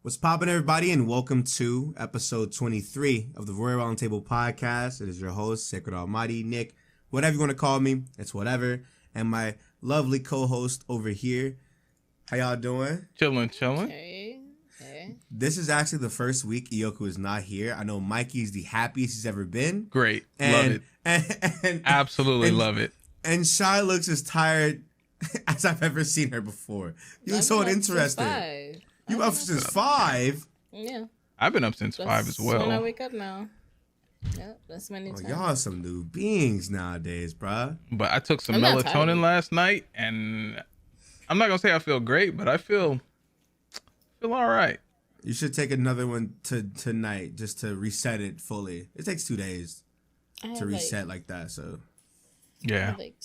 What's poppin', everybody, and welcome to episode 23 of the Royal Roundtable podcast. It is your host, Sacred Almighty, Nick, whatever you want to call me, it's whatever, and my lovely co-host over here. How y'all doing? Chilling. Hey. This is actually the first week Ioku is not here. I know Mikey's the happiest he's ever been. Great. Love it. And Absolutely love it. And Shy looks as tired as I've ever seen her before. You look so interested. You up since 5? Yeah. I've been up since 5 as well. When I wake up now. Yep, that's my new time. Y'all are some new beings nowadays, bruh. But I took some melatonin last night, and I'm not gonna say I feel great, but I feel all right. You should take another one tonight just to reset it fully. It takes 2 days to reset like that. So yeah, I had like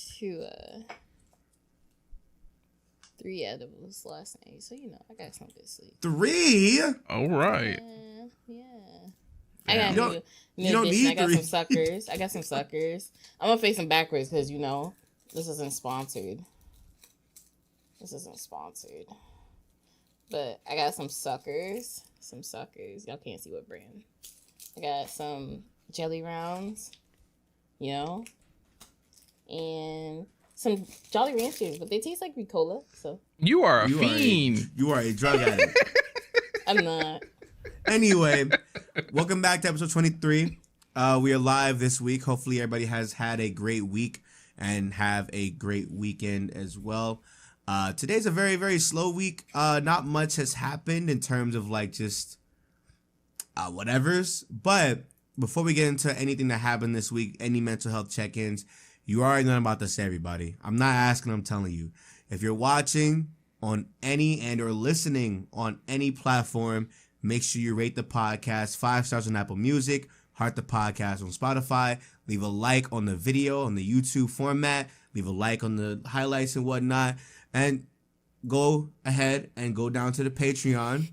3 edibles last night, so I got some good sleep. 3? All right. Yeah. I got new addition. I got 3. I got some suckers. I'm gonna face them backwards because this isn't sponsored. But I got some suckers. Y'all can't see what brand. I got some jelly rounds, and some Jolly Ranchers, but they taste like Ricola. So you are a fiend. You are a drug addict. I'm not. Anyway, welcome back to episode 23. We are live this week. Hopefully everybody has had a great week and have a great weekend as well. Today's a very, very slow week. Not much has happened in terms of just whatevers. But before we get into anything that happened this week, any mental health check-ins, you already know about this, everybody. I'm not asking, I'm telling you. If you're watching on any or listening on any platform, make sure you rate the podcast 5 stars on Apple Music, heart the podcast on Spotify, leave a like on the video on the YouTube format, leave a like on the highlights and whatnot, and go ahead and go down to the Patreon,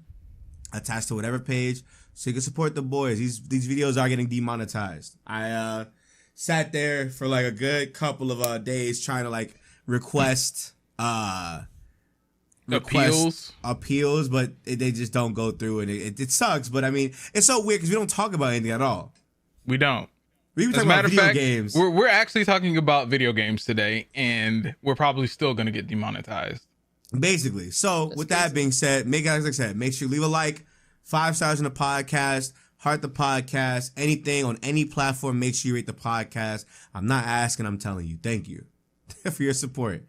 attached to whatever page, so you can support the boys. These videos are getting demonetized. I sat there for a good couple of days trying to request appeals, but they just don't go through, and it sucks. But I mean, it's so weird because we don't talk about anything at all. We don't. We even talk about video games. We're actually talking about video games today, and we're probably still going to get demonetized. Basically. So with that being said, make sure you leave a like, 5 stars on the podcast, heart the podcast, anything on any platform. Make sure you rate the podcast. I'm not asking, I'm telling you. Thank you for your support.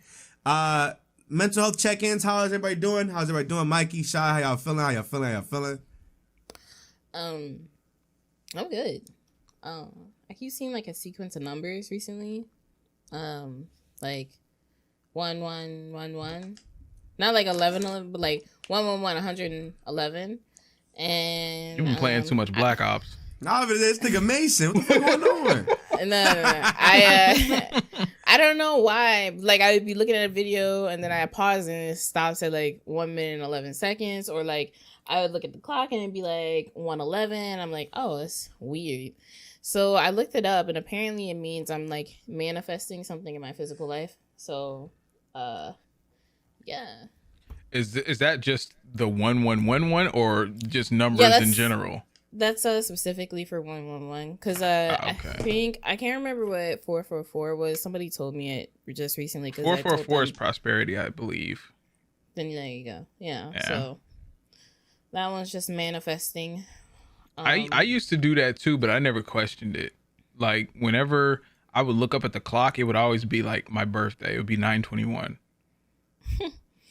Mental health check-ins. How is everybody doing? Mikey, Shy, how y'all feeling? I'm good. I keep seeing a sequence of numbers recently. 1 1 1 1. Not 11, but 1 1 1 111. And you've been playing too much Black Ops. Nah, but this nigga Mason. What the fuck going on? No. I don't know why. I would be looking at a video and then I pause and it stops at 1 minute and 11 seconds, or I would look at the clock and it'd be 1:11. I'm like, oh, that's weird. So I looked it up, and apparently it means I'm manifesting something in my physical life. So, yeah. Is that just the 1111 or just numbers in general? That's specifically for 111 because okay. I can't remember what 444 was. Somebody told me it just recently. 444 is prosperity, I believe. Then there you go. Yeah. So that one's just manifesting. I used to do that too, but I never questioned it. Whenever I would look up at the clock, it would always be my birthday. It would be 9/21.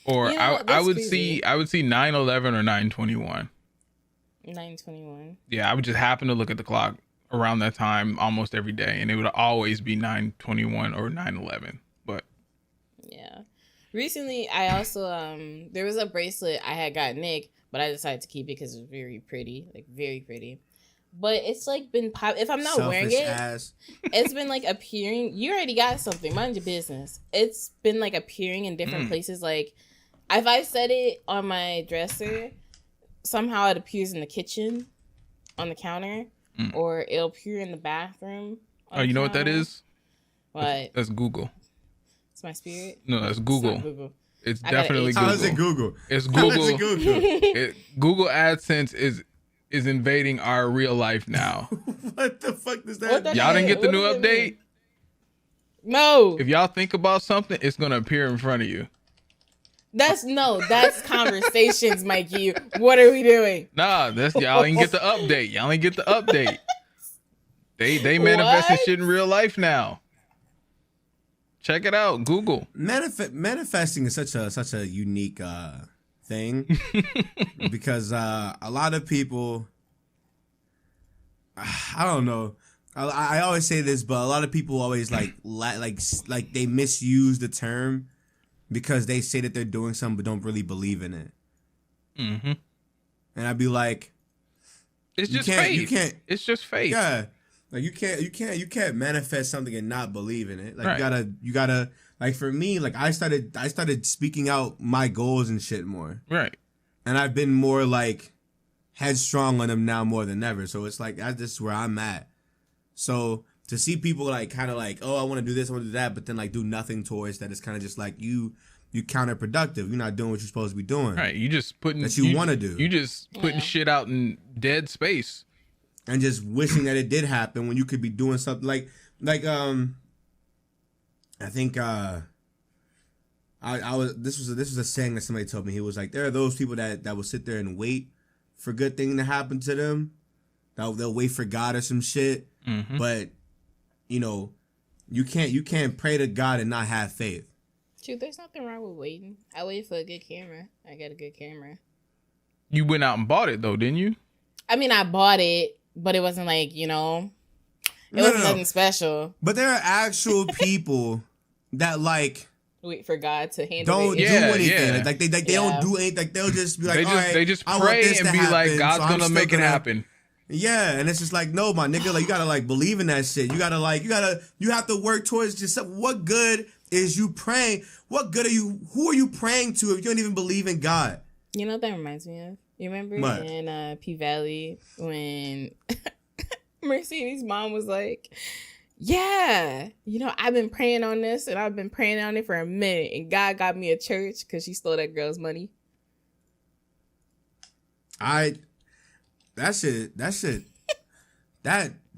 Or I would see 9/11 or 9/21. 9/21. Yeah, I would just happen to look at the clock around that time almost every day, and it would always be 9/21 or 9/11. But yeah, recently I also there was a bracelet I had got Nick, but I decided to keep it because it was very pretty, very pretty. But it's been pop. If I'm not wearing it, it's been appearing. You already got something. Mind your business. It's been appearing in different places. If I set it on my dresser, somehow it appears in the kitchen, on the counter, or it'll appear in the bathroom. Oh, you know what that is? What? That's Google. It's my spirit. No, that's Google. It's not Google. It's definitely Google. How is it Google? It's Google. How is it Google? Google AdSense is invading our real life now. What the fuck does that mean? Y'all didn't get the new update? No. If y'all think about something, it's gonna appear in front of you. That's conversations, Mikey. What are we doing? Nah, y'all ain't get the update. Y'all ain't get the update. They manifesting shit in real life now. Check it out, Google. Manifesting is such a unique thing because a lot of people, I don't know. I always say this, but a lot of people always like they misuse the term because they say that they're doing something but don't really believe in it. Mm-hmm. And I'd be like, it's just faith. It's just faith. Yeah. Like you can't manifest something and not believe in it. Like right. you gotta like for me, like I started speaking out my goals and shit more. Right. And I've been more like headstrong on them now more than ever. So it's like that's just where I'm at. So to see people like kind of like, oh, I want to do this, I want to do that, but then like do nothing towards that, it's kind of just like you counterproductive. You're not doing what you're supposed to be doing. Right. You just putting that you want to do. You just putting shit out in dead space. And just wishing that it did happen when you could be doing something like I think I was this was a saying that somebody told me. He was like, there are those people that will sit there and wait for good thing to happen to them. They'll wait for God or some shit. Mm-hmm. But you know, you can't pray to God and not have faith. Dude, there's nothing wrong with waiting. I waited for a good camera. I got a good camera. You went out and bought it though, didn't you? I mean, I bought it. But it wasn't like, it wasn't nothing special. But there are actual people that like wait for God to handle don't do anything. Yeah. Like they don't do anything. Like they'll just be like, they just pray and be like, God's gonna make it happen. Yeah, and it's just like, no, my nigga, like you gotta like believe in that shit. You have to work towards just what good is you praying? What good are you? Who are you praying to if you don't even believe in God? You know what that reminds me of? You remember in P Valley when Mercedes' mom was like, yeah, I've been praying on this and I've been praying on it for a minute and God got me a church because she stole that girl's money. That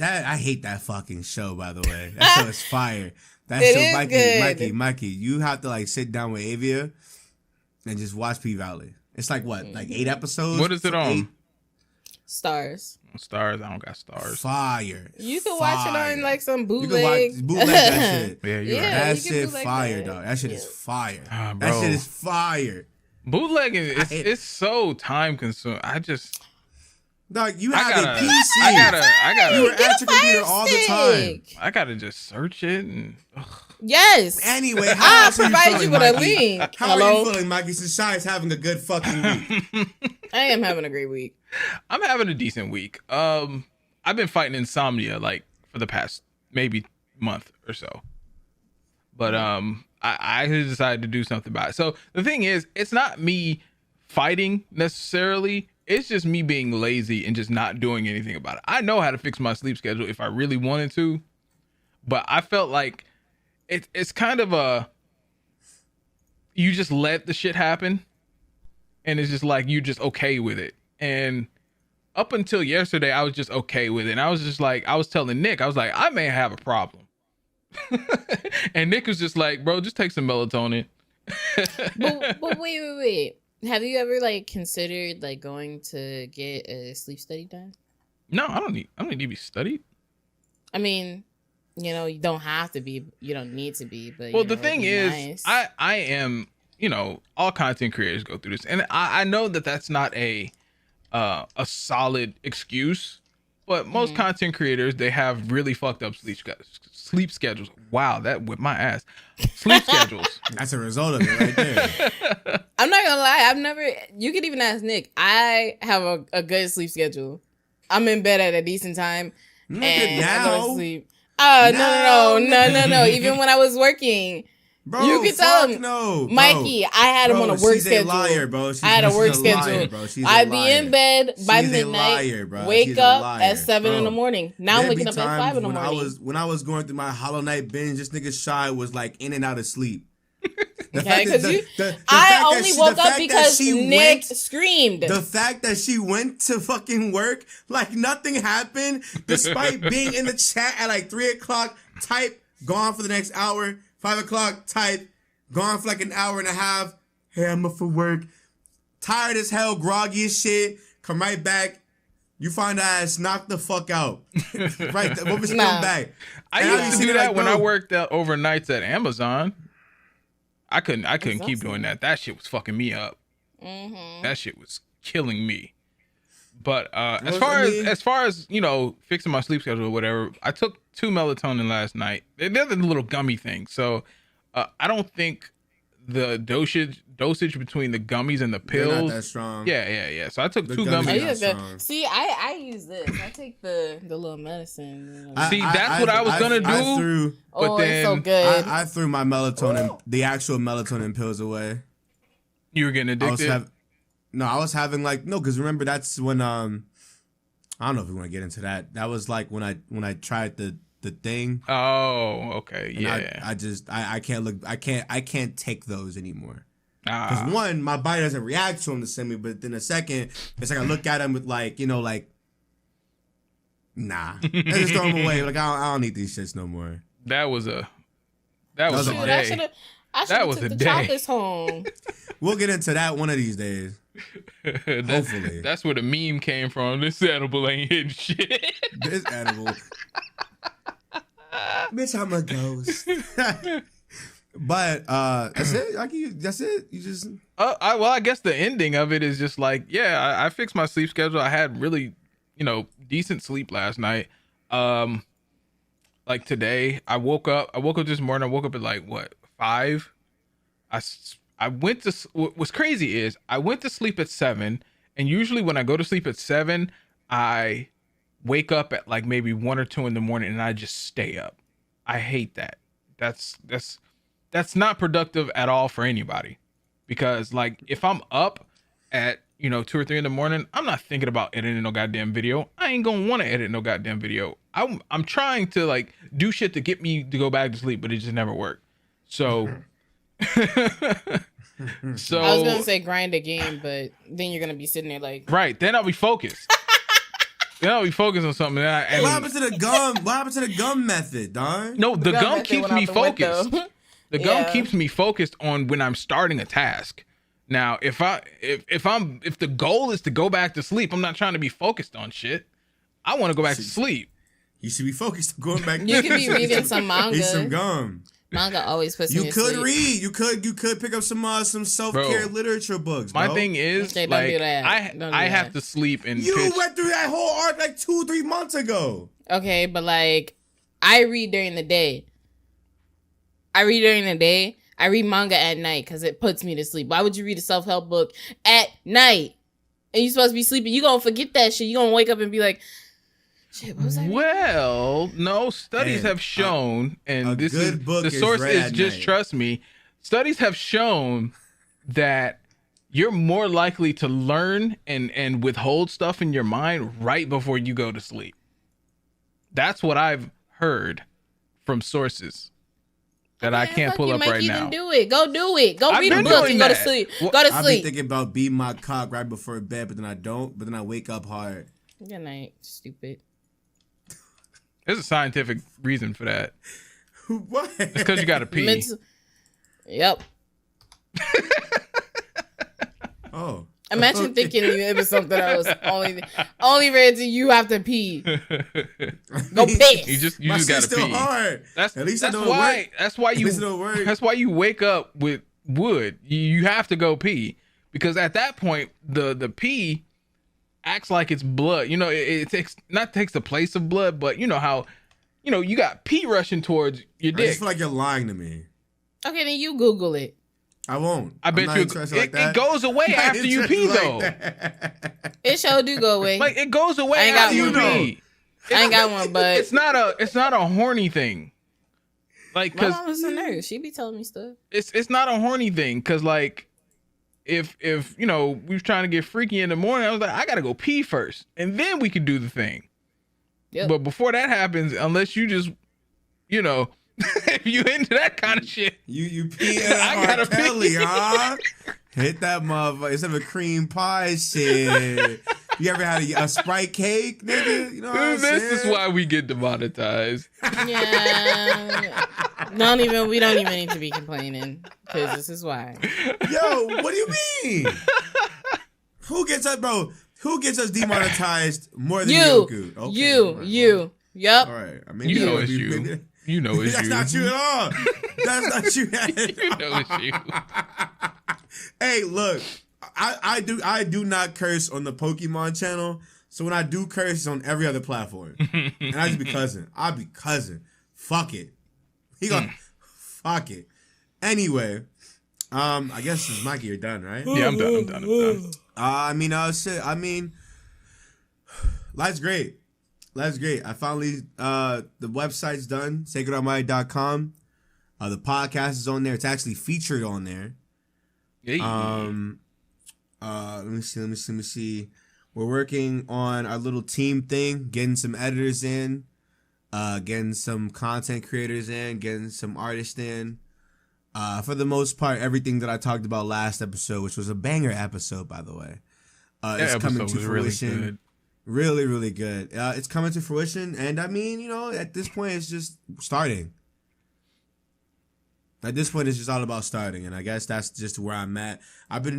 I hate that fucking show, by the way. That show is fire. That show, Mikey, you have to like sit down with Avia and just watch P Valley. It's like what, like 8 episodes? What is it on? 8? Stars. Stars. I don't got Stars. Fire. You can watch it on like some bootleg. You can watch that shit. Yeah, you're right. That shit fire, dog. That shit is fire. That shit is fire. Bootlegging it's so time consuming. Dog, you have a PC. I gotta. You were at your computer all the time. I gotta just search it and. Yes. Anyway, I'll provide you with a link. How are you feeling, Mikey? Since Shy's having a good fucking week. I am having a great week. I'm having a decent week. I've been fighting insomnia like for the past maybe month or so. But I decided to do something about it. So the thing is, it's not me fighting necessarily. It's just me being lazy and just not doing anything about it. I know how to fix my sleep schedule if I really wanted to, but I felt like it's kind of you just let the shit happen and it's just like you just okay with it. And up until yesterday, I was just okay with it. And I was just like, I was telling Nick, I was like, I may have a problem. And Nick was just like, bro, just take some melatonin. but wait. Have you ever like considered like going to get a sleep study done? No, I don't need to be studied. I mean, you don't have to be, you don't need to be, but well, the thing is, nice. I am, all content creators go through this, and I know that that's not a solid excuse, but most content creators, they have really fucked up sleep schedules. Wow, that whipped my ass. Sleep schedules. That's a result of it right there. I'm not gonna lie, you can even ask Nick. I have a good sleep schedule. I'm in bed at a decent time. Look and now. I go to sleep. No. Even when I was working, bro, you can tell him, no, Mikey. I had him on a work she's schedule. A liar, bro. I had a work schedule. I'd be in bed by midnight. Wake up at 7 in the morning. Now I'm waking up at 5 in the morning. When I was going through my Hollow Knight binge, this nigga Shy was like in and out of sleep. Okay, because I only woke up because Nick screamed. The fact that she went to fucking work like nothing happened, despite being in the chat at like 3 o'clock, type, gone for the next hour, 5 o'clock, type, gone for like an hour and a half, hey, I'm up for work, tired as hell, groggy as shit, come right back, you find her ass knocked the fuck out. Right, what was she come back? I used to do that when I worked overnights at Amazon. I couldn't keep doing that. That shit was fucking me up. Mm-hmm. That shit was killing me. But as far as you know, fixing my sleep schedule or whatever, I took 2 melatonin last night. They're the little gummy things. So I don't think the dosage between the gummies and the pills. They're not that strong. Yeah. So I took 2 gummies. See, I use this. I take the little medicine. That's what I was gonna do. It's so good. I threw my melatonin, the actual melatonin pills away. You were getting addicted. I was having because remember that's when I don't know if we want to get into that. That was like when I tried the thing. Oh, okay, yeah. I can't take those anymore. Because one, my body doesn't react to them the same way, but then the second, it's like I look at them with nah. I just throw them away. Like I don't need these shits no more. That was a day. I should have took the chocolates home. We'll get into that one of these days. Hopefully. That's where the meme came from. This edible ain't hitting shit. This edible. Bitch, I'm a ghost. But that's it. That's it. You just. I guess the ending of it is just like, I fixed my sleep schedule. I had really, decent sleep last night. Like today, I woke up this morning. I woke up at 5. I went to. What's crazy is I went to sleep at 7, and usually when I go to sleep at 7, I wake up at like maybe 1 or 2 in the morning, and I just stay up. I hate that. That's not productive at all for anybody, because like if I'm up at 2 or 3 in the morning, I'm not thinking about editing no goddamn video. I ain't gonna want to edit no goddamn video. I'm trying to like do shit to get me to go back to sleep, but it just never worked. So I was gonna say grind a game, but then you're gonna be sitting there like right. Then I'll be focused. Then I'll be focused on something. What happened to the gum? What happened to the gum method, Don? No, the gum keeps me focused. The gum keeps me focused on when I'm starting a task. Now, if the goal is to go back to sleep, I'm not trying to be focused on shit. I want to go back to sleep. You should be focused on going back. You could be reading some manga. Eat some gum. Manga always puts me to sleep. You could read. You could pick up some self-care literature books. Bro. My thing is, okay, don't do that. I have to sleep and you went through that whole arc like 2-3 months ago. Okay, but like I read during the day. I read manga at night because it puts me to sleep. Why would you read a self-help book at night? And you're supposed to be sleeping. You're going to forget that shit. You're going to wake up and be like, shit, what was I reading? Well, no, studies have shown, and this is the source is just trust me. Studies have shown that you're more likely to learn and withhold stuff in your mind right before you go to sleep. That's what I've heard from sources. That I can't pull up right now. Do it. Go do it. Go read a book and go to sleep. Go to sleep. I've been thinking about beating my cock right before bed, but then I don't. But then I wake up hard. Good night, stupid. There's a scientific reason for that. What? It's because you got to pee. Yep. Oh. Imagine thinking it was something else. Only read you have to pee. Go piss. You just gotta pee. Hard. That's why you wake up with wood. You have to go pee, because at that point the pee acts like it's blood. It takes the place of blood, but you know how you got pee rushing towards your dick. I just feel like you're lying to me. Okay, then you Google it. I won't. I bet you it goes away after you pee though. It sure do go away. Like it goes away after you pee. I ain't got one, but it's not a horny thing. Like, my mama's a nurse. She be telling me stuff. It's not a horny thing, cause like if we was trying to get freaky in the morning, I was like, I gotta go pee first, and then we could do the thing. Yep. But before that happens, unless you just If you into that kind of shit, you pee in R. Kelly, huh? Hit that motherfucker. Instead of a cream pie shit. You ever had a Sprite cake, nigga? You know what I'm saying? This is why we get demonetized. Yeah. We don't even need to be complaining. Because this is why. Yo, what do you mean? Who gets us, bro? Who gets us demonetized more than Yoku? Okay, you. Yep. All right. I mean, you know it's you. You know it's you. That's not you at all. That's not you at all. You know it's you. Hey, look. I do not curse on the Pokemon channel. So when I do curse, it's on every other platform. And I just be cousin. I'll be cousin. Fuck it. He gonna fuck it. Anyway, I guess this is Mikey, you're done, right? Yeah, I'm done. Shit. I mean, life's great. I finally, the website's done, sacredalmighty.com. The podcast is on there. It's actually featured on there. Yeah. Let me see. We're working on our little team thing, getting some editors in, getting some content creators in, getting some artists in. For the most part, everything that I talked about last episode, which was a banger episode, by the way, it's coming to fruition. Really, really good. It's coming to fruition, and I mean, at this point, it's just starting. At this point, it's just all about starting, and I guess that's just where I'm at. I've been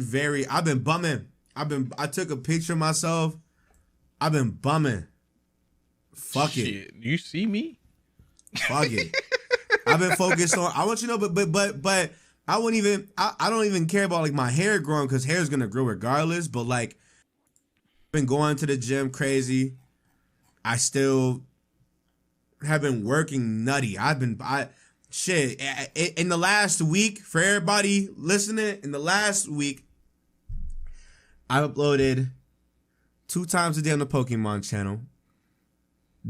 bumming. I took a picture of myself. I've been bumming. Fuck Shit, it. You see me? Fuck it. I've been focused on. I want you to know, but I wouldn't even. I don't even care about like my hair growing because hair is gonna grow regardless. But like, I've been going to the gym crazy. I still have been working nutty. Shit, in the last week, for everybody listening, in the last week, I uploaded 2 times a day on the Pokemon channel,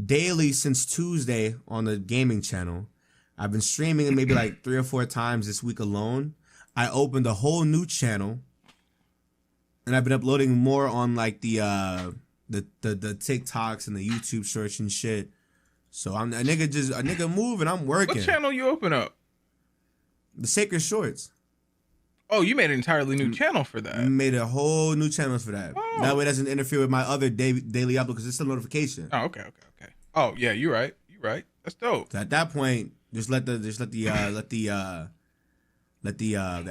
daily since Tuesday on the gaming channel. I've been streaming it maybe like 3 or 4 times this week alone. I opened a whole new channel, and I've been uploading more on like the TikToks and the YouTube shorts and shit. So I'm a nigga move and I'm working. What channel you open up? The Sacred Shorts. Oh, you made an entirely new channel for that. Made a whole new channel for that. Oh. That way it doesn't interfere with my other daily upload because it's a notification. Oh, okay. Oh, yeah, you're right. That's dope. So at that point, just let the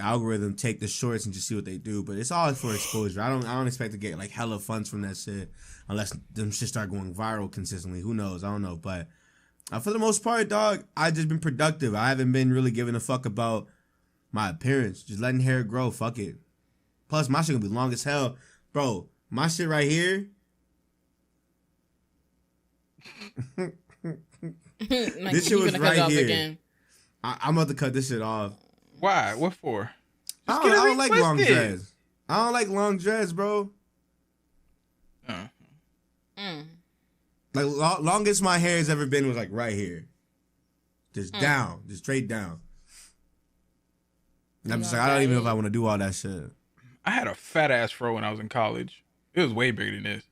algorithm take the shorts and just see what they do. But it's all for exposure. I don't expect to get like hella funds from that shit unless them shit start going viral consistently. Who knows? I don't know. But for the most part, dog, I just been productive. I haven't been really giving a fuck about my appearance. Just letting hair grow. Fuck it. Plus, my shit gonna be long as hell, bro. My shit right here. This shit was right here. Again. I'm about to cut this shit off. Why? What for? I don't like long dreads. I don't like long dreads, bro. Like longest my hair has ever been was like right here, just down, just straight down. And I'm just like, I don't even know if I want to do all that shit. I had a fat ass fro when I was in college. It was way bigger than this.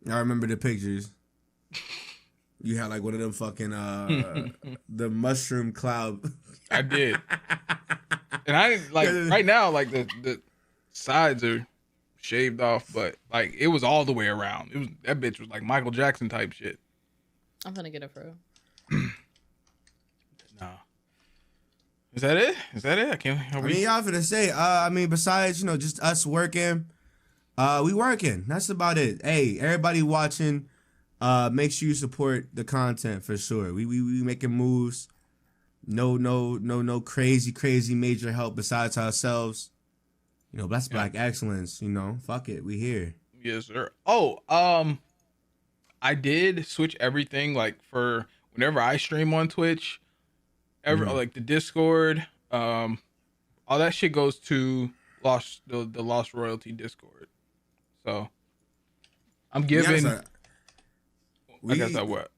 I remember the pictures. You had like one of them fucking the mushroom cloud. I did. And I like right now, like the sides are shaved off, but like it was all the way around. It was that bitch was like Michael Jackson type shit. I'm gonna get a fro. No. Is that it? I mean, y'all finna say. Besides just us working, we working. That's about it. Hey, everybody watching. Make sure you support the content for sure. We making moves. No crazy major help besides ourselves. That's Black excellence. Fuck it, we here. Yes, sir. Oh, I did switch everything like for whenever I stream on Twitch, like the Discord, all that shit goes to the Lost Royalty Discord. So I'm giving. I guess I what?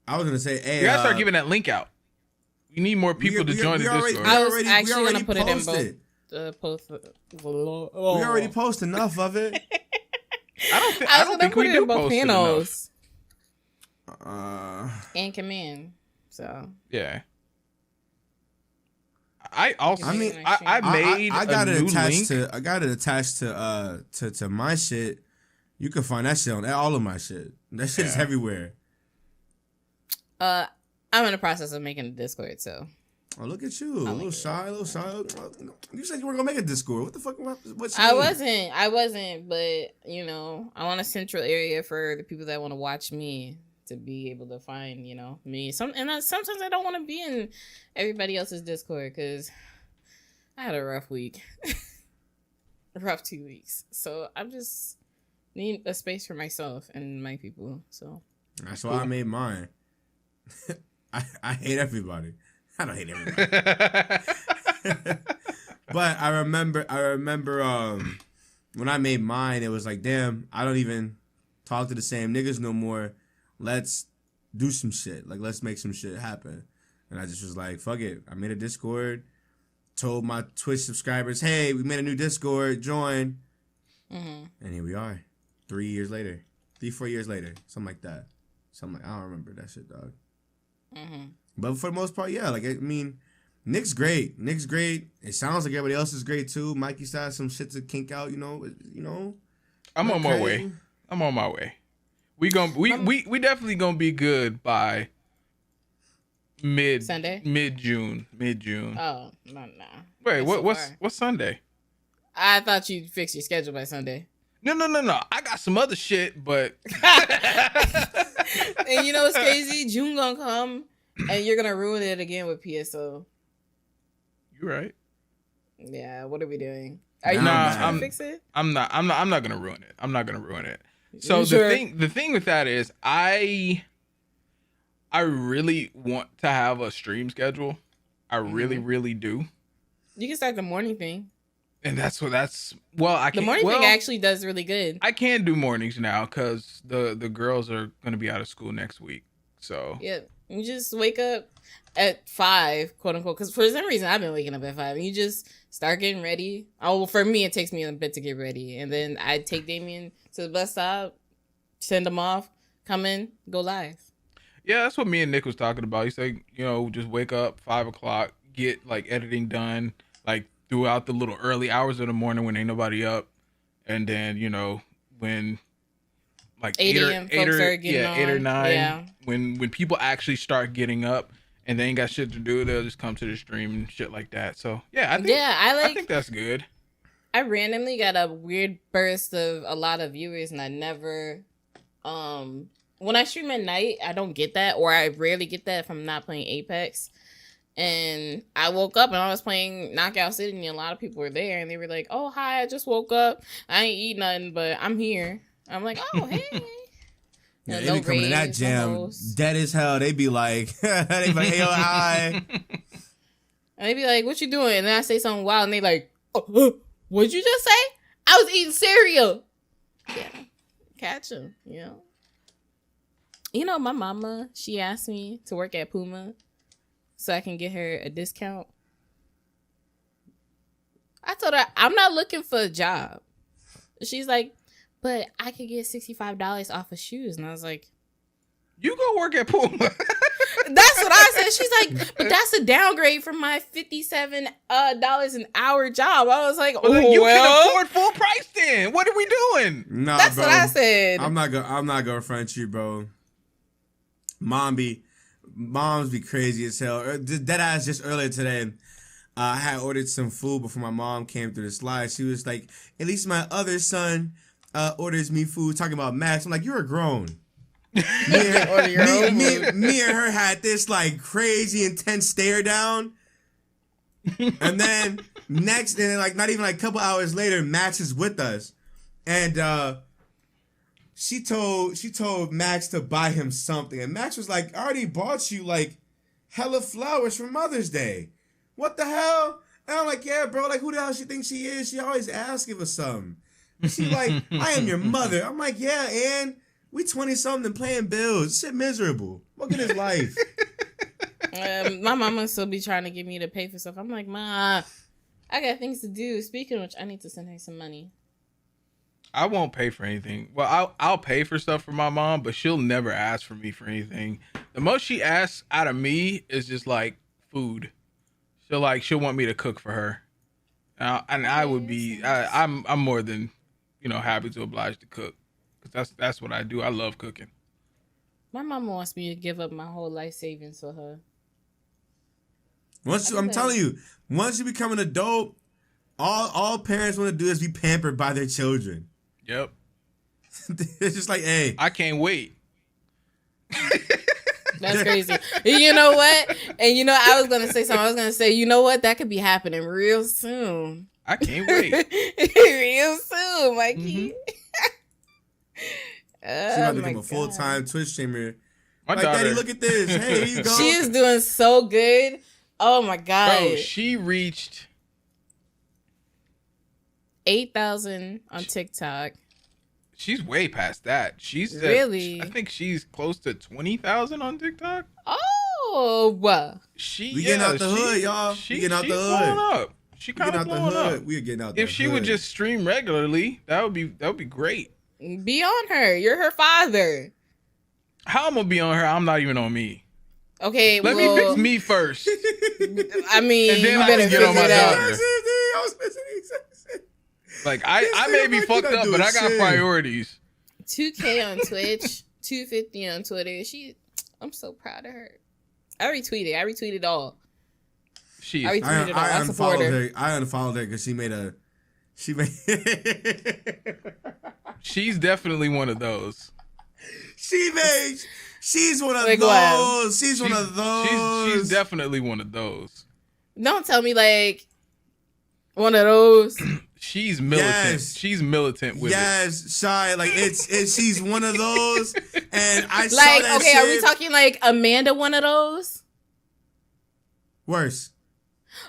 I was gonna say, hey, you gotta start giving that link out. You need more people to join the Discord. I was actually gonna put it in both. We already post enough of it. I don't think we do post enough. And command. So yeah. I also, I mean, I made I got a it new attached link. to. I got it attached to my shit. You can find that shit on all of my shit. That shit is everywhere. I'm in the process of making a Discord, so. Oh, look at you, a little shy. You said you were gonna make a Discord. What the fuck? What's I wasn't, but you know, I want a central area for the people that want to watch me to be able to find, you know, me. Sometimes I don't want to be in everybody else's Discord because I had a rough week, a rough 2 weeks. So I'm just need a space for myself and my people. So that's why I made mine. I hate everybody. I don't hate everybody. But I remember when I made mine, it was like, damn, I don't even talk to the same niggas no more. Let's do some shit. Like, let's make some shit happen. And I just was like, fuck it. I made a Discord, told my Twitch subscribers, hey, we made a new Discord, join. Mm-hmm. And here we are. 4 years later, something like that. I don't remember that shit, dog. Mm-hmm. But for the most part, yeah. Like, I mean, Nick's great. It sounds like everybody else is great too. Mikey still has some shit to kink out. You know. I'm on my way. We definitely gonna be good by mid June. Oh no. Wait, what's Sunday? I thought you'd fix your schedule by Sunday. No. I got some other shit, but and you know what's crazy? June gonna come and you're gonna ruin it again with PSO. You right. Yeah, what are we doing? Are you trying to fix it? I'm not gonna ruin it. So the thing with that is I really want to have a stream schedule. I really do. You can start the morning thing. And I can't. The morning thing actually does really good. I can do mornings now because the girls are gonna be out of school next week. So yeah, you just wake up at 5, quote unquote. Because for some reason I've been waking up at 5. And you just start getting ready. Oh, well, for me it takes me a bit to get ready, and then I take Damien to the bus stop, send him off, come in, go live. Yeah, that's what me and Nick was talking about. He said, just wake up 5 o'clock, get like editing done, like throughout the little early hours of the morning when ain't nobody up, and then when like 8 or 9, when people actually start getting up and they ain't got shit to do, they'll just come to the stream and shit like that. So yeah, I think that's good. I randomly got a weird burst of a lot of viewers, and I never, when I stream at night, I don't get that, or I rarely get that if I'm not playing Apex. And I woke up and I was playing Knockout City, and a lot of people were there, and they were like, "Oh, hi, I just woke up. I ain't eat nothing, but I'm here." I'm like, "Oh, hey." Yeah, they be coming to that jam dead as hell. They be like, "Hey, yo, hi." And they be like, "What you doing?" And then I say something wild, and they like, "Oh, what'd you just say?" I was eating cereal. Yeah, catch them, You know, my mama, she asked me to work at Puma so I can get her a discount. I told her, I'm not looking for a job. She's like, but I could get $65 off of shoes. And I was like, you go work at Puma. That's what I said. She's like, but that's a downgrade from my $57 an hour job. I was like, you can afford full price then. What are we doing? Nah, that's bro. what I said. I'm not gonna front you, bro. Moms be crazy as hell. Deadass just earlier today, I had ordered some food before my mom came through the slide. She was like, at least my other son orders me food, talking about Max. I'm like, you're grown. Me and her had this like crazy intense stare down. And then like not even like a couple hours later, Max is with us. And she told Max to buy him something. And Max was like, I already bought you like hella flowers for Mother's Day. What the hell? And I'm like, yeah, bro, like who the hell she thinks she is? She always asking for something. She like, I am your mother. I'm like, yeah, and we 20-something playing bills. Shit miserable. Look at his life. My mama still be trying to get me to pay for stuff. I'm like, Ma, I got things to do. Speaking of which, I need to send her some money. I won't pay for anything. Well, I'll pay for stuff for my mom, but she'll never ask for me for anything. The most she asks out of me is just like food. She'll want me to cook for her, and I would be. I'm more than, happy to oblige to cook, because that's what I do. I love cooking. My mama wants me to give up my whole life savings for her. I'm telling you, once you become an adult, all parents want to do is be pampered by their children. Yep. It's just like, hey, I can't wait. That's crazy. You know what? And I was gonna say something. I was gonna say, you know what? That could be happening real soon. I can't wait. Real soon, Mikey. She's about to become a full-time Twitch streamer. My like, daughter, Daddy, look at this. Hey, here you go. She is doing so good. Oh my god. Bro, she reached 8,000 on TikTok. She's way past that. Really? I think she's close to 20,000 on TikTok. Oh, We getting out the hood, y'all. We getting out the hood. Blowing up. She kind of blowing up. We are getting out the hood. If she would just stream regularly, that would be great. Be on her. You're her father. How I'm gonna be on her? I'm not even on me. Okay, Let me fix me first. I mean, and then you I better can get on my figure it out. daughter. Like I may be fucked up, but I got priorities. 2K on Twitch, 250 on Twitter. I'm so proud of her. I retweeted all. I supported her. I unfollowed her because she made. She's definitely one of those. She's one of those. She's one of those. She's definitely one of those. Don't tell me like one of those. She's militant. Yes. She's militant with it. Yes, Shy. Like it's she's one of those. And I saw like, that okay, shit. are we talking like Amanda one of those? Worse.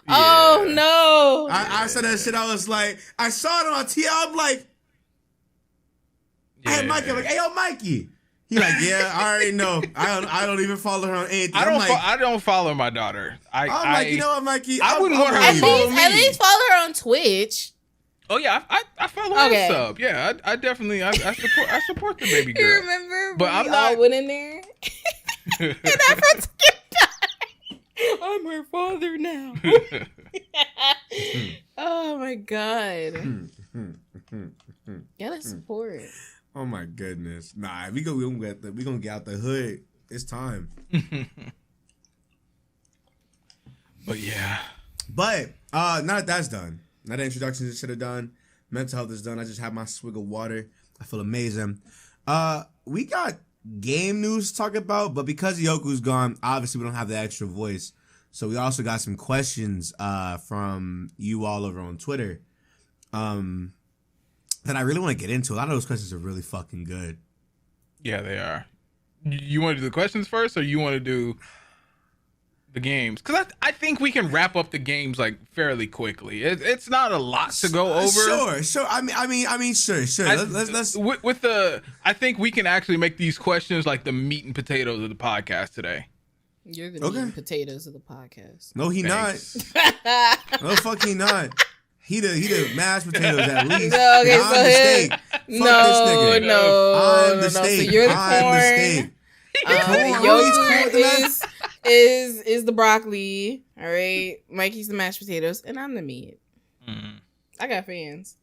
Yeah. Oh no. I saw that shit. I was like, I saw it on TL. I'm like, hey Mikey, I'm like, hey yo, Mikey. He like, yeah, I already know. I don't even follow her on anything. I don't follow my daughter. I'm like, you know what, Mikey? I wouldn't want her to follow me. At least follow her on Twitch. Oh yeah, I follow her and sub. Yeah, I definitely I support the baby girl. You remember? But I'm not went in there. And I I'm her father now. Oh my god. Gotta support. Oh my goodness. Nah, we gonna get out the hood. It's time. But yeah. But now that that's done. Now that introductions and shit are done. Mental health is done. I just have my swig of water. I feel amazing. We got game news to talk about, but because Yoku's gone, obviously we don't have the extra voice. So we also got some questions from you all over on Twitter that I really want to get into. A lot of those questions are really fucking good. Yeah, they are. You want to do the questions first, or you want to do the games? Because I think we can wrap up the games like fairly quickly. It's not a lot to go over. Sure. I mean, sure. Let's with the. I think we can actually make these questions like the meat and potatoes of the podcast today. You're the meat and potatoes of the podcast. No, he Thanks. not. No, fuck, he not. He the mashed potatoes at least. No, okay, I'm the steak. Fuck this nigga. I'm the steak. So you're the I'm corn. The steak. Yoku is the broccoli. All right, Mikey's the mashed potatoes, and I'm the meat. Mm. I got fans.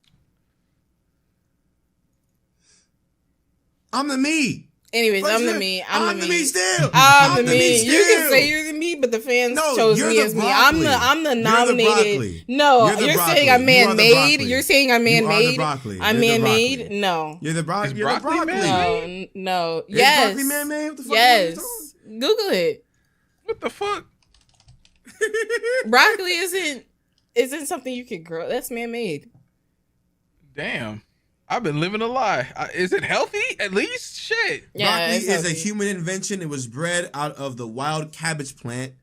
I'm the meat. Anyways, I'm the meat. I'm the meat still. I'm the meat. You can say you're the meat, but the fans chose me as me. I'm the nominated. No, you're saying I'm man-made. You're saying I'm man-made. I'm man-made. No. You're the broccoli. You're the broccoli. No. Is Yes. broccoli man-made? What the fuck yes. Google it. What the fuck? Broccoli isn't something you could grow. That's man-made. Damn. I've been living a lie. Is it healthy? At least? Shit. Yeah, broccoli is a human invention. It was bred out of the wild cabbage plant.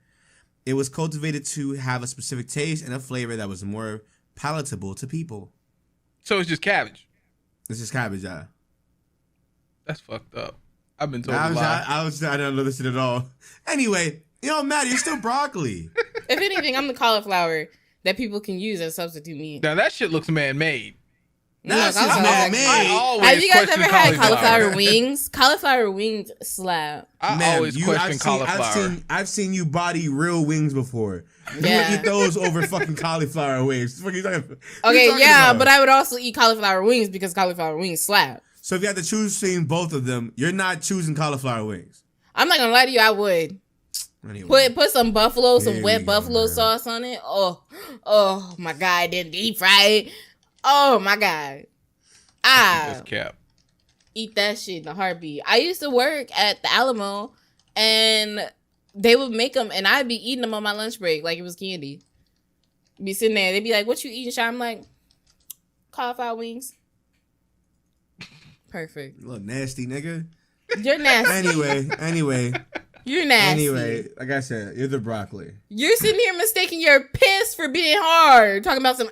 It was cultivated to have a specific taste and a flavor that was more palatable to people. So it's just cabbage? It's just cabbage, yeah. That's fucked up. I've been told a lie. I didn't know this shit at all. Anyway, Matt, you're still broccoli. If anything, I'm the cauliflower that people can use as substitute meat. Now that shit looks man-made. That's just not me. Have you guys ever had cauliflower wings? Cauliflower wings slap. I always question cauliflower. I've seen you body real wings before. You would eat those over fucking cauliflower wings. What are you talking about? But I would also eat cauliflower wings because cauliflower wings slap. So if you had to choose between both of them, you're not choosing cauliflower wings. I'm not gonna lie to you, I would. Anyway. Put some wet buffalo sauce on it. Oh my god, then deep fry it. Oh my god. Eat that shit in a heartbeat. I used to work at the Alamo and they would make them and I'd be eating them on my lunch break like it was candy. Be sitting there, they'd be like, "What you eating, Sean?" I'm like, "Cauliflower wings." Perfect. You little nasty nigga. You're nasty. Anyway. You're nasty. Anyway, like I said, you're the broccoli. You're sitting here mistaking your piss for being hard. Talking about some,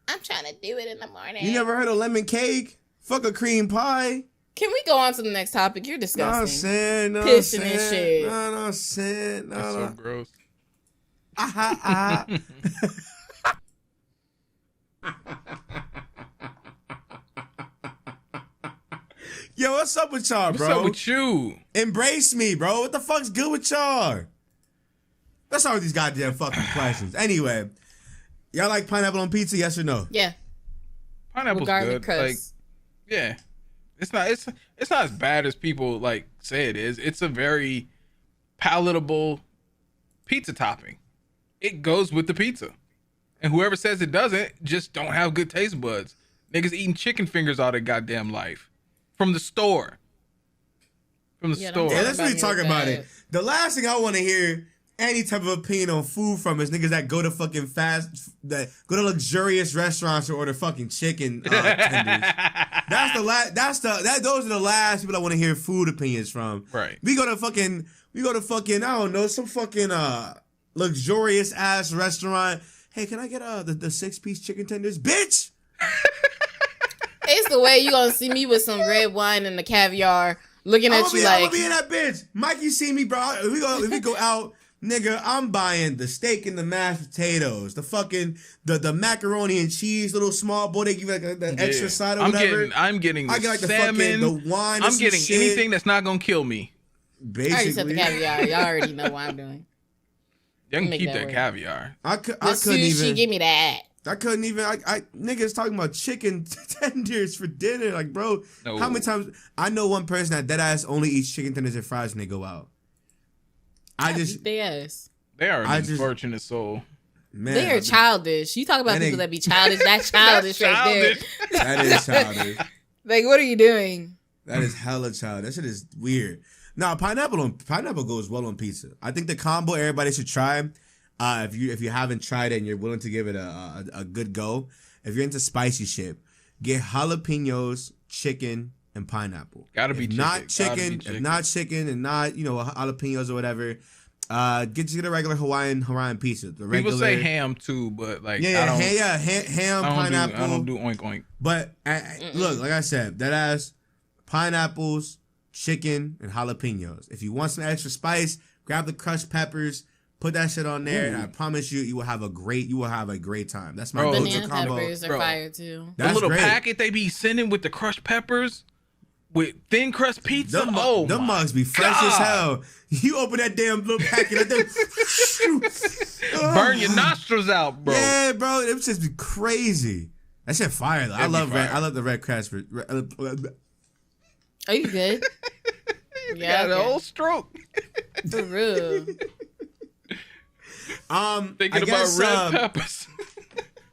I'm trying to do it in the morning. You never heard of lemon cake? Fuck a cream pie. Can we go on to the next topic? You're disgusting. No, pissing and shit. No. That's so gross. Yo, what's up with y'all, bro? What's up with you? Embrace me, bro. What the fuck's good with y'all? Let's start with these goddamn fucking questions. Anyway, y'all like pineapple on pizza, yes or no? Yeah. Pineapple's good. Crust. Like, yeah. It's not as bad as people like say it is. It's a very palatable pizza topping. It goes with the pizza. And whoever says it doesn't just don't have good taste buds. Niggas eating chicken fingers all their goddamn life. From the store. Yeah, let's really talk about it. The last thing I want to hear any type of opinion on food from is niggas that go to fucking go to luxurious restaurants to order fucking chicken tenders. Those are the last people I want to hear food opinions from. Right. We go to fucking I don't know, some fucking luxurious ass restaurant. Hey, can I get the 6-piece chicken tenders, bitch? It's the way you gonna see me with some red wine and the caviar, looking at you like I'm gonna be in that bitch. Mike, you see me, bro? If we go out, nigga, I'm buying the steak and the mashed potatoes, the fucking the macaroni and cheese, little small boy. They give you like the extra side or whatever. I'm getting I get like salmon, the wine. I'm getting anything that's not gonna kill me. Basically, I already said the caviar. Y'all already know what I'm doing. You can keep that caviar. I couldn't even. Give me that. I couldn't even. I niggas talking about chicken tenders for dinner. Like, bro, How many times? I know one person that dead ass only eats chicken tenders and fries when they go out. They ass. They are an unfortunate soul. Man, they are childish. You talk about people that be childish. That's childish right there. That is childish. Like, what are you doing? That is hella childish. That shit is weird. Now, pineapple goes well on pizza. I think the combo everybody should try. If you haven't tried it and you're willing to give it a good go, if you're into spicy shit, get jalapenos, chicken, and pineapple. Gotta be chicken. If not chicken and not jalapenos or whatever, get a regular Hawaiian pizza. People say ham too, but like ham, pineapple. I don't do oink oink. But look, like I said, that ass pineapples, chicken, and jalapenos. If you want some extra spice, grab the crushed peppers. Put that shit on there, and I promise you will have a great time. That's my banana peppers are fire too. The little packet they be sending with the crushed peppers, with thin crust pizza. Them mugs be fresh as hell. You open that damn little packet, burn your nostrils out, bro. Yeah, bro, it would just be crazy. That shit fire though. I love the red crust. Are you good? Yeah, the whole stroke. For real. Thinking about red peppers.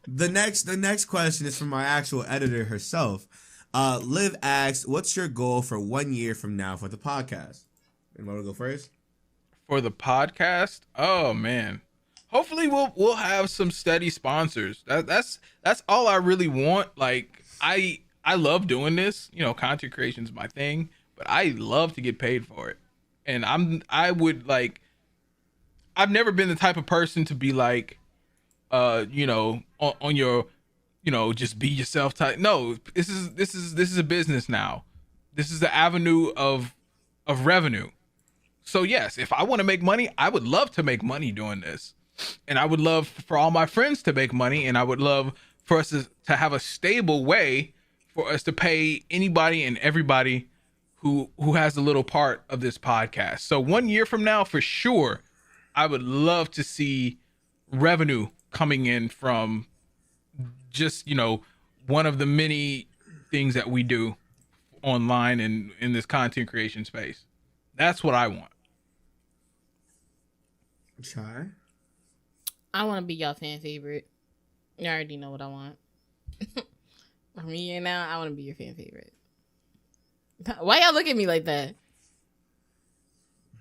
The next question is from our actual editor herself. Liv asks, "What's your goal for 1 year from now for the podcast?" Anyone want to go first? For the podcast? Oh man. Hopefully we'll have some steady sponsors. That's all I really want. Like I love doing this. Content creation is my thing, but I love to get paid for it. And I've never been the type of person to be like, on your, just be yourself type. No, this is a business now. This is the avenue of revenue. So yes, if I want to make money, I would love to make money doing this, and I would love for all my friends to make money, and I would love for us to have a stable way for us to pay anybody and everybody who has a little part of this podcast. So 1 year from now, for sure, I would love to see revenue coming in from just, one of the many things that we do online and in this content creation space. That's what I want. Shy? I want to be y'all fan favorite. You already know what I want. From here now, I want to be your fan favorite. Why y'all look at me like that?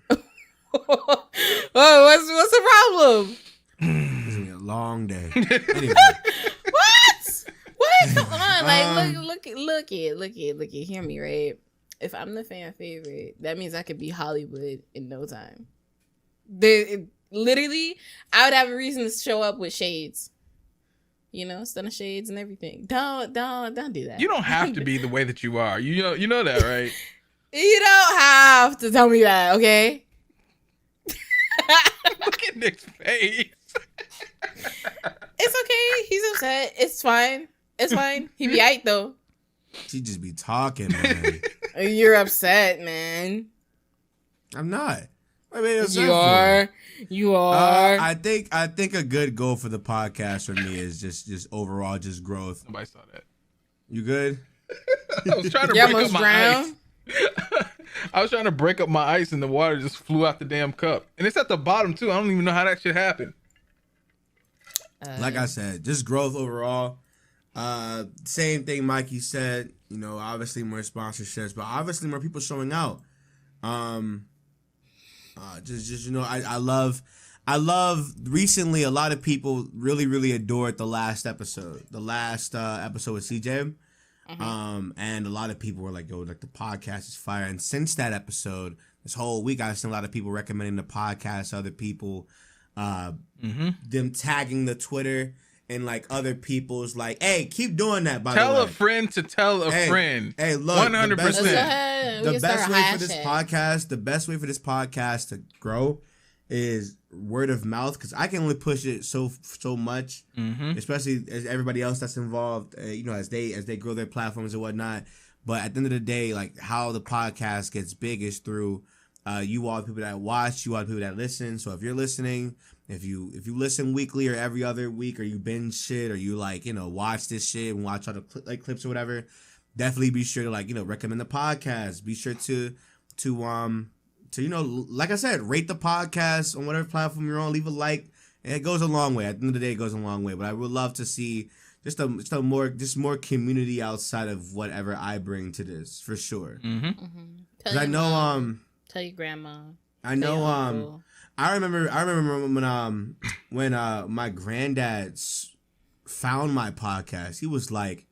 What's the problem? It's gonna be a long day. Anyway. What is going on? Like, look it. Hear me, right? If I'm the fan favorite, that means I could be Hollywood in no time. Literally, I would have a reason to show up with shades. Stunning shades and everything. Don't do that. You don't have to be the way that you are. You know that, right? You don't have to tell me that, okay? Look at Nick's face. It's okay. He's upset. It's fine. He be aight though. She just be talking, man. You're upset, man. I'm not. I mean, You are. I think a good goal for the podcast for me is just overall just growth. Nobody saw that. You good? I was trying to break up my ice. I was trying to break up my ice and the water just flew out the damn cup. And it's at the bottom too. I don't even know how that shit happened. Like I said, just growth overall. Same thing Mikey said. Obviously more sponsorships, but obviously more people showing out. I love recently a lot of people really adored the last episode. The last episode with CJ. And a lot of people were like, yo, like the podcast is fire. And since that episode, this whole week I've seen a lot of people recommending the podcast to other people, them tagging the Twitter and like other people's like, hey, keep doing that, by the way. Tell a friend to tell a friend. Hey, look, 100%. The best way for this podcast to grow is word of mouth, because I can only push it so much, especially as everybody else that's involved, as they grow their platforms and whatnot. But at the end of the day, like how the podcast gets big is through you all, the people that watch, you all, the people that listen. So if you're listening, if you listen weekly or every other week, or you binge shit, or you watch this shit and watch all the clips or whatever, definitely be sure to recommend the podcast. Be sure to like I said, rate the podcast on whatever platform you're on. Leave a like, and it goes a long way. At the end of the day, it goes a long way. But I would love to see just more community outside of whatever I bring to this, for sure. Because I know tell your grandma. I know I remember when my granddad found my podcast. He was like,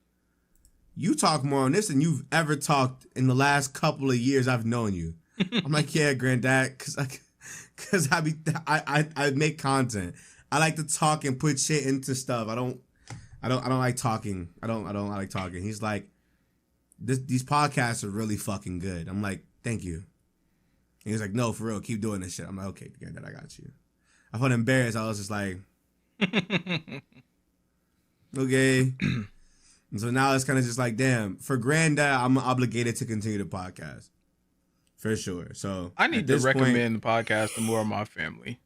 "You talk more on this than you've ever talked in the last couple of years I've known you." I'm like, "Yeah, granddad, cause I make content. I like to talk and put shit into stuff. I don't like talking. I don't like talking." He's like, "These podcasts are really fucking good." I'm like, "Thank you." And he was like, "No, for real, keep doing this shit." I'm like, "Okay, granddad, I got you." I felt embarrassed. I was just like, "Okay." And so now it's kind of just like, damn, for granddad, I'm obligated to continue the podcast. For sure. So I need to recommend the podcast to more of my family.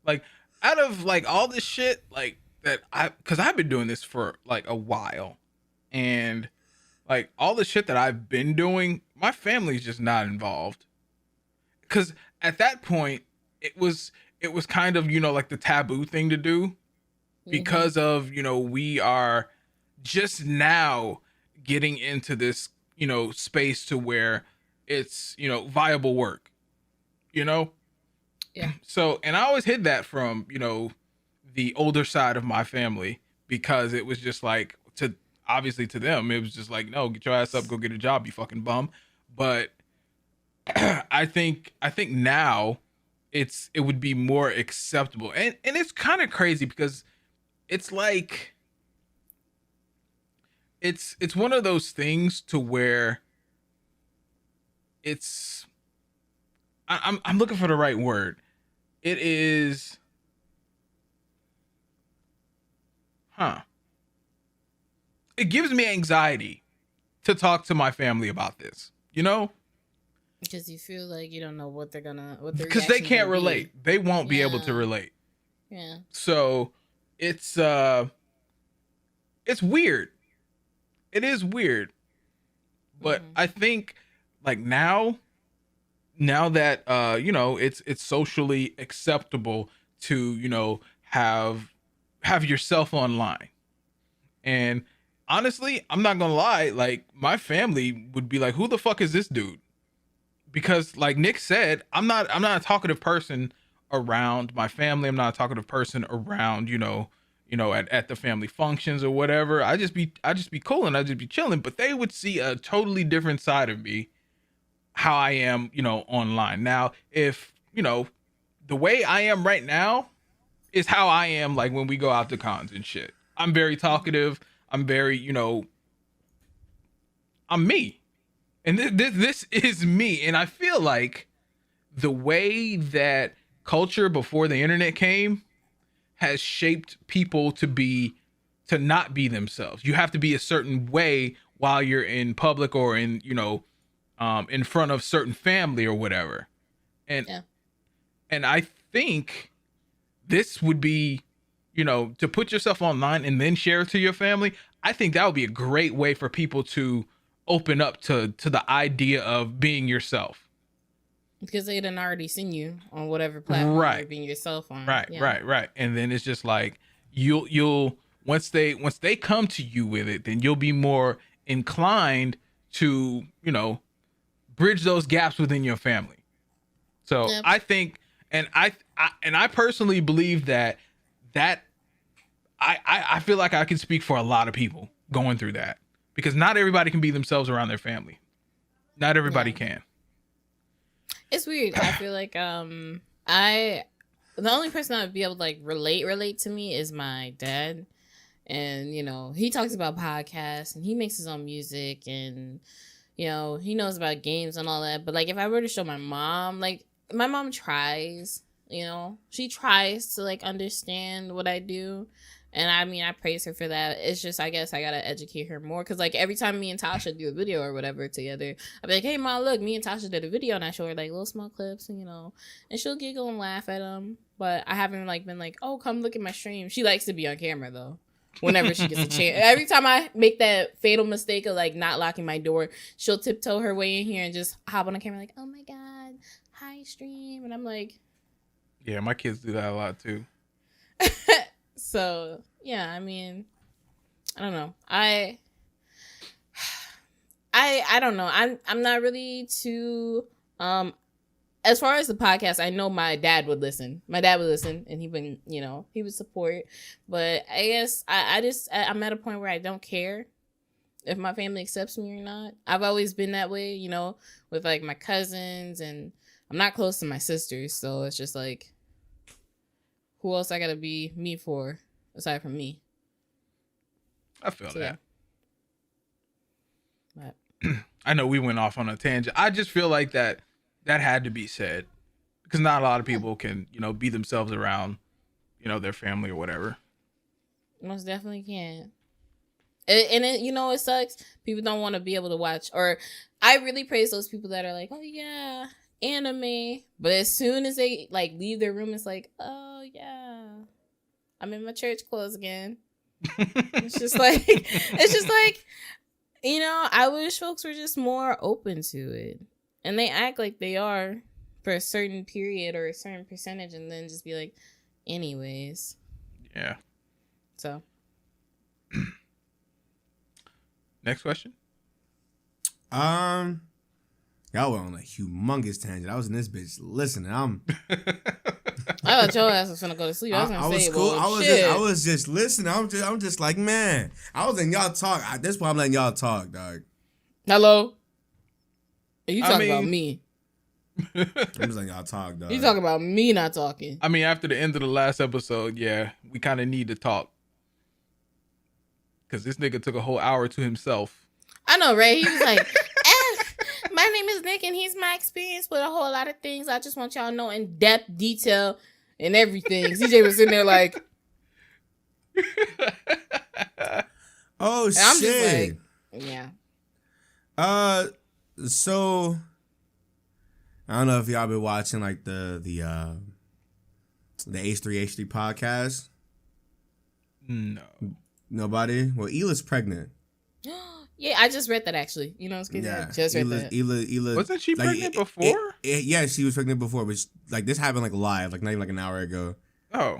Like, out of like all this shit, like because I've been doing this for like a while, and like all the shit that I've been doing, my family's just not involved. Because at that point, it was kind of, like the taboo thing to do, because of, we are just now getting into this, space to where it's, viable work, Yeah. So, and I always hid that from, the older side of my family, because it was just like, obviously to them, it was just like, no, get your ass up, go get a job, you fucking bum. But I think now it would be more acceptable. And it's kind of crazy, because it's like, it's one of those things to where it's, I'm looking for the right word. It is, it gives me anxiety to talk to my family about this, you know? Because you feel like you don't know what they're because they can't relate. They won't be able to relate. Yeah. So it's weird. It is weird. But I think like now that it's socially acceptable to, have yourself online. And honestly, I'm not gonna lie, like my family would be like, who the fuck is this dude? Because like Nick said, I'm not a talkative person around my family. I'm not a talkative person around, at the family functions or whatever. I just be cool and I just be chilling, but they would see a totally different side of me, how I am, online. Now, if, the way I am right now is how I am like when we go out to cons and shit. I'm very talkative. I'm very, I'm me. And this is me. And I feel like the way that culture before the internet came has shaped people to not be themselves. You have to be a certain way while you're in public or in, in front of certain family or whatever. And I think this would be, to put yourself online and then share it to your family. I think that would be a great way for people to open up to the idea of being yourself. Because they done already seen you on whatever platform you're being yourself on. Right. And then it's just like you'll once they come to you with it, then you'll be more inclined to, bridge those gaps within your family. So I think, and I personally believe that I feel like I can speak for a lot of people going through that, because not everybody can be themselves around their family. Not everybody can. It's weird. I feel like the only person that would be able to like relate to me is my dad. And, he talks about podcasts and he makes his own music and, he knows about games and all that. But like if I were to show my mom, like my mom tries, she tries to like understand what I do. And I mean, I praise her for that. It's just, I guess I got to educate her more. Because, like, every time me and Tasha do a video or whatever together, I'll be like, hey, Mom, look, me and Tasha did a video. And I show her, like, little small clips, and, and she'll giggle and laugh at them. But I haven't, like, been like, oh, come look at my stream. She likes to be on camera, though, whenever she gets a chance. Every time I make that fatal mistake of, like, not locking my door, she'll tiptoe her way in here and just hop on the camera, like, oh, my God, hi, stream. And I'm like... Yeah, my kids do that a lot, too. So yeah, I mean, I don't know. I don't know. I'm not really too as far as the podcast, I know my dad would listen. My dad would listen and he would, he would support. But I guess I'm at a point where I don't care if my family accepts me or not. I've always been that way, with like my cousins, and I'm not close to my sisters, so it's just like, who else I gotta be me for aside from me? I feel that. But I know we went off on a tangent. I just feel like that had to be said, because not a lot of people can, be themselves around, their family or whatever. Most definitely can. And it, it sucks. People don't want to be able to watch, or I really praise those people that are like, oh yeah, anime. But as soon as they like leave their room, it's like, oh yeah, I'm in my church clothes again. It's just like I wish folks were just more open to it, and they act like they are for a certain period or a certain percentage, and then just be like, anyways. Yeah. So next question. Y'all went on a humongous tangent. I was in this bitch listening. I thought your ass was gonna go to sleep. I was gonna say, cool. Well, I was just listening. I'm just like, man. I was letting y'all talk. At this point, I'm letting y'all talk, dog. Hello. Are you talking about me? I'm just letting y'all talk, dog. You talking about me not talking? I mean, after the end of the last episode, yeah, we kind of need to talk, because this nigga took a whole hour to himself. I know, right? He was like, my name is Nick, and here's my experience with a whole lot of things. I just want y'all to know in depth detail and everything. CJ was in there like, oh, and shit. I'm just like, yeah. So I don't know if y'all been watching like the H3 podcast. No. Nobody? Well, Hila's pregnant. Yeah, I just read that actually. You know, it's crazy. Yeah, I just read that. Hila, wasn't she like, pregnant before? Yeah, she was pregnant before, but like this happened like live, like not even like an hour ago. Oh.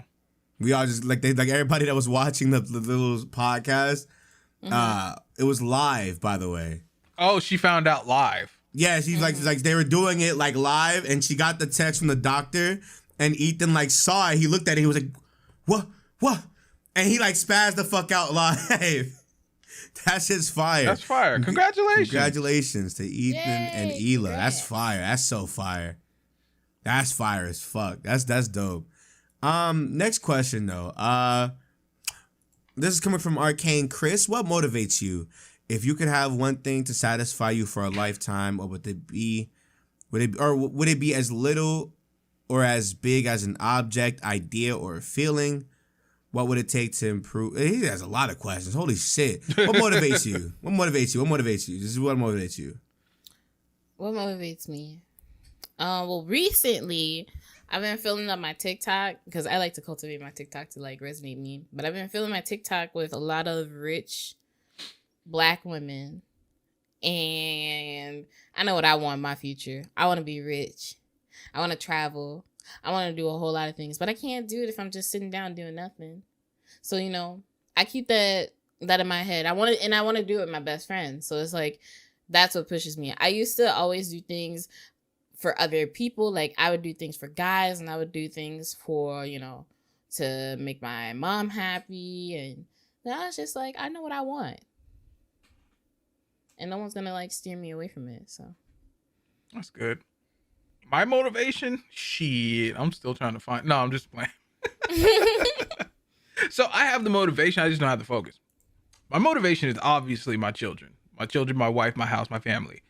We all just like everybody that was watching the little podcast. It was live, by the way. Oh, she found out live. Yeah, she's like they were doing it like live, and she got the text from the doctor, and Ethan like saw it. He looked at it. He was like, "What?" And he like spazzed the fuck out live. That shit's fire. That's fire. Congratulations. Congratulations to Ethan and Hila. Congrats. That's fire. That's so fire. That's fire as fuck. That's dope. Next question though. This is coming from Arcane Chris. What motivates you? If you could have one thing to satisfy you for a lifetime, what would it be? Would it be as little or as big as an object, idea, or a feeling? What would it take to improve? He has a lot of questions. Holy shit. What motivates you? What motivates you? What motivates you? This is what motivates you. What motivates me? Well, recently I've been filling up my TikTok because I like to cultivate my TikTok to like resonate me. But I've been filling my TikTok with a lot of rich Black women, and I know what I want in my future. I want to be rich. I want to travel. I want to do a whole lot of things, but I can't do it if I'm just sitting down doing nothing. So, you know, I keep that in my head. I want to do it with my best friend. So it's like, that's what pushes me. I used to always do things for other people. Like I would do things for guys, and I would do things for, you know, to make my mom happy. And now it's just like, I know what I want. And no one's going to like steer me away from it. So That's good. My motivation? Shit. I'm still trying to find. No, I'm just playing. So I have the motivation. I just don't have the focus. My motivation is obviously my children. My children, my wife, my house, my family.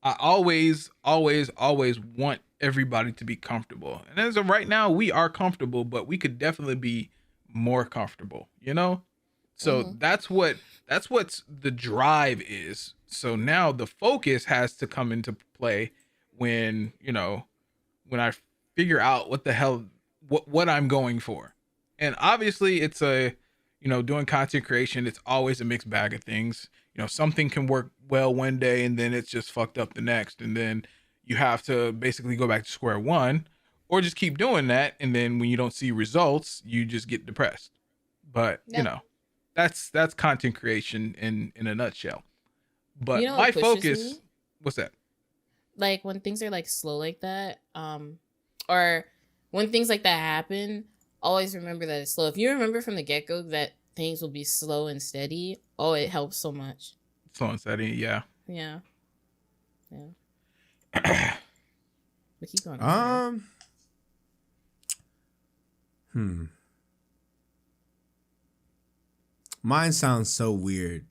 I always want everybody to be comfortable. And as of right now, we are comfortable, but we could definitely be more comfortable, you know? So that's what the drive is. So now the focus has to come into play when, you know, when I figure out what I'm going for. And obviously it's doing content creation, it's always a mixed bag of things. You know, something can work well one day and then it's just fucked up the next. And then you have to basically go back to square one or just keep doing that. And then when you don't see results, you just get depressed. But, you know, that's content creation in a nutshell. But you know my focus, what's that? Like when things are like slow like that, or when things like that happen, always remember that it's slow. If you remember from the get-go that things will be slow and steady, it helps so much. Slow and steady, yeah. Yeah. But keep going. Mine sounds so weird.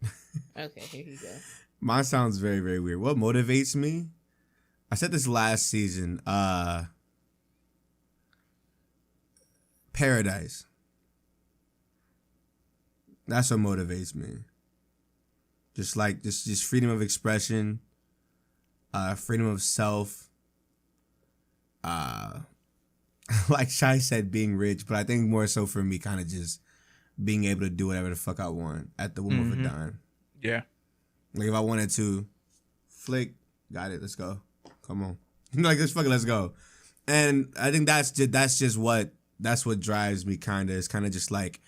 Okay, here you go. Mine sounds very, very weird. What motivates me? I said this last season. Paradise. That's what motivates me. Just like just freedom of expression, freedom of self. Like Shai said, being rich, but I think more so for me, kind of just being able to do whatever the fuck I want at the whim of a dime. Yeah. Like if I wanted to, flick, got it, let's go. Come on. Like let's go. And I think that's what drives me kinda. It's kinda just like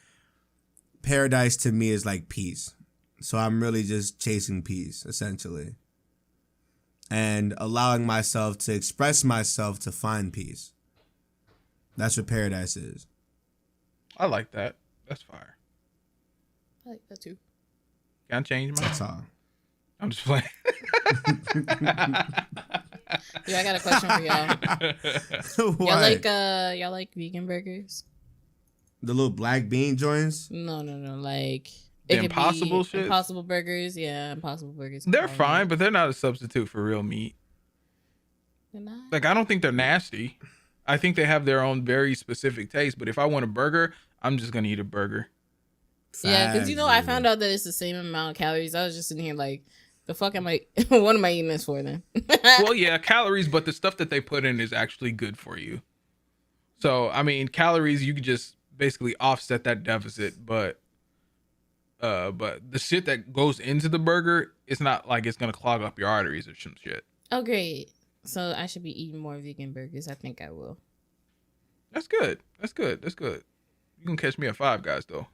paradise to me is like peace. So I'm really just chasing peace, essentially. And allowing myself to express myself to find peace. That's what paradise is. I like that. That's fire. I like that too. Can I change mine? That's all. I'm just playing. Yeah, I got a question for y'all. Y'all like vegan burgers? The little black bean joints? No. Like The Impossible shit? Impossible burgers, yeah, Impossible burgers. They're fine, but they're not a substitute for real meat. They're not? Like, I don't think they're nasty. I think they have their own very specific taste, but if I want a burger, I'm just going to eat a burger. Yeah, because I found out that it's the same amount of calories. I was just sitting here like, The fuck am I? What am I eating this for then? Well, yeah, calories, but the stuff that they put in is actually good for you. So, I mean, calories, you could just basically offset that deficit, but the shit that goes into the burger, it's not like it's gonna clog up your arteries or some shit. Oh, great. So I should be eating more vegan burgers. I think I will. That's good. That's good. That's good. You can catch me at Five Guys though.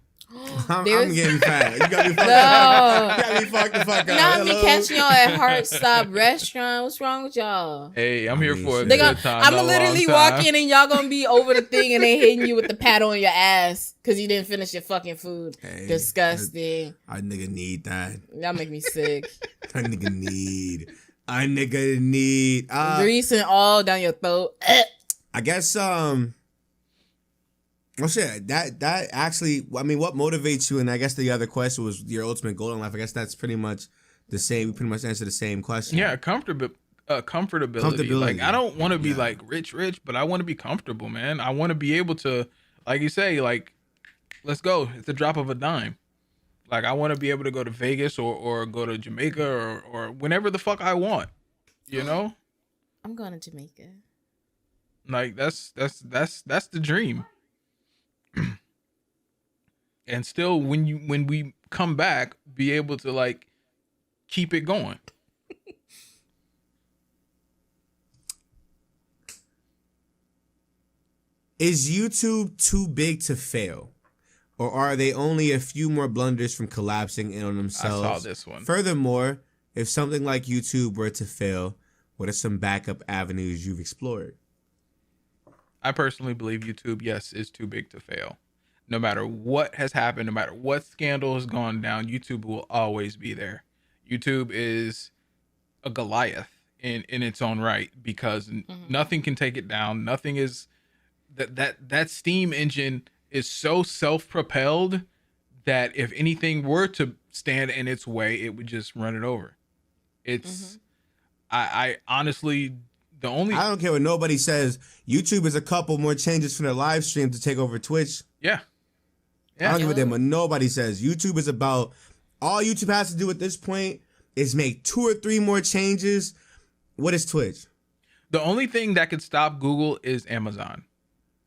I'm getting fat. You got me fucked up. You got me fucked the fuck up. Now me catching y'all at Heart Stop Restaurant. What's wrong with y'all? Hey, I'm here for a They good gonna, time. I'm gonna literally walk in and y'all gonna be over the thing and they hitting you with the pat on your ass because you didn't finish your fucking food. Hey, disgusting. I nigga need that. Y'all make me sick. I nigga need. Grease and all down your throat. I guess well, shit, that actually, I mean, what motivates you? And I guess the other question was your ultimate goal in life. I guess that's pretty much the same. We pretty much answer the same question. Yeah, comfortability. Like, I don't want to be like rich, but I want to be comfortable, man. I want to be able to, like you say, like, let's go. It's a drop of a dime. Like, I want to be able to go to Vegas or go to Jamaica or whenever the fuck I want. You know? I'm going to Jamaica. Like, that's the dream. And still, when we come back, be able to like keep it going. Is YouTube too big to fail, or are they only a few more blunders from collapsing in on themselves? I saw this one. Furthermore, if something like YouTube were to fail, what are some backup avenues you've explored? I personally believe YouTube, yes, is too big to fail. No matter what has happened, no matter what scandal has gone down, YouTube will always be there. YouTube is a Goliath in its own right because nothing can take it down. Nothing is that steam engine is so self-propelled that if anything were to stand in its way, it would just run it over. It's I honestly I don't care what nobody says. YouTube is a couple more changes from their live stream to take over Twitch. Yeah. I don't give a damn what nobody says. YouTube is about, all YouTube has to do at this point is make 2 or 3 more changes. What is Twitch? The only thing that could stop Google is Amazon.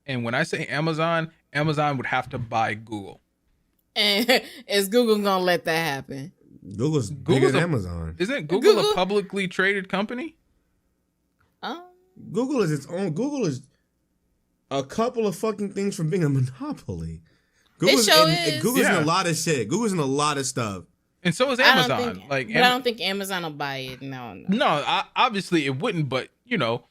And when I say Amazon would have to buy Google. And is Google gonna let that happen? Google's bigger than Amazon. Isn't Google a publicly traded company? Google is its own. Google is a couple of fucking things from being a monopoly. Google's in a lot of shit. Google's in a lot of stuff. And so is Amazon. I don't think Amazon will buy it. No, obviously it wouldn't. But you know,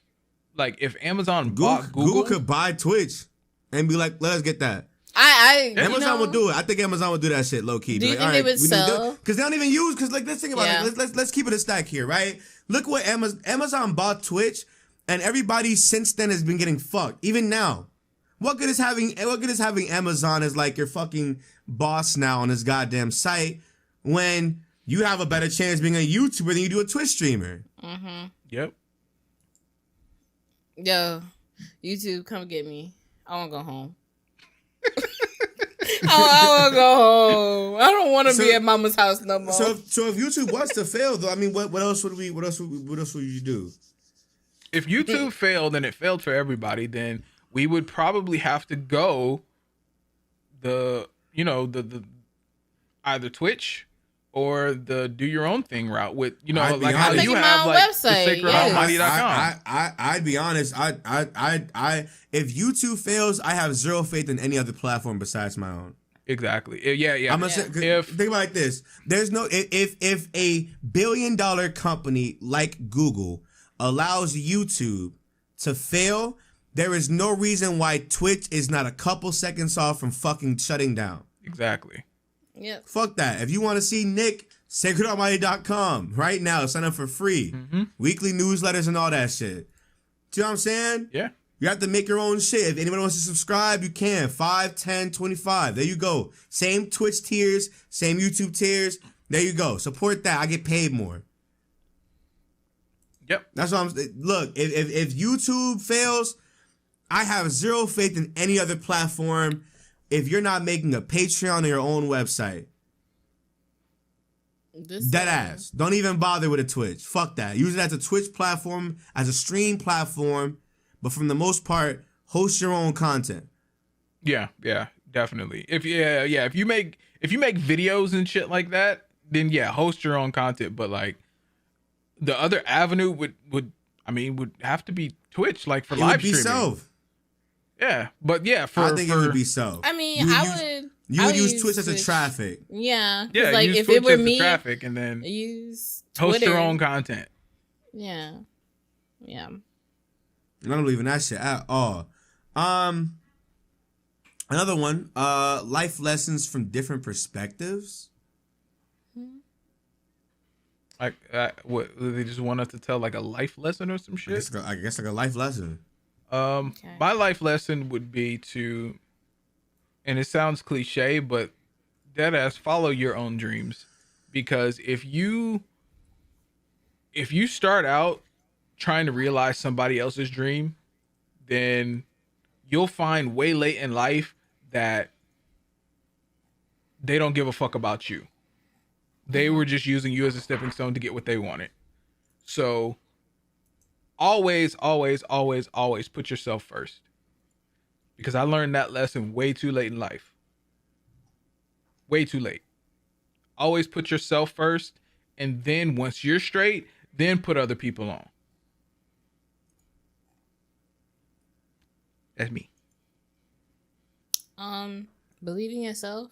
like if Amazon bought Google could buy Twitch and be like, "Let us get that." Amazon will do it. I think Amazon will do that shit low key. Do you think they would sell? Because they don't even use. Because like, let's think about it. Let's keep it a stack here, right? Look what Amazon bought Twitch, and everybody since then has been getting fucked. Even now. What good is having Amazon as like your fucking boss now on this goddamn site when you have a better chance being a YouTuber than you do a Twitch streamer? Mm-hmm. Yep. Yo, YouTube, come get me. I want to go home. I want to go home. I don't want to be at Mama's house no more. So if YouTube was to fail, though, I mean, what else would you do? If YouTube failed and it failed for everybody, then we would probably have to go the either Twitch or the do your own thing route with, you know, like how you have like website, sacredalmighty.com. I'd be honest. I if YouTube fails, I have zero faith in any other platform besides my own. Exactly. Yeah. I'm gonna say, think about it like this. There's no if a $1 billion company like Google allows YouTube to fail, there is no reason why Twitch is not a couple seconds off from fucking shutting down. Exactly. Yep. Fuck that. If you want to see Nick, sacredalmighty.com right now. Sign up for free. Mm-hmm. Weekly newsletters and all that shit. See what I'm saying? Yeah. You have to make your own shit. If anyone wants to subscribe, you can. 5, 10, 25. There you go. Same Twitch tiers, same YouTube tiers. There you go. Support that. I get paid more. Yep. That's what I'm saying. Look, if YouTube fails, I have zero faith in any other platform if you're not making a Patreon or your own website. Dead ass. Don't even bother with a Twitch. Fuck that. Use it as a Twitch platform, as a stream platform, but from the most part, host your own content. Yeah, definitely. If you make videos and shit like that, then yeah, host your own content. But like the other avenue would have to be Twitch, like for live streaming. Self. Yeah, but yeah, I think it would be self. I mean, you would use Twitch as a traffic. Yeah, like if Twitch it were me, traffic, and then use Twitter. Host your own content. Yeah. I don't believe in that shit at all. Another one, life lessons from different perspectives. Like, what, they just want us to tell like a life lesson or some shit? I guess like a life lesson. My life lesson would be to, and it sounds cliche, but deadass, follow your own dreams. Because if you start out trying to realize somebody else's dream, then you'll find way late in life that they don't give a fuck about you. They were just using you as a stepping stone to get what they wanted. So always put yourself first. Because I learned that lesson way too late in life. Way too late. Always put yourself first, and then once you're straight, then put other people on. That's me. Believe in yourself.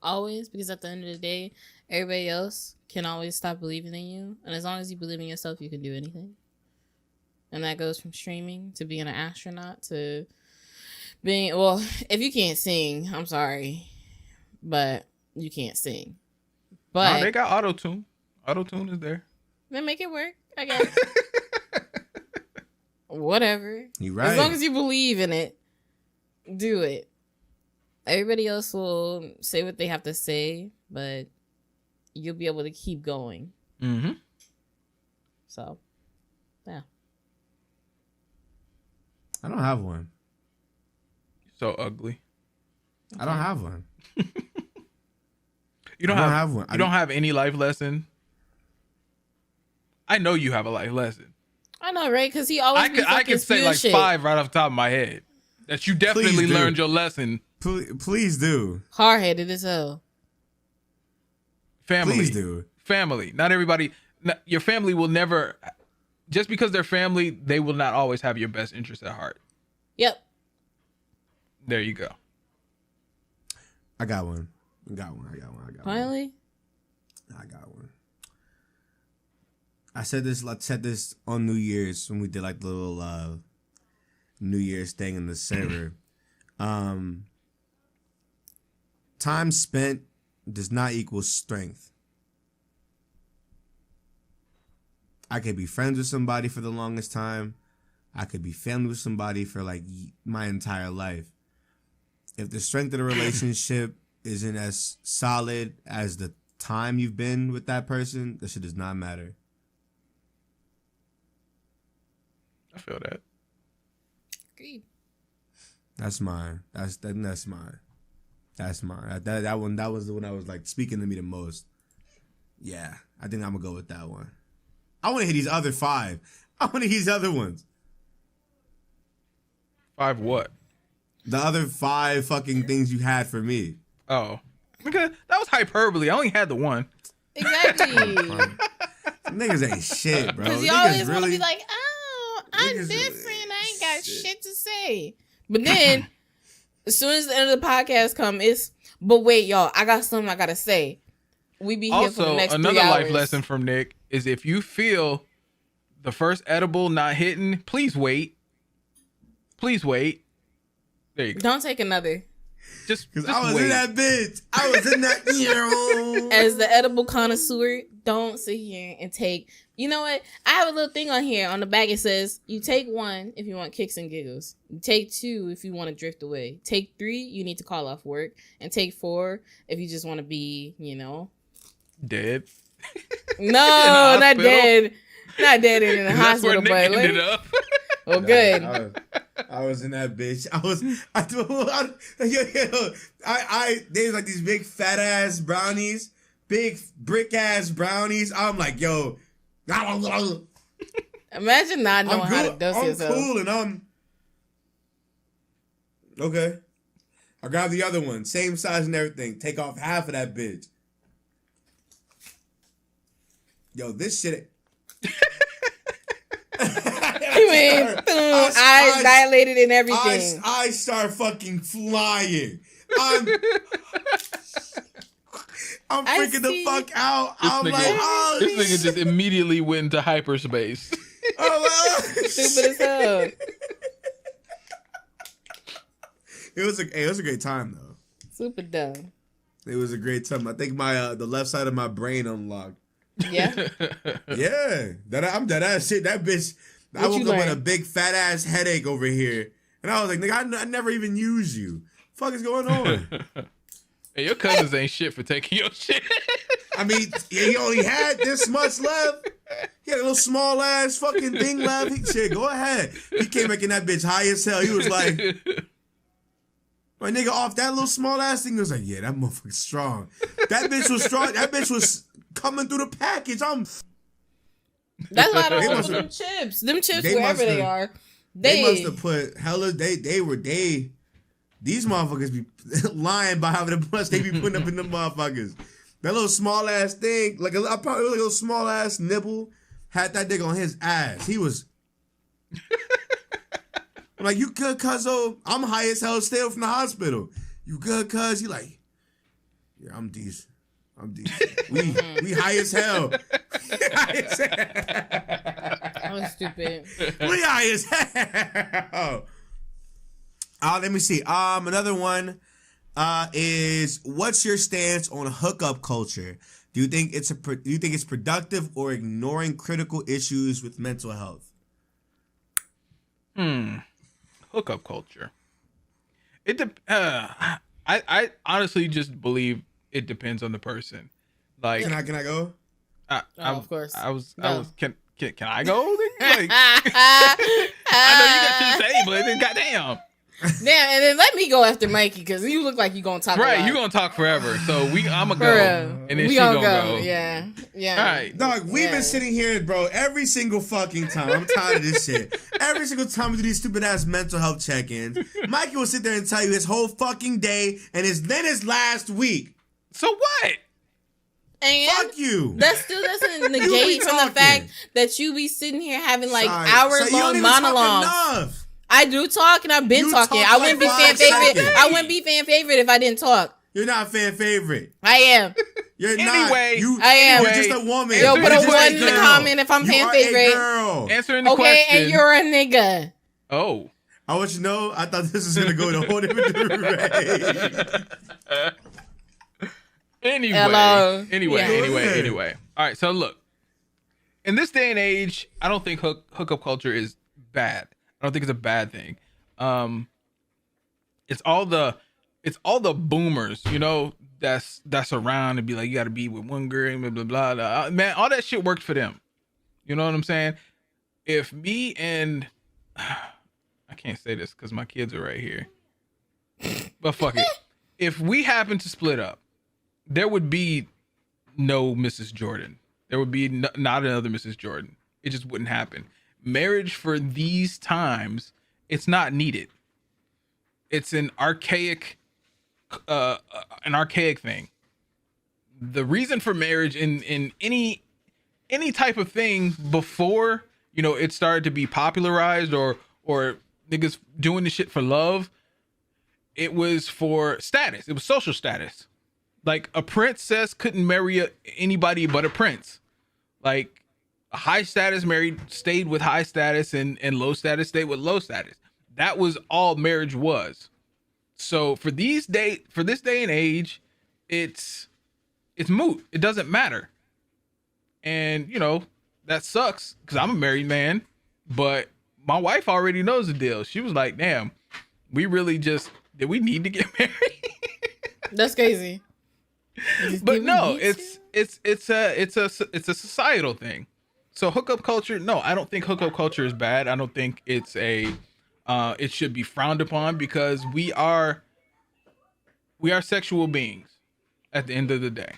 Always, because at the end of the day, everybody else can always stop believing in you. And as long as you believe in yourself, you can do anything. And that goes from streaming to being an astronaut to being, well, if you can't sing, I'm sorry, but you can't sing. But they got auto-tune. Auto-tune is there. Then make it work, I guess. Whatever. You're right. As long as you believe in it, do it. Everybody else will say what they have to say, but you'll be able to keep going. Mm-hmm. So, yeah. I don't have one. So ugly. I don't have one. You don't have one. You don't have any life lesson. I know you have a life lesson. I know, right? Because he always I could say like shit. 5 right off the top of my head that you definitely learned your lesson. Please do. Hard-headed as hell. Family. Please do. Family. Not everybody. Your family will never. Just because they're family, they will not always have your best interest at heart. Yep. There you go. I got one. Finally? I got one. I said this on New Year's when we did like the little New Year's thing in the server. Time spent does not equal strength. I could be friends with somebody for the longest time. I could be family with somebody for like my entire life. If the strength of the relationship isn't as solid as the time you've been with that person, that shit does not matter. I feel that. Agreed. That's mine. That's mine. That one. That was the one that was like speaking to me the most. Yeah, I think I'm gonna go with that one. I want to hear these other 5. I want to hear these other ones. 5 what? The other 5 fucking things you had for me. Oh, because that was hyperbole. I only had the one. Exactly. Niggas ain't shit, bro. Because you always want to be like, oh, I'm different. I ain't got shit to say. But then, as soon as the end of the podcast comes, but wait, y'all, I got something I got to say. We be here for the next 3 hours. Another life lesson from Nick is if you feel the first edible not hitting, please wait. Please wait. There you go. Don't take another. Just I was wait. in that bitch. I was in that. As the edible connoisseur, don't sit here and take. You know what? I have a little thing on here on the back. It says you take 1 if you want kicks and giggles. You take 2 if you want to drift away. Take 3, you need to call off work, and take 4 if you just want to be, dead. No, not dead. Not dead in the hospital, but ended up. Well, good. I was in that bitch. There's like these big fat ass brownies, big brick ass brownies. I'm like, yo, imagine not knowing how to dose yourself. I'm cool and I'm okay. I grab the other one, same size and everything. Take off half of that bitch. Yo, this shit. Eyes dilated and everything. I start fucking flying. I'm freaking the fuck out. This nigga just immediately went into hyperspace. Stupid as hell. It was a great time though. Super dumb. It was a great time. I think my the left side of my brain unlocked. Yeah. Yeah. I'm dead ass shit. That bitch. I woke up with a big fat ass headache over here, and I was like, nigga, I never even use you. Fuck is going on? Hey, your cousins ain't shit for taking your shit. I mean, he only had this much left. He had a little small ass fucking thing left. Shit, go ahead. He came back in that bitch high as hell. He was like, my nigga, off that little small ass thing. He was like, yeah, that motherfucker's strong. That bitch was strong. That bitch was coming through the package. That's why I don't want them chips. Them chips, wherever they are. They must have put hella. These motherfuckers be lying by how much they be putting up in them motherfuckers. That little small ass thing, like probably like a little small ass nibble, had that nigga on his ass. He was. I'm like, you good, cuzzo? I'm high as hell still from the hospital. You good, cuz? He like, yeah, I'm decent. We high as hell. That was stupid. We high as hell. Let me see. Another one is, what's your stance on hookup culture? Do you think it's productive or ignoring critical issues with mental health? Hookup culture. I honestly just believe it depends on the person. Like, can I go? Of course. Can I go? Like, I know you got shit to say, but then goddamn. Damn, and then let me go after Mikey, because you look like you gonna talk. Right, you gonna talk forever. So I'm gonna go, and then she gonna go. Yeah. All right, dog. We've been sitting here, bro, every single fucking time. I'm tired of this shit. Every single time we do these stupid ass mental health check-ins, Mikey will sit there and tell you his whole fucking day, and then his last week. So what? And fuck you. That still doesn't negate from the fact that you be sitting here having like hour-long monologues. I do talk, and I've been talking. I wouldn't be fan favorite. I wouldn't be fan favorite if I didn't talk. You're not fan favorite. I am. You're not. I am. You're just a woman. Yo, put a 1 in the comment if I'm fan favorite. Answering the question. Okay, and you're a nigga. Oh. I want you to know, I thought this was gonna go in a whole different direction. Anyway. All right, so look. In this day and age, I don't think hookup culture is bad. I don't think it's a bad thing. It's all the boomers, that's around and be like, you got to be with one girl and blah blah blah blah. Man, all that shit worked for them. You know what I'm saying? If me and I can't say this because my kids are right here, but fuck it. If we happen to split up, there would be no Mrs. Jordan. There would be not another Mrs. Jordan. It just wouldn't happen. Marriage for these times, it's not needed. It's an archaic thing. The reason for marriage in any type of thing before, it started to be popularized or niggas doing this shit for love, it was for status. It was social status. Like, a princess couldn't marry anybody but a prince. Like, a high status stayed with high status, and low status stayed with low status. That was all marriage was. So for this day and age, it's moot. It doesn't matter. And that sucks because I'm a married man, but my wife already knows the deal. She was like, "Damn, did we need to get married?" That's crazy. But no, it's a societal thing. So hookup culture, no, I don't think hookup culture is bad. I don't think it's it should be frowned upon because we are sexual beings at the end of the day.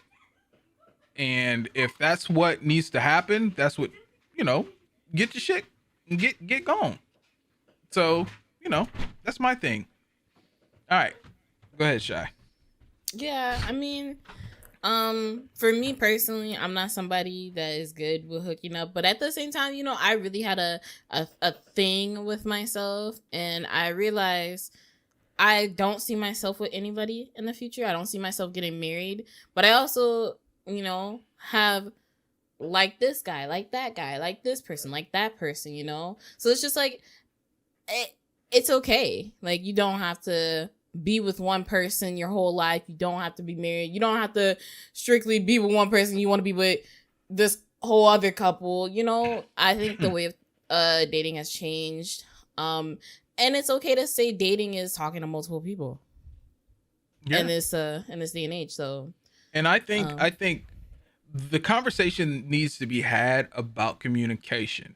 And if that's what needs to happen, that's what, get your shit and get going. So, that's my thing. All right. Go ahead, Shy. Yeah, I mean, for me personally, I'm not somebody that is good with hooking up, but at the same time, I really had a thing with myself, and I realized I don't see myself with anybody in the future. I don't see myself getting married, but I also, have like this guy, like that guy, like this person, like that person, So it's just like, it's okay. Like, you don't have to be with one person your whole life. You don't have to be married. You don't have to strictly be with one person. You want to be with this whole other couple. I think the way of dating has changed. And it's okay to say dating is talking to multiple people. Yeah. In this day and age. So, and I think the conversation needs to be had about communication.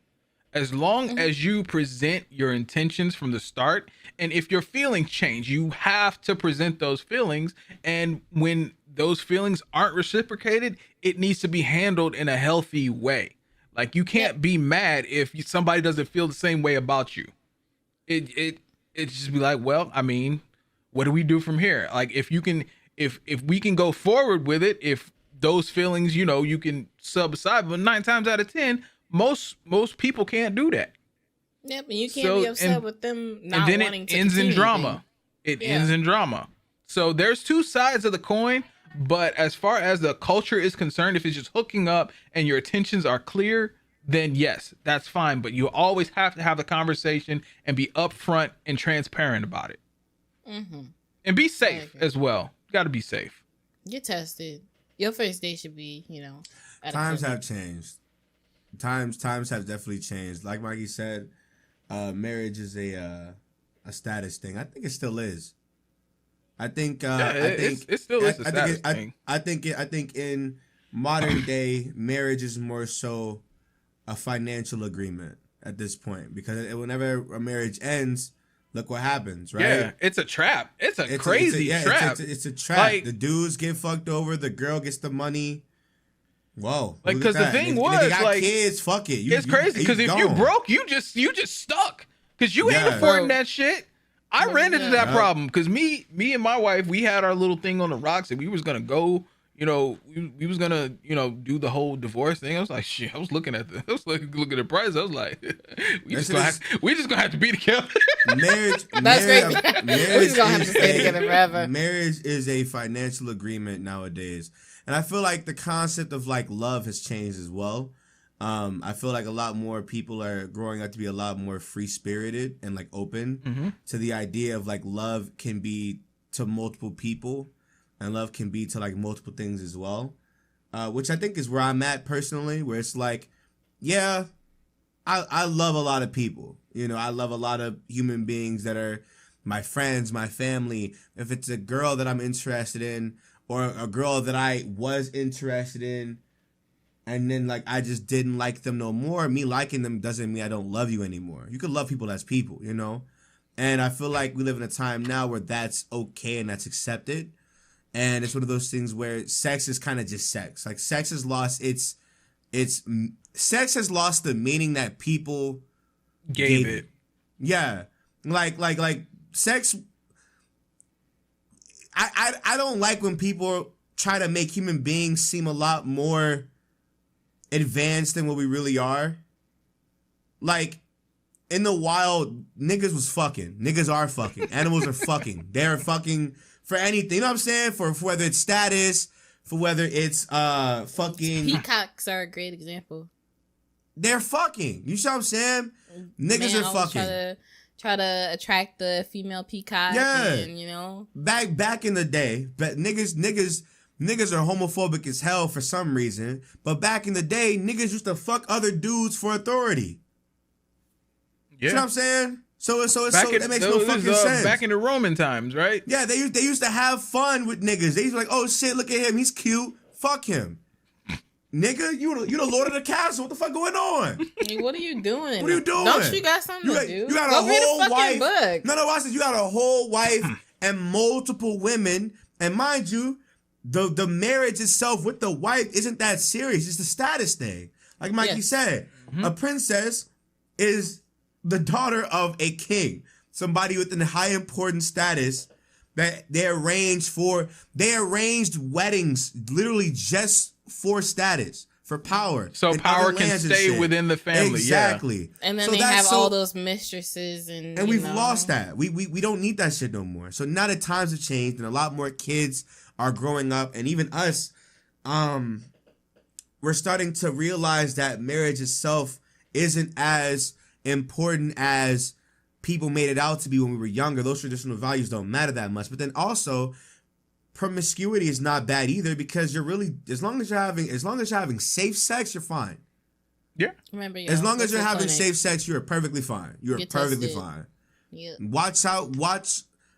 As long as you present your intentions from the start, and if your feelings change, you have to present those feelings. And when those feelings aren't reciprocated, it needs to be handled in a healthy way. Like, you can't be mad if somebody doesn't feel the same way about you. It just be like, well, I mean, what do we do from here? Like, if we can go forward with it, if those feelings, you can subside, but 9 times out of 10, most people can't do that. Yep, and you can't be upset with them not and then wanting to. It ends in drama. Ends in drama. So there's two sides of the coin, but as far as the culture is concerned, if it's just hooking up and your intentions are clear, then yes, that's fine. But you always have to have a conversation and be upfront and transparent about it. Mm-hmm. And be safe as well. You got to be safe. Get tested. Your first date should be, Times have changed. Times have definitely changed. Like Mikey said, marriage is a status thing. I think it still is. It still is a status thing. I think in modern day, marriage is more so a financial agreement at this point, because whenever a marriage ends, look what happens, right? Yeah, it's a trap. It's a crazy trap. It's a trap. Like, the dudes get fucked over. The girl gets the money. Whoa! Like, because the thing was, they got kids. Fuck it. It's crazy because if you broke, you just stuck because you ain't affording that shit. I ran into that problem because me and my wife, we had our little thing on the rocks and we was gonna go. We was gonna, do the whole divorce thing. I was like, shit. I was looking at the price. I was like, we just gonna have to be together. Marriage. That's great. We're just gonna have to stay together forever. Marriage is a financial agreement nowadays, and I feel like the concept of like love has changed as well. I feel like a lot more people are growing up to be a lot more free spirited and like open to the idea of like love can be to multiple people. And love can be to like multiple things as well, which I think is where I'm at personally, where it's like, yeah, I love a lot of people. I love a lot of human beings that are my friends, my family. If it's a girl that I'm interested in or a girl that I was interested in and then like I just didn't like them no more, me liking them doesn't mean I don't love you anymore. You can love people as people, And I feel like we live in a time now where that's okay and that's accepted. And it's one of those things where sex is kind of just sex. Like, sex has lost sex has lost the meaning that people gave it. Yeah. Like sex. I don't like when people try to make human beings seem a lot more advanced than what we really are. Like, in the wild, niggas was fucking. Niggas are fucking. Animals are fucking. They're fucking for anything. You know what I'm saying? For whether it's status, for whether it's fucking. Peacocks are a great example. They're fucking. You see what I'm saying? Niggas are fucking. Try to attract the female peacock. Yeah. And, Back in the day, but niggas are homophobic as hell for some reason. But back in the day, niggas used to fuck other dudes for authority. Yeah. You know what I'm saying? So that makes no fucking sense. Back in the Roman times, right? Yeah, they used to have fun with niggas. They used to be like, oh shit, look at him, he's cute. Fuck him. Nigga, you the Lord of the Castle. What the fuck going on? Hey, what are you doing? What are you doing? Don't you got something to do? You got a whole wife. Book. No, watch this. You got a whole wife and multiple women. And mind you, the marriage itself with the wife isn't that serious. It's the status thing. Like Mikey said, a princess is the daughter of a king, somebody with a high important status that they arranged weddings literally just for status, for power. So power can stay within the family. Exactly. Yeah. And then they have all those mistresses and we've lost that. We don't need that shit no more. So now that times have changed and a lot more kids are growing up, and even us, we're starting to realize that marriage itself isn't as important as people made it out to be when we were younger. Those traditional values don't matter that much. But then also, promiscuity is not bad either, because you're really, as long as you're having safe sex, you're fine. Yeah. Remember, as long as you're having safe sex, you're perfectly fine. You're perfectly fine. Yeah.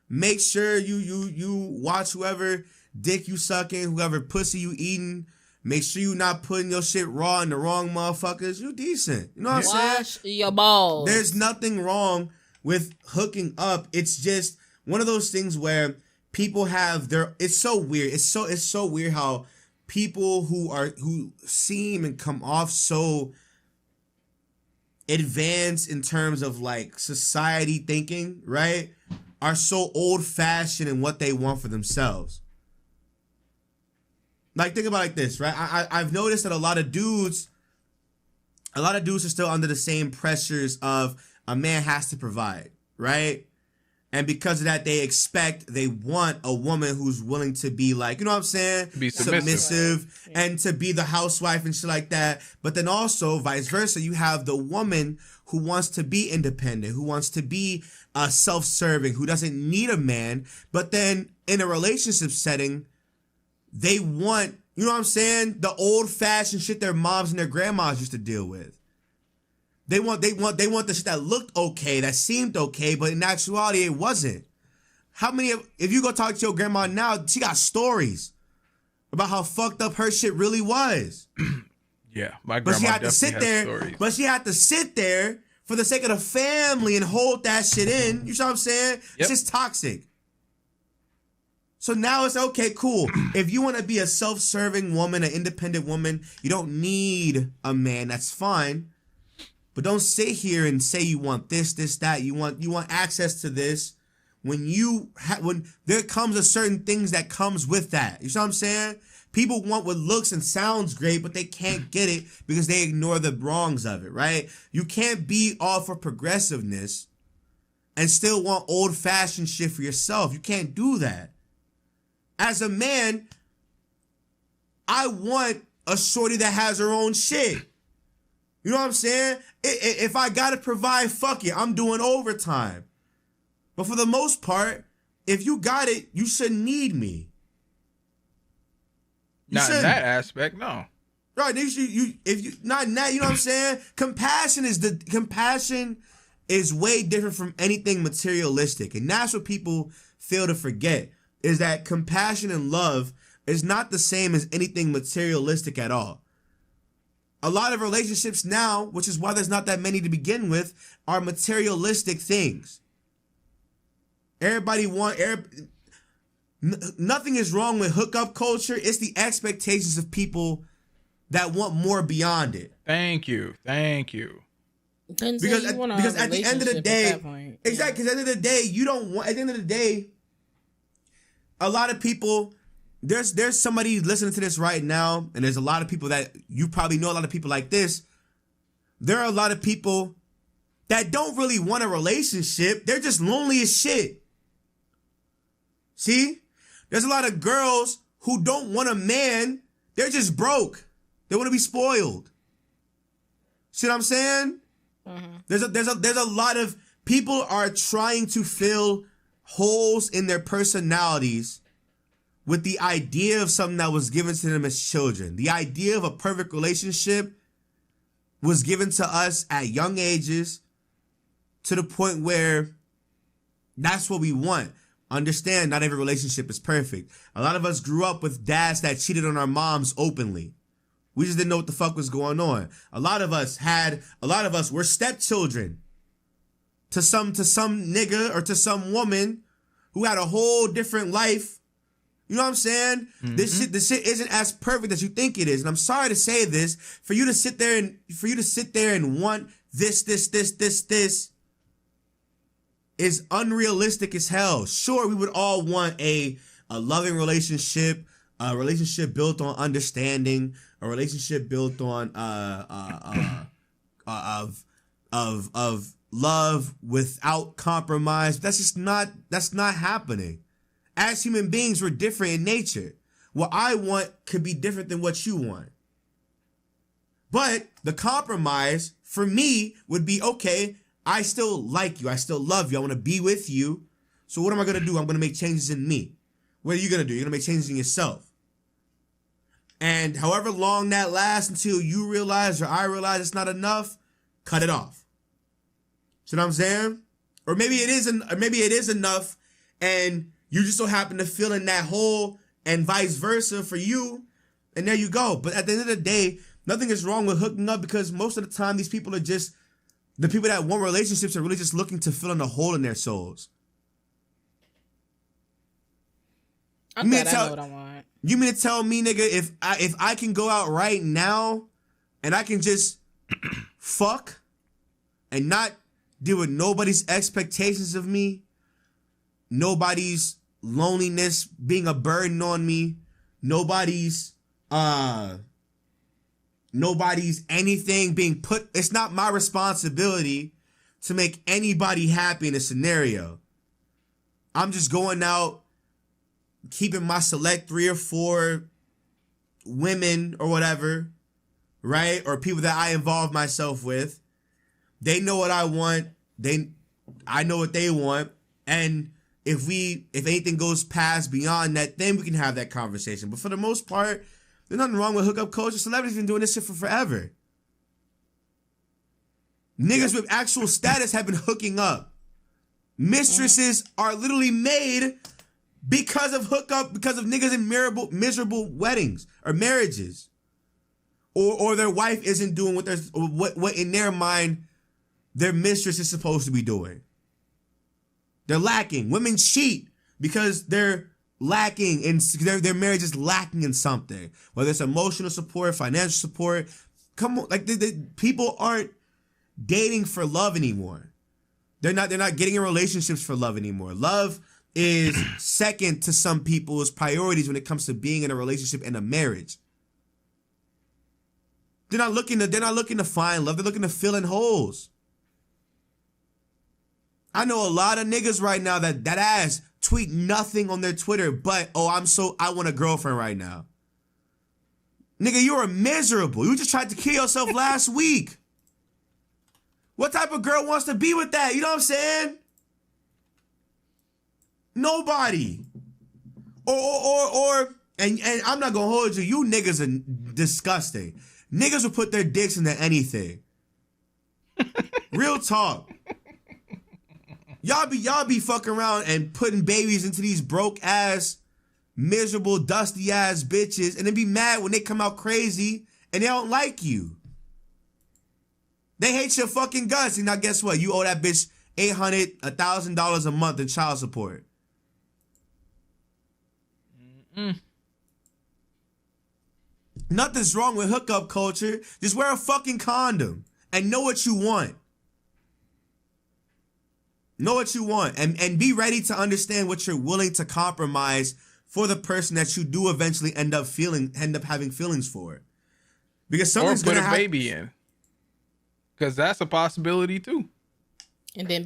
Make sure you watch whoever dick you sucking, whoever pussy you eating. Make sure you not putting your shit raw in the wrong motherfuckers. You decent. You know what I'm saying? Wash your balls. There's nothing wrong with hooking up. It's just one of those things where people have it's so weird. It's so weird how people who seem and come off so advanced in terms of like society thinking, right, are so old fashioned in what they want for themselves. Like, think about it like this, right? I've noticed that a lot of dudes are still under the same pressures of a man has to provide, right? And because of that, they want a woman who's willing to be like, you know what I'm saying? Be submissive. And to be the housewife and shit like that. But then also, vice versa, you have the woman who wants to be independent, who wants to be self-serving, who doesn't need a man. But then in a relationship setting, they want, you know what I'm saying, the old-fashioned shit their moms and their grandmas used to deal with. They want the shit that looked okay, that seemed okay, but in actuality, it wasn't. If you go talk to your grandma now, she got stories about how fucked up her shit really was. Yeah, my grandma definitely has stories. But she had to sit there for the sake of the family and hold that shit in. You know what I'm saying? Yep. It's just toxic. So now it's okay, cool. If you want to be a self-serving woman, an independent woman, you don't need a man. That's fine. But don't sit here and say you want this, that. You want access to this when there comes a certain things that comes with that. You know what I'm saying? People want what looks and sounds great, but they can't get it because they ignore the wrongs of it, right? You can't be all for progressiveness and still want old-fashioned shit for yourself. You can't do that. As a man, I want a shorty that has her own shit. You know what I'm saying? If I gotta provide, fuck it, I'm doing overtime. But for the most part, if you got it, you shouldn't need me. Not in that aspect, no. Right? If you not in that, you know what I'm saying? Compassion is way different from anything materialistic, and that's what people fail to forget. Is that compassion and love is not the same as anything materialistic at all. A lot of relationships now, which is why there's not that many to begin with, are materialistic things. Nothing is wrong with hookup culture. It's the expectations of people that want more beyond it. Thank you. Because at the end of the day, exactly. Because at the end of the day, you don't want. At the end of the day, a lot of people. There's somebody listening to this right now, and there's a lot of people that you probably know. A lot of people like this. There are a lot of people that don't really want a relationship. They're just lonely as shit. See? There's a lot of girls who don't want a man. They're just broke. They want to be spoiled. See what I'm saying? Mm-hmm. There's a lot of people are trying to fill holes in their personalities with the idea of something that was given to them as children. The idea of a perfect relationship was given to us at young ages to the point where that's what we want. Understand, not every relationship is perfect. A lot of us grew up with dads that cheated on our moms openly. We just didn't know what the fuck was going on. A lot of us were stepchildren to some nigga or to some woman who had a whole different life. You know what I'm saying? Mm-hmm. This shit isn't as perfect as you think it is. And I'm sorry to say this, for you to sit there and want this is unrealistic as hell. Sure, we would all want a loving relationship, a relationship built on understanding, a relationship built on of love without compromise. That's not happening. As human beings, we're different in nature. What I want could be different than what you want. But the compromise for me would be, okay, I still like you. I still love you. I want to be with you. So what am I going to do? I'm going to make changes in me. What are you going to do? You're going to make changes in yourself. And however long that lasts until you realize or I realize it's not enough, cut it off. See what I'm saying? Or maybe it is enough and you just so happen to fill in that hole and vice versa for you. And there you go. But at the end of the day, nothing is wrong with hooking up because most of the time these people are just, the people that want relationships are really just looking to fill in a hole in their souls. I'm glad I know what I want. You mean to tell me, nigga, if I can go out right now and I can just fuck and not deal with nobody's expectations of me, nobody's loneliness being a burden on me, nobody's anything being put, it's not my responsibility to make anybody happy in a scenario. I'm just going out, keeping my select 3 or 4 women or whatever, right? Or people that I involve myself with. They know what I want. I know what they want. And if anything goes past beyond that, then we can have that conversation. But for the most part, there's nothing wrong with hookup culture. Celebrities been doing this shit for forever. Niggas with actual status have been hooking up. Mistresses are literally made because of hookup, because of niggas in miserable weddings or marriages. Or their wife isn't doing what in their mind their mistress is supposed to be doing. They're lacking. Women cheat because they're lacking in their marriage is lacking in something. Whether it's emotional support, financial support. Come on, like people aren't dating for love anymore. They're not getting in relationships for love anymore. Love is second to some people's priorities when it comes to being in a relationship and a marriage. They're not looking to find love. They're looking to fill in holes. I know a lot of niggas right now that ass tweet nothing on their Twitter but, I want a girlfriend right now. Nigga, you are miserable. You just tried to kill yourself last week. What type of girl wants to be with that? You know what I'm saying? Nobody. And I'm not gonna hold you. You niggas are disgusting. Niggas will put their dicks into anything. Real talk. Y'all be fucking around and putting babies into these broke ass, miserable, dusty ass bitches, and then be mad when they come out crazy and they don't like you. They hate your fucking guts, and now guess what? You owe that bitch $800, $1,000 a month in child support. Nothing's wrong with hookup culture. Just wear a fucking condom and know what you want. Know what you want and be ready to understand what you're willing to compromise for the person that you do eventually end up having feelings for. Because someone's gonna put a baby in. Because that's a possibility too. And then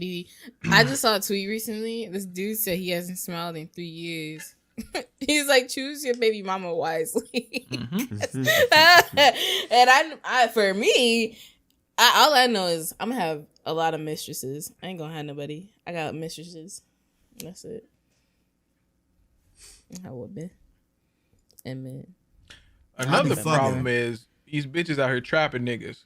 I just saw a tweet recently. This dude said he hasn't smiled in 3 years. He's like, choose your baby mama wisely. And I for me, all I know is I'm gonna have a lot of mistresses. I ain't gonna have nobody. I got mistresses. That's it. I would be. And men. Another problem is these bitches out here trapping niggas.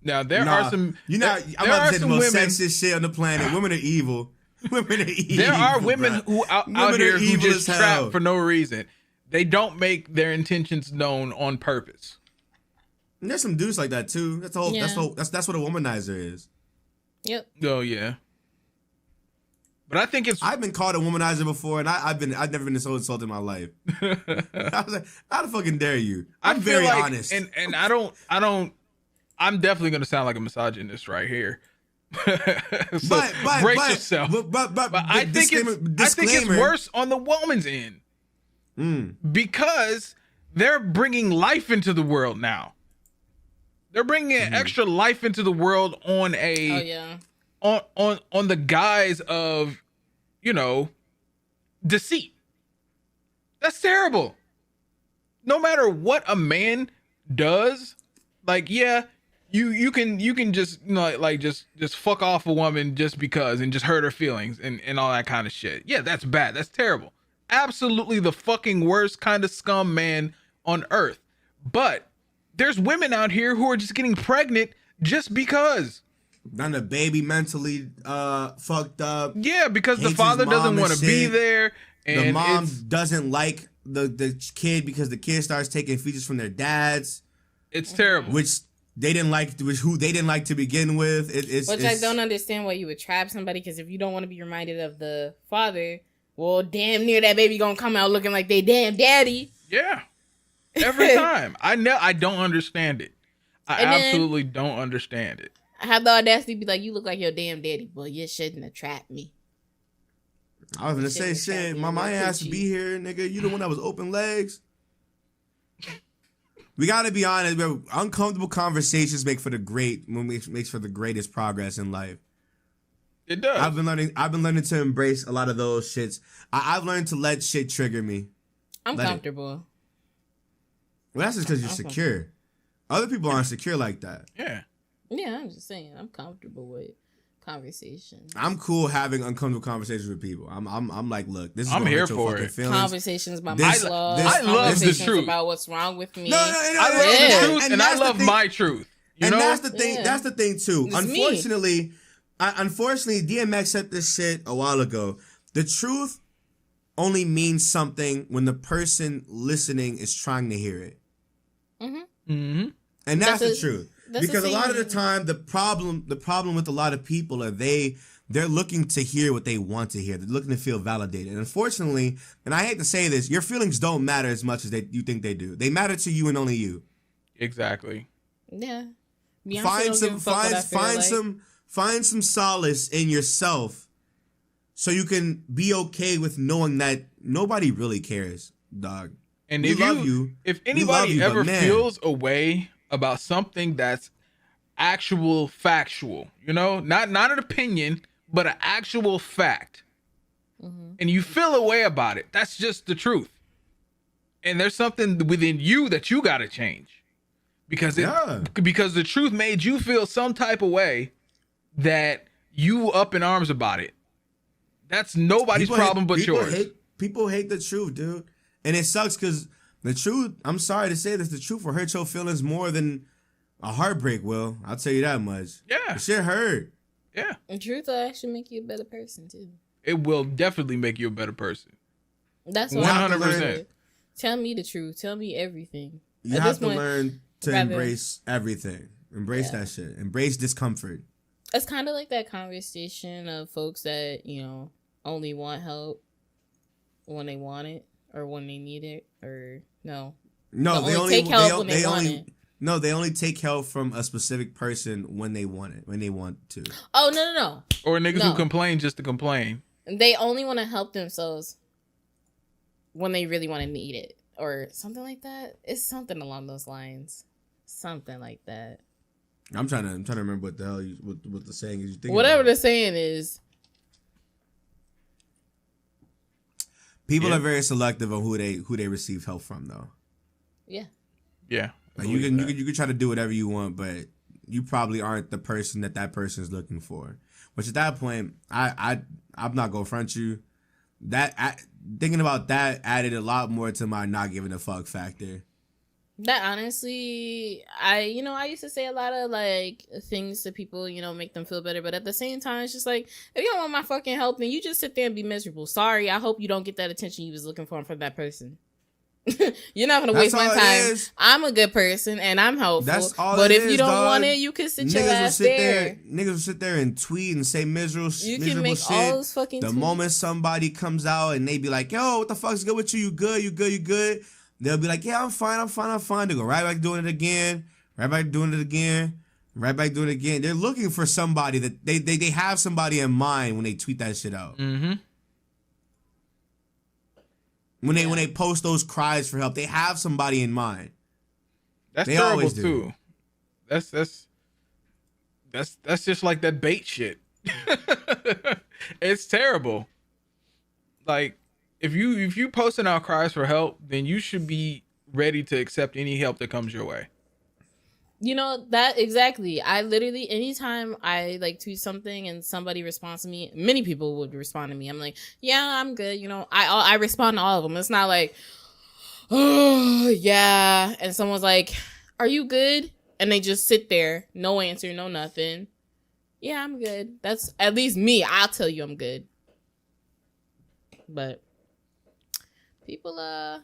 Now there are some. I'm about to say the most sexist shit on the planet. Women are evil. Women are evil. There are women who out here who just trap for no reason. They don't make their intentions known on purpose. And there's some dudes like that too. That's what a womanizer is. Yep. Oh yeah. But I think it's. I've been called a womanizer before, and I've never been so insulted in my life. I was like, how the fucking dare you? I'm very honest, and I don't. I'm definitely gonna sound like a misogynist right here. So but brace yourself. But I think it's worse on the woman's end because they're bringing life into the world now. They're bringing an extra life into the world on on the guise of, deceit. That's terrible. No matter what a man does, you can just just fuck off a woman just because and just hurt her feelings and all that kind of shit. Yeah, that's bad. That's terrible. Absolutely the fucking worst kind of scum man on earth. But there's women out here who are just getting pregnant just because. Then the baby mentally fucked up. Yeah, because the father doesn't want to be there. And the mom doesn't like the kid because the kid starts taking features from their dads. It's terrible. Which they didn't like, who they didn't like to begin with. I don't understand why you would trap somebody, because if you don't want to be reminded of the father, well, damn near that baby gonna come out looking like they damn daddy. Yeah. Every time. I don't understand it. I absolutely don't understand it. I have the audacity to be like, you look like your damn daddy. Well, you shouldn't have trapped me. I was gonna say, shit, mama, I ain't asked to be here, nigga. You the one that was open legs. We gotta be honest. Uncomfortable conversations makes for the greatest progress in life. It does. I've been learning to embrace a lot of those shits. I've learned to let shit trigger me. I'm comfortable. Well, that's just because you're secure. Other people aren't secure like that. Yeah. Yeah, I'm just saying, I'm comfortable with conversations. I'm cool having uncomfortable conversations with people. I'm like, look, this is I'm here for it. Feelings. Conversations about my flaws. I love the truth about what's wrong with me. I love the truth, and I love my truth. That's the thing. Yeah. That's the thing too. It's Unfortunately, DMX said this shit a while ago. The truth only means something when the person listening is trying to hear it. And that's the truth. Because a lot of the time, the problem with a lot of people are they're looking to hear what they want to hear. They're looking to feel validated. And unfortunately, and I hate to say this, your feelings don't matter as much as you think they do. They matter to you and only you. Exactly. Yeah. Find some solace in yourself, so you can be okay with knowing that nobody really cares, dog. And if anybody ever feels a way about something that's actual factual, not an opinion, but an actual fact, and you feel a way about it, that's just the truth. And there's something within you that you got to change, because the truth made you feel some type of way that you up in arms about it. That's nobody's problem but yours. People hate the truth, dude. And it sucks because the truth, I'm sorry to say this, the truth will hurt your feelings more than a heartbreak will. I'll tell you that much. Yeah. The shit hurt. Yeah. The truth will actually make you a better person, too. It will definitely make you a better person. That's what 100%. Tell me the truth. Tell me everything. You have to learn to embrace everything. Embrace that shit. Embrace discomfort. It's kind of like that conversation of folks that, only want help when they want it or when they need it, or no. No, they only take help when they want it. No, they only take help from a specific person when they want it, when they want to. Oh, no. Or niggas who complain just to complain. They only want to help themselves when they really want to need it, or something like that. It's something along those lines. Something like that. I'm trying to remember what the hell what the saying is. Whatever the saying is. People are very selective of who they receive help from, though. Yeah. Yeah. Like you can try to do whatever you want, but you probably aren't the person that person is looking for. Which at that point, I'm not gonna front you. Thinking about that added a lot more to my not giving a fuck factor. That honestly, I used to say a lot of things to people, make them feel better. But at the same time, it's just like, if you don't want my fucking help, then you just sit there and be miserable. Sorry, I hope you don't get that attention you was looking for from that person. You're not gonna waste my time. I'm a good person and I'm helpful. That's all. But if is, you don't dog. want it, you can sit your ass there. Niggas will sit there and tweet and say miserable you shit. Can make all those fucking the tweets. moment somebody comes out and they be like, "Yo, what the fuck's good with you? You good? You good? You good?" They'll be like, "Yeah, I'm fine. I'm fine. I'm fine." They go right back doing it again. Right back doing it again. Right back doing it again. They're looking for somebody that they have somebody in mind when they tweet that shit out. Mm-hmm. When they post those cries for help, they have somebody in mind. That's terrible too. That's just like that bait shit. It's terrible. Like if you posting out cries for help, then you should be ready to accept any help that comes your way. You know, that exactly. I literally, anytime I like tweet something and somebody responds to me, many people would respond to me. I'm like, yeah, I'm good. You know, I respond to all of them. It's not like, oh, yeah. And someone's like, are you good? And they just sit there, no answer, no nothing. Yeah, I'm good. That's at least me. I'll tell you I'm good. But people are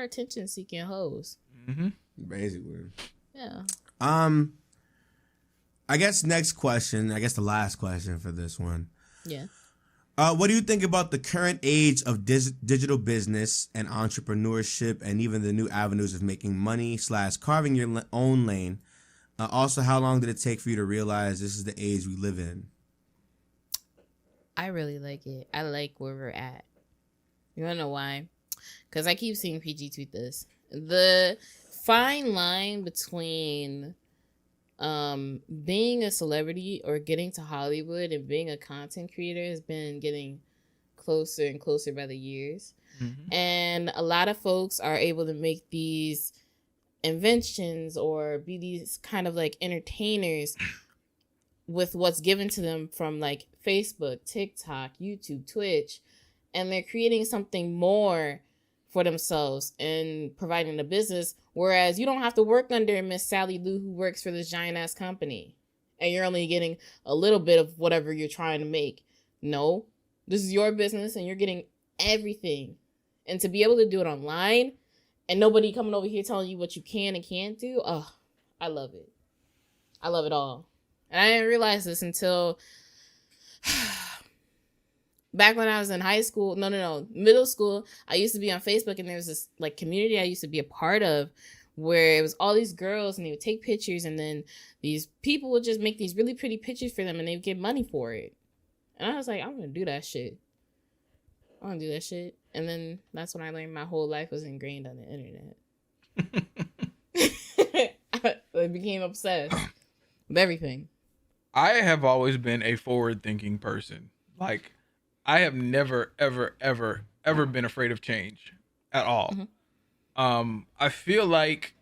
attention seeking hoes. Mm-hmm. Basically. Yeah. I guess next question. I guess the last question for this one. Yeah. What do you think about the current age of digital business and entrepreneurship, and even the new avenues of making money / carving your own lane? Also, how long did it take for you to realize this is the age we live in? I really like it. I like where we're at. You wanna know why? Because I keep seeing PG tweet this. The fine line between being a celebrity or getting to Hollywood and being a content creator has been getting closer and closer by the years. Mm-hmm. And a lot of folks are able to make these inventions or be these kind of like entertainers with what's given to them from like Facebook, TikTok, YouTube, Twitch, and they're creating something more for themselves and providing a business, whereas you don't have to work under Miss Sally Lou, who works for this giant ass company, and you're only getting a little bit of whatever you're trying to make. No, this is your business and you're getting everything. And to be able to do it online and nobody coming over here telling you what you can and can't do, oh, I love it. I love it all. And I didn't realize this until back when I was in high school, middle school. I used to be on Facebook, and there was this like community I used to be a part of where it was all these girls, and they would take pictures, and then these people would just make these really pretty pictures for them, and they would get money for it. And I was like, I'm gonna do that shit. I'm gonna do that shit. And then that's when I learned my whole life was ingrained on the internet. I became obsessed with everything. I have always been a forward-thinking person. Like, I have never, ever, ever, ever been afraid of change at all. Mm-hmm. I feel like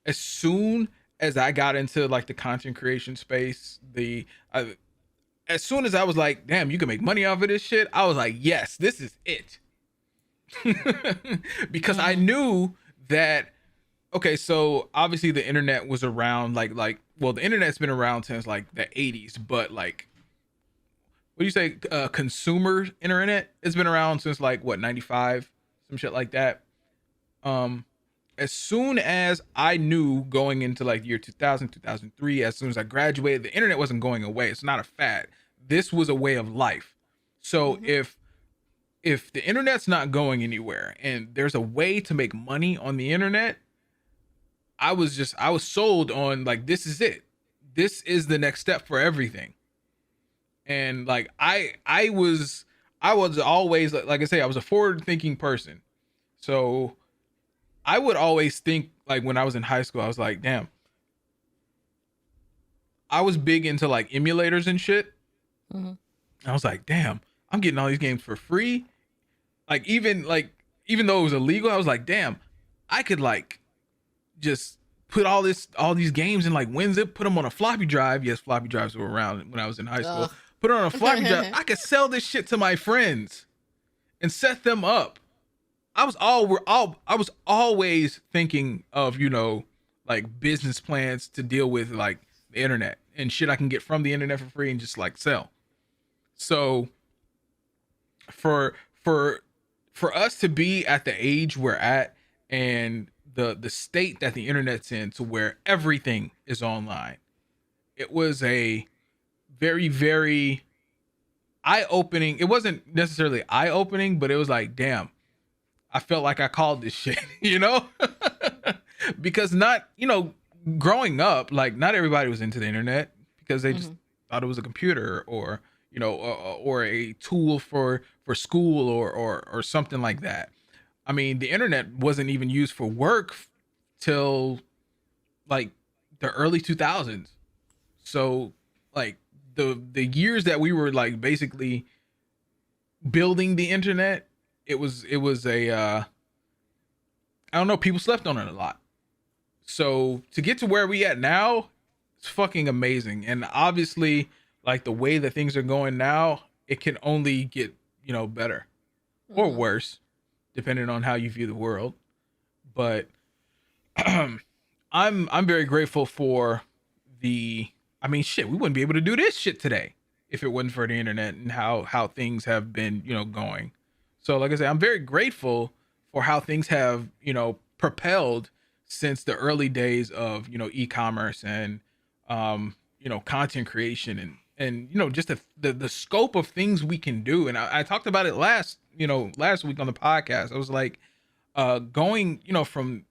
as soon as I got into like the content creation space, as soon as I was like, damn, you can make money off of this shit, I was like, yes, this is it. Because I knew that, okay, so obviously the internet was around the internet's been around since like the 80s, but like, what do you say, consumer internet? It's been around since like what, 95, some shit like that. As soon as I knew going into like year 2000, 2003, as soon as I graduated, the internet wasn't going away. It's not a fad. This was a way of life. So if the internet's not going anywhere and there's a way to make money on the internet, I was sold on like, this is it. This is the next step for everything. And like, I was always, like I say, I was a forward thinking person. So I would always think, like when I was in high school, I was like, damn, I was big into like emulators and shit. Mm-hmm. I was like, damn, I'm getting all these games for free. Like, even though it was illegal, I was like, damn, I could like just put all these games in like WinZip, put them on a floppy drive. Yes, floppy drives were around when I was in high school. Put it on a floppy drive. I could sell this shit to my friends and set them up. I was always thinking of, like business plans to deal with like the internet and shit I can get from the internet for free and just like sell. So for for us to be at the age we're at and the state that the internet's in, to where everything is online, it was a very, very eye-opening. It wasn't necessarily eye-opening, but it was like, damn, I felt like I called this shit, because not, growing up, like, not everybody was into the internet because they just thought it was a computer or, or a tool for school or something like that. I mean, the internet wasn't even used for work till like the early 2000s. So like the years that we were like basically building the internet, it was a I don't know, people slept on it a lot. So to get to where we at now, it's fucking amazing. And obviously, like, the way that things are going now, it can only get, better or worse, depending on how you view the world. But I'm very grateful for we wouldn't be able to do this shit today if it wasn't for the internet and how things have been, going. So like I said, I'm very grateful for how things have, propelled since the early days of, e-commerce and, content creation and just the scope of things we can do. And I talked about it last week on the podcast. I was like, going, from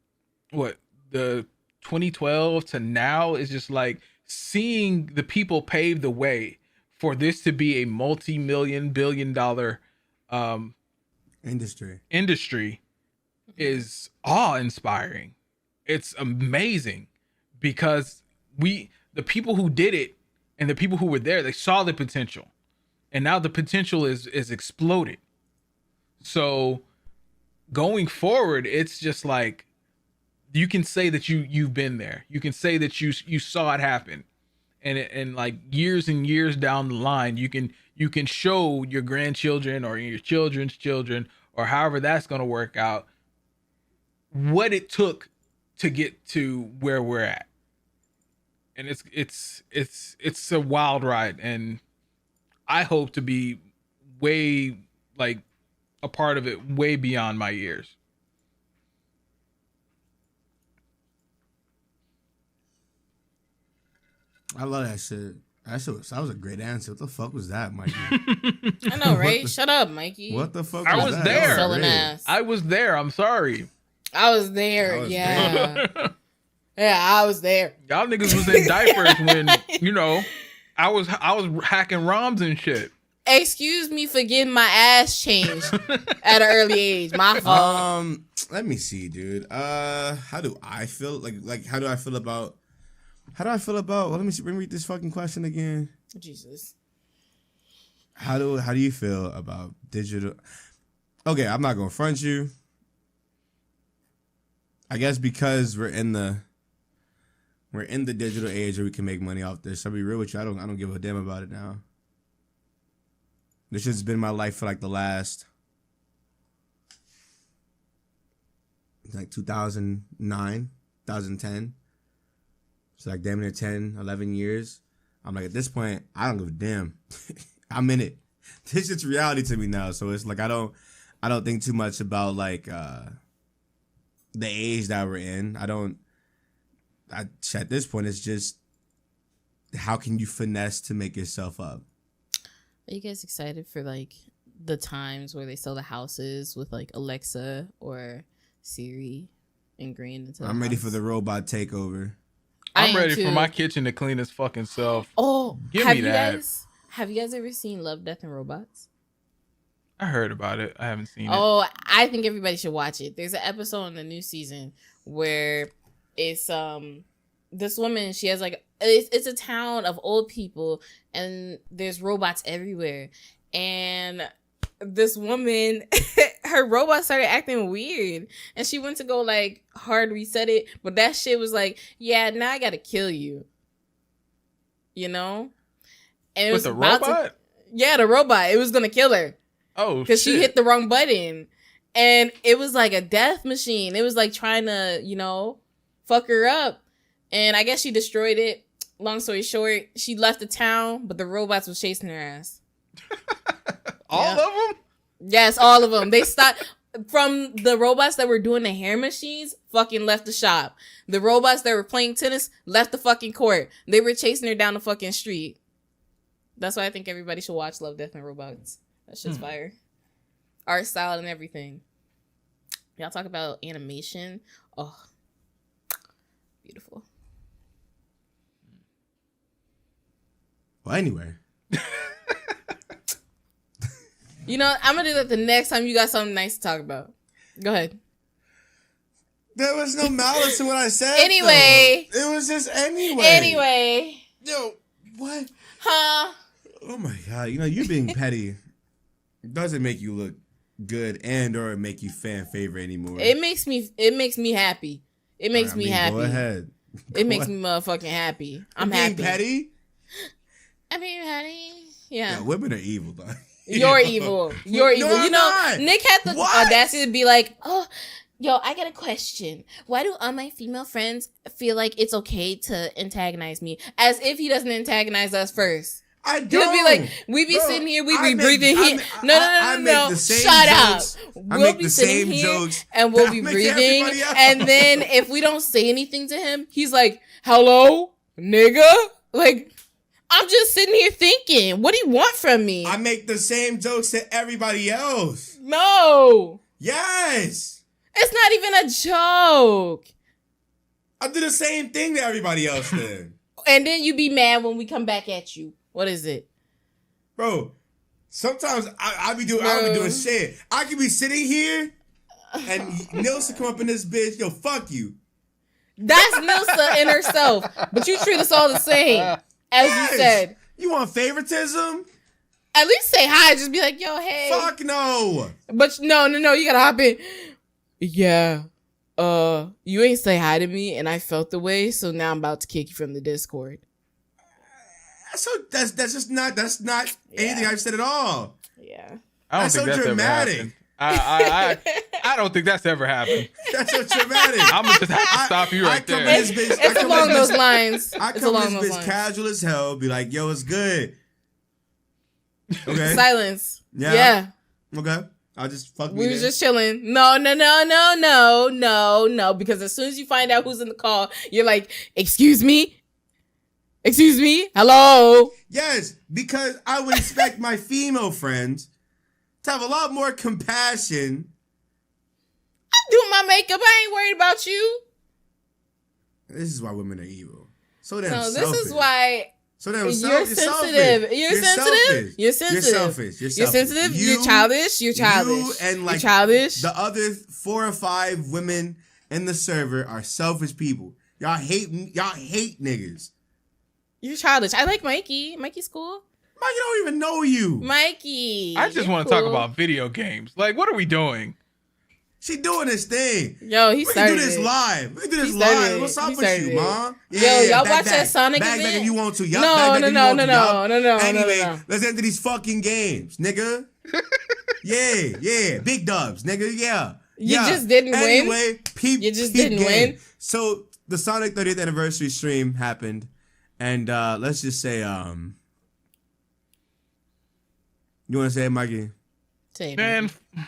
the 2012 to now is just like seeing the people pave the way for this to be a multi-million billion-dollar industry is awe-inspiring. It's amazing because the people who did it and the people who were there, they saw the potential, and now the potential is exploded. So going forward, it's just like, you can say that you've been there. You can say that you saw it happen, and like years and years down the line, you can show your grandchildren or your children's children or however that's going to work out what it took to get to where we're at. And it's a wild ride, and I hope to be way, like, a part of it way beyond my years. I love that shit. That was a great answer. What the fuck was that, Mikey? I know, right? Shut up, Mikey. What the fuck? I was that? there. Ass. I was there. I'm sorry. I was there. Yeah. Yeah, I was there. Y'all niggas was in diapers when, I was hacking ROMs and shit. Excuse me for getting my ass changed at an early age. My fault. Let me see, dude. How do I feel? Like how do I feel about? Well, let me see. Let me read this fucking question again. Jesus. How do you feel about digital? Okay, I'm not gonna front you. I guess because we're in the digital age where we can make money off this. I'll be real with you. I don't give a damn about it now. This has been my life for like the last, like 2009, 2010. So like damn near 10, 11 years. I'm like, at this point, I don't give a damn. I'm in it. This is reality to me now. So it's like I don't think too much about like the age that we're in. At this point, it's just how can you finesse to make yourself up? Are you guys excited for like the times where they sell the houses with like Alexa or Siri ingrained into the I'm ready house? for the robot takeover. I'm ready for my kitchen to clean its fucking self. Oh, give me that. Have you guys ever seen Love, Death, and Robots? I heard about it. I haven't seen it. Oh, I think everybody should watch it. There's an episode in the new season where it's this woman, she has like it's a town of old people and there's robots everywhere. And this woman, her robot started acting weird and she went to go like hard reset it, but that shit was like, yeah, now I gotta kill you. And it was the robot? The robot. It was gonna kill her. Oh, because she hit the wrong button. And it was like a death machine. It was like trying to, fuck her up. And I guess she destroyed it. Long story short, she left the town, but the robots was chasing her ass. All of them? Yes, all of them. They stopped. from the robots that were doing the hair machines fucking left the shop. The robots that were playing tennis left the fucking court. They were chasing her down the fucking street. That's why I think everybody should watch Love, Death, and Robots. That shit's fire. Art style and everything. Y'all talk about animation. Oh, beautiful. Well, anyway. You know, I'm going to do that the next time you got something nice to talk about. Go ahead. There was no malice in what I said. Anyway. Though. It was just anyway. Anyway. Yo, what? Huh? Oh my God. You know, you being petty doesn't make you look good and or make you fan favorite anymore. It makes me happy. It makes me happy. Go ahead. It makes me motherfucking happy. I'm being happy. Petty? I'm being petty. Yeah. Women are evil, though. You're evil. You're evil. No, you know, not. Nick had the What? audacity to be like, oh, yo, I got a question. Why do all my female friends feel like it's okay to antagonize me? As if he doesn't antagonize us first. I don't. He'll be like, we be sitting here, we be breathing heat. No. Shut up. We'll be sitting here and we'll be breathing. And then if we don't say anything to him, he's like, hello, nigga? Like, I'm just sitting here thinking, what do you want from me? I make the same jokes to everybody else. No. Yes. It's not even a joke. I do the same thing to everybody else then. And then you be mad when we come back at you. What is it? Bro, sometimes I be doing shit. I could be sitting here and Nilsa come up in this bitch, yo, fuck you. That's Nilsa in herself. But you treat us all the same. As you said. You want favoritism? At least say hi. Just be like, yo, hey. Fuck no. But no. You gotta hop in. Yeah. You ain't say hi to me and I felt the way, so now I'm about to kick you from the Discord. So that's not anything I've said at all. Yeah. I don't think that's dramatic. I don't think that's ever happened. That's so dramatic. I'm gonna just have to stop you right there. It's along those lines. I come to this bitch casual as hell, be like, yo, it's good. Okay. Silence. Yeah. Okay. I'll just fuck we was just chilling. No. Because as soon as you find out who's in the call, you're like, excuse me? Hello? Yes, because I would expect my female friends to have a lot more compassion. I'm doing my makeup. I ain't worried about you. This is why women are evil. So damn selfish. This is why so damn you're selfish. sensitive. You're sensitive. You're selfish. You're sensitive. You're childish. You're childish. You and like you're childish. The other 4 or 5 women in the server are selfish people. Y'all hate niggas. You're childish. I like Mikey. Mikey's cool. Mikey don't even know you. Mikey. I just want to talk about video games. Like, what are we doing? She doing this thing. Yo, he started. We can do this live. What's up with you, Mom? Yeah, y'all watch that Sonic event? Back if you want to. No. Anyway, let's enter these fucking games, nigga. Yeah. Big dubs, nigga. Yeah. You just didn't win? Anyway, you just didn't win? So, the Sonic 30th anniversary stream happened. And let's just say, you want to say it, Mikey? Say it, man. Mikey.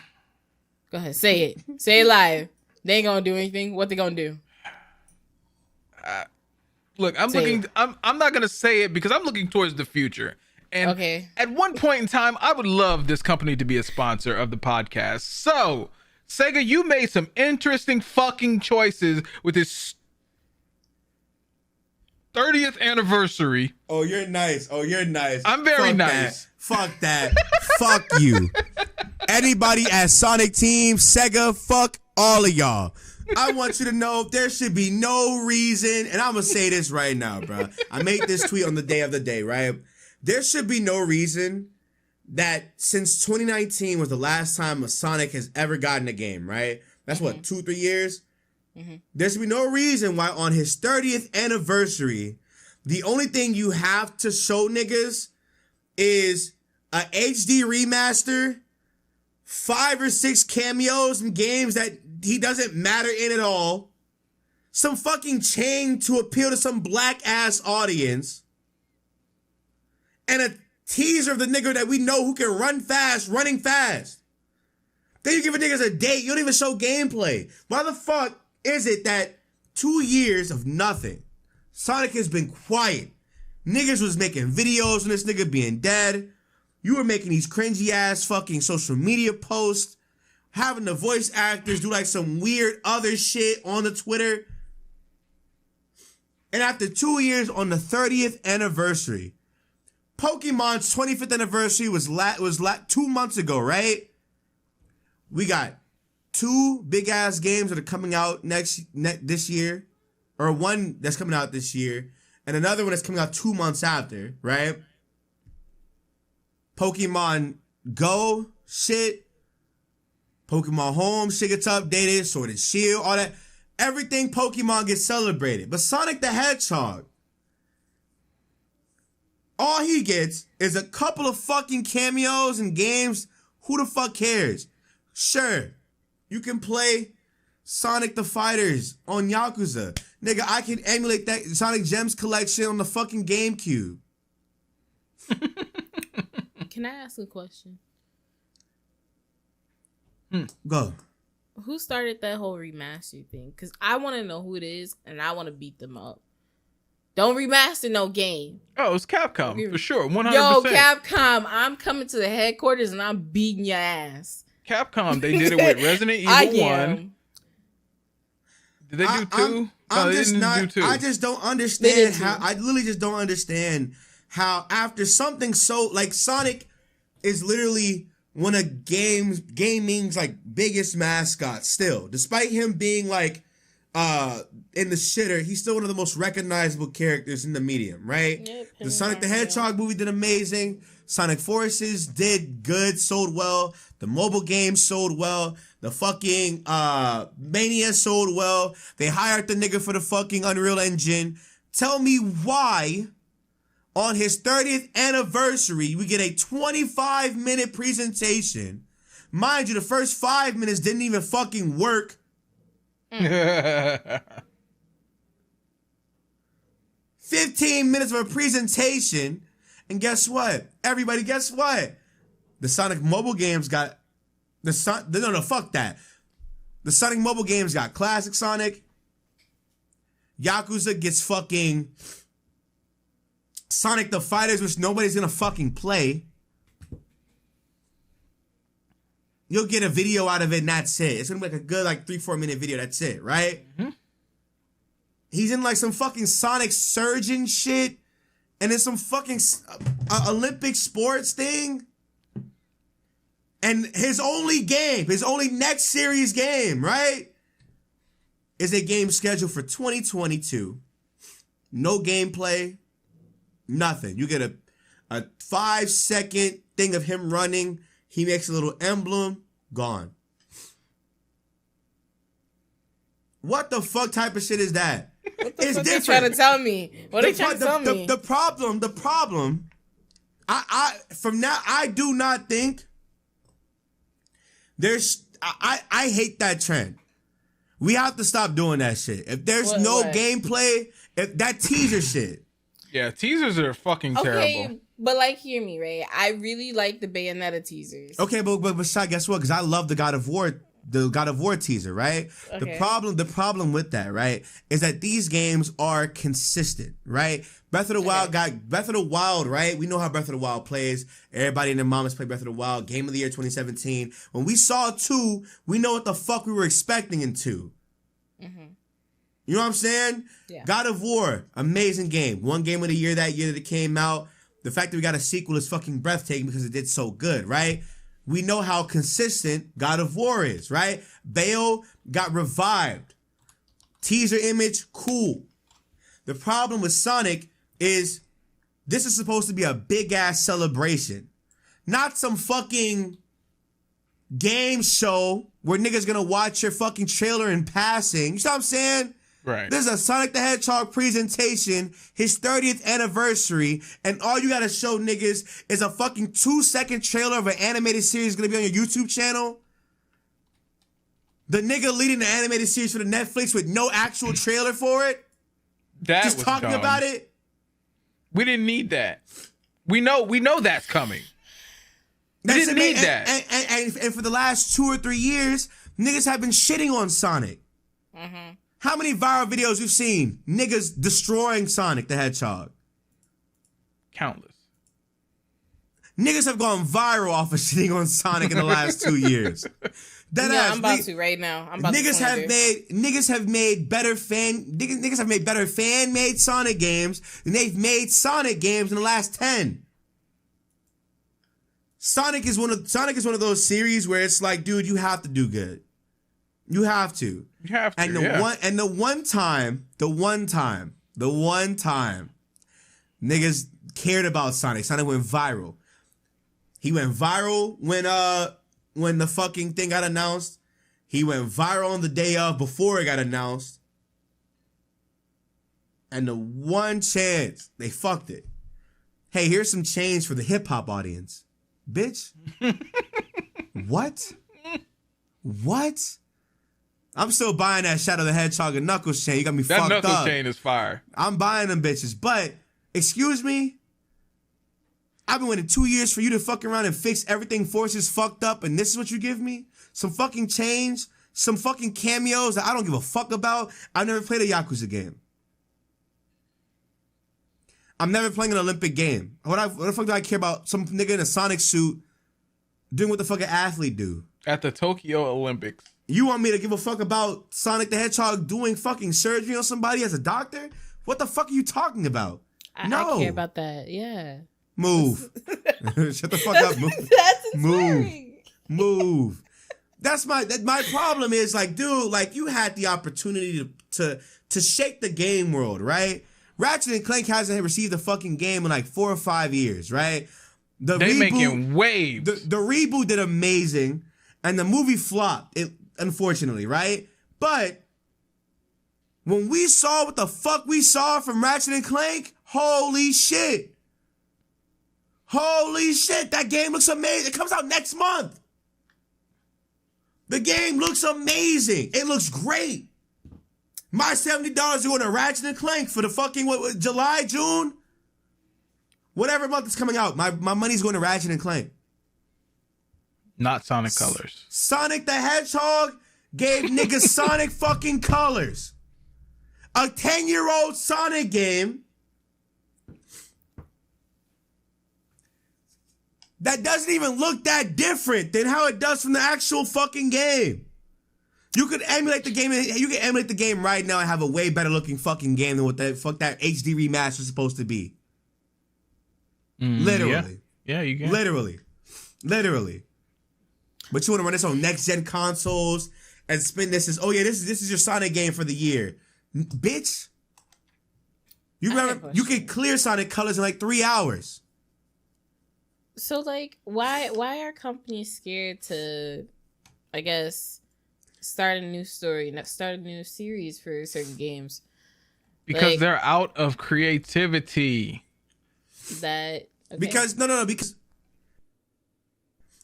Go ahead, say it. Say it live. They ain't gonna do anything. What they gonna do? Look, I'm not gonna say it because I'm looking towards the future. And at one point in time, I would love this company to be a sponsor of the podcast. So, Sega, you made some interesting fucking choices with this 30th anniversary. Oh, you're nice. I'm very nice. Fuck that. Fuck you. Anybody at Sonic Team, Sega, fuck all of y'all. I want you to know there should be no reason, and I'm going to say this right now, bro. I made this tweet on the day of the day, right? There should be no reason that since 2019 was the last time a Sonic has ever gotten a game, right? That's what, 2-3 years? Mm-hmm. There should be no reason why on his 30th anniversary, the only thing you have to show niggas is a HD remaster, 5 or 6 cameos in games that he doesn't matter in at all, some fucking chain to appeal to some black ass audience, and a teaser of the nigga that we know who can running fast. Then you give a niggas a date. You don't even show gameplay. Why the fuck is it that 2 years of nothing, Sonic has been quiet? Niggas was making videos on this nigga being dead. You were making these cringy ass fucking social media posts, having the voice actors do like some weird other shit on the Twitter. And after 2 years, on the 30th anniversary, Pokemon's 25th anniversary was 2 months ago, right? We got 2 big ass games that are coming out this year, or one that's coming out this year, and another one that's coming out 2 months after, right? Pokemon Go shit, Pokemon Home shit gets updated, Sword and Shield, all that. Everything Pokemon gets celebrated. But Sonic the Hedgehog, all he gets is a couple of fucking cameos in games. Who the fuck cares? Sure, you can play Sonic the Fighters on Yakuza. Nigga, I can emulate that Sonic Gems collection on the fucking GameCube. Can I ask a question? Go. Who started that whole remaster thing? Because I want to know who it is, and I want to beat them up. Don't remaster no game. Oh, it's Capcom, for sure, 100%. Yo, Capcom, I'm coming to the headquarters, and I'm beating your ass. Capcom, they did it with Resident Evil 1. Did they do 2? I'm just not. Do 2. I just don't understand how. I literally just don't understand how after something so like Sonic is literally one of gaming's like biggest mascots still, despite him being like in the shitter, he's still one of the most recognizable characters in the medium, right? Yep, the Sonic the Hedgehog movie did amazing. Sonic Forces did good, sold well. The mobile game sold well. The fucking Mania sold well. They hired the nigga for the fucking Unreal Engine. Tell me why on his 30th anniversary, we get a 25-minute presentation. Mind you, the first 5 minutes didn't even fucking work. 15 minutes of a presentation. And guess what? Everybody, guess what? The Sonic mobile games got... fuck that. The Sonic mobile games got Classic Sonic. Yakuza gets fucking... Sonic the Fighters, which nobody's gonna fucking play. You'll get a video out of it and that's it. It's gonna be like a good 3-4 minute video, that's it, right? Mm-hmm. He's in like some fucking Sonic Surgeon shit. And it's some fucking Olympic sports thing. And his only next series game, right? Is a game scheduled for 2022. No gameplay. Nothing. You get a 5-second thing of him running. He makes a little emblem. Gone. What the fuck type of shit is that? What the fuck they trying to tell me? What are they trying to tell me? The problem. I do not think there's. I hate that trend. We have to stop doing that shit. If there's no gameplay, if that teaser shit. Yeah, teasers are fucking terrible. But hear me, Ray. I really like the Bayonetta teasers. Okay, but Shai, guess what? Because I love the God of War teaser, right? Okay. The problem with that, right, is that these games are consistent, right? Breath of the Wild, right? We know how Breath of the Wild plays. Everybody and their mamas play Breath of the Wild. Game of the Year 2017. When we saw 2, we know what the fuck we were expecting in 2. Mm-hmm. You know what I'm saying? Yeah. God of War, amazing game. One game of the year that it came out. The fact that we got a sequel is fucking breathtaking because it did so good, right? We know how consistent God of War is, right? Bale got revived. Teaser image, cool. The problem with Sonic is this is supposed to be a big-ass celebration. Not some fucking game show where niggas gonna watch your fucking trailer in passing. You know what I'm saying? Right. This is a Sonic the Hedgehog presentation, his 30th anniversary, and all you gotta show niggas is a fucking 2-second trailer of an animated series gonna be on your YouTube channel. The nigga leading the animated series for the Netflix with no actual trailer for it. Just talking dumb. About it. We didn't need that. We know that's coming. They didn't need that. And for the last 2 or 3 years, niggas have been shitting on Sonic. Mm-hmm. How many viral videos you've seen? Niggas destroying Sonic the Hedgehog. Countless. Niggas have gone viral off of shitting on Sonic in the last 2 years. I'm about to right now. Niggas have made better fan made Sonic games than they've made Sonic games in the last 10. Sonic is one of those series where it's like, dude, you have to do good. You have to. You have to. And the one time niggas cared about Sonic. Sonic went viral. He went viral when the fucking thing got announced. He went viral on the day of before it got announced. And the one chance they fucked it. Hey, here's some change for the hip hop audience. Bitch. What? I'm still buying that Shadow the Hedgehog and Knuckles chain. You got me fucked up. That Knuckles chain is fire. I'm buying them bitches. But, excuse me? I've been waiting 2 years for you to fuck around and fix everything Forces fucked up, and this is what you give me? Some fucking change? Some fucking cameos that I don't give a fuck about? I've never played a Yakuza game. I'm never playing an Olympic game. What the fuck do I care about some nigga in a Sonic suit doing what the fuck an athlete do? At the Tokyo Olympics. You want me to give a fuck about Sonic the Hedgehog doing fucking surgery on somebody as a doctor? What the fuck are you talking about? No. I care about that, yeah. Move. Shut the fuck up. Move. That's inspiring. Move. That's my problem is like, dude, like you had the opportunity to shake the game world, right? Ratchet and Clank hasn't received a fucking game in like 4 or 5 years, right? They making waves. The reboot did amazing, and the movie flopped, unfortunately, right? But when we saw what the fuck we saw from Ratchet and Clank, holy shit. Holy shit, that game looks amazing. It comes out next month. The game looks amazing. It looks great. My $70 are going to Ratchet and Clank for the fucking July, June? Whatever month is coming out, my money's going to Ratchet and Clank. Not Sonic Colors. Sonic the Hedgehog gave niggas Sonic fucking Colors. A 10-year-old Sonic game that doesn't even look that different than how it does from the actual fucking game. You could emulate the game. You can emulate the game right now and have a way better looking fucking game than what that HD remaster is supposed to be. Literally. Yeah, you can. Literally. But you want to run this on next gen consoles and spin this as, oh yeah, this is your Sonic game for the year, bitch. You remember you could clear Sonic Colors in like 3 hours. So like, why are companies scared to, I guess, start a new story, start a new series for certain games? Because like, they're out of creativity. Okay. Because because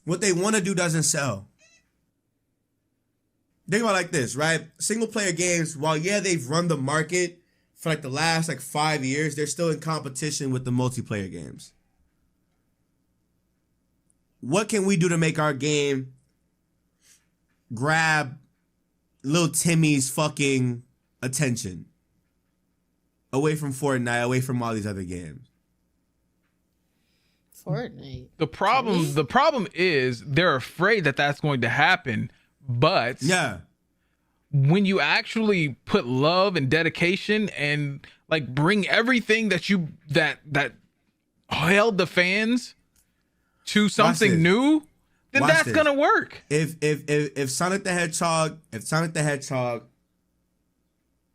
what they want to do doesn't sell. Think about it like this, right? Single player games, while they've run the market for like the last like 5 years, they're still in competition with the multiplayer games. What can we do to make our game grab little Timmy's fucking attention away from Fortnite, away from all these other games? Fortnite. The problem is they're afraid that that's going to happen, but yeah, when you actually put love and dedication and like bring everything that held the fans to something new, then that's gonna work. If Sonic the Hedgehog,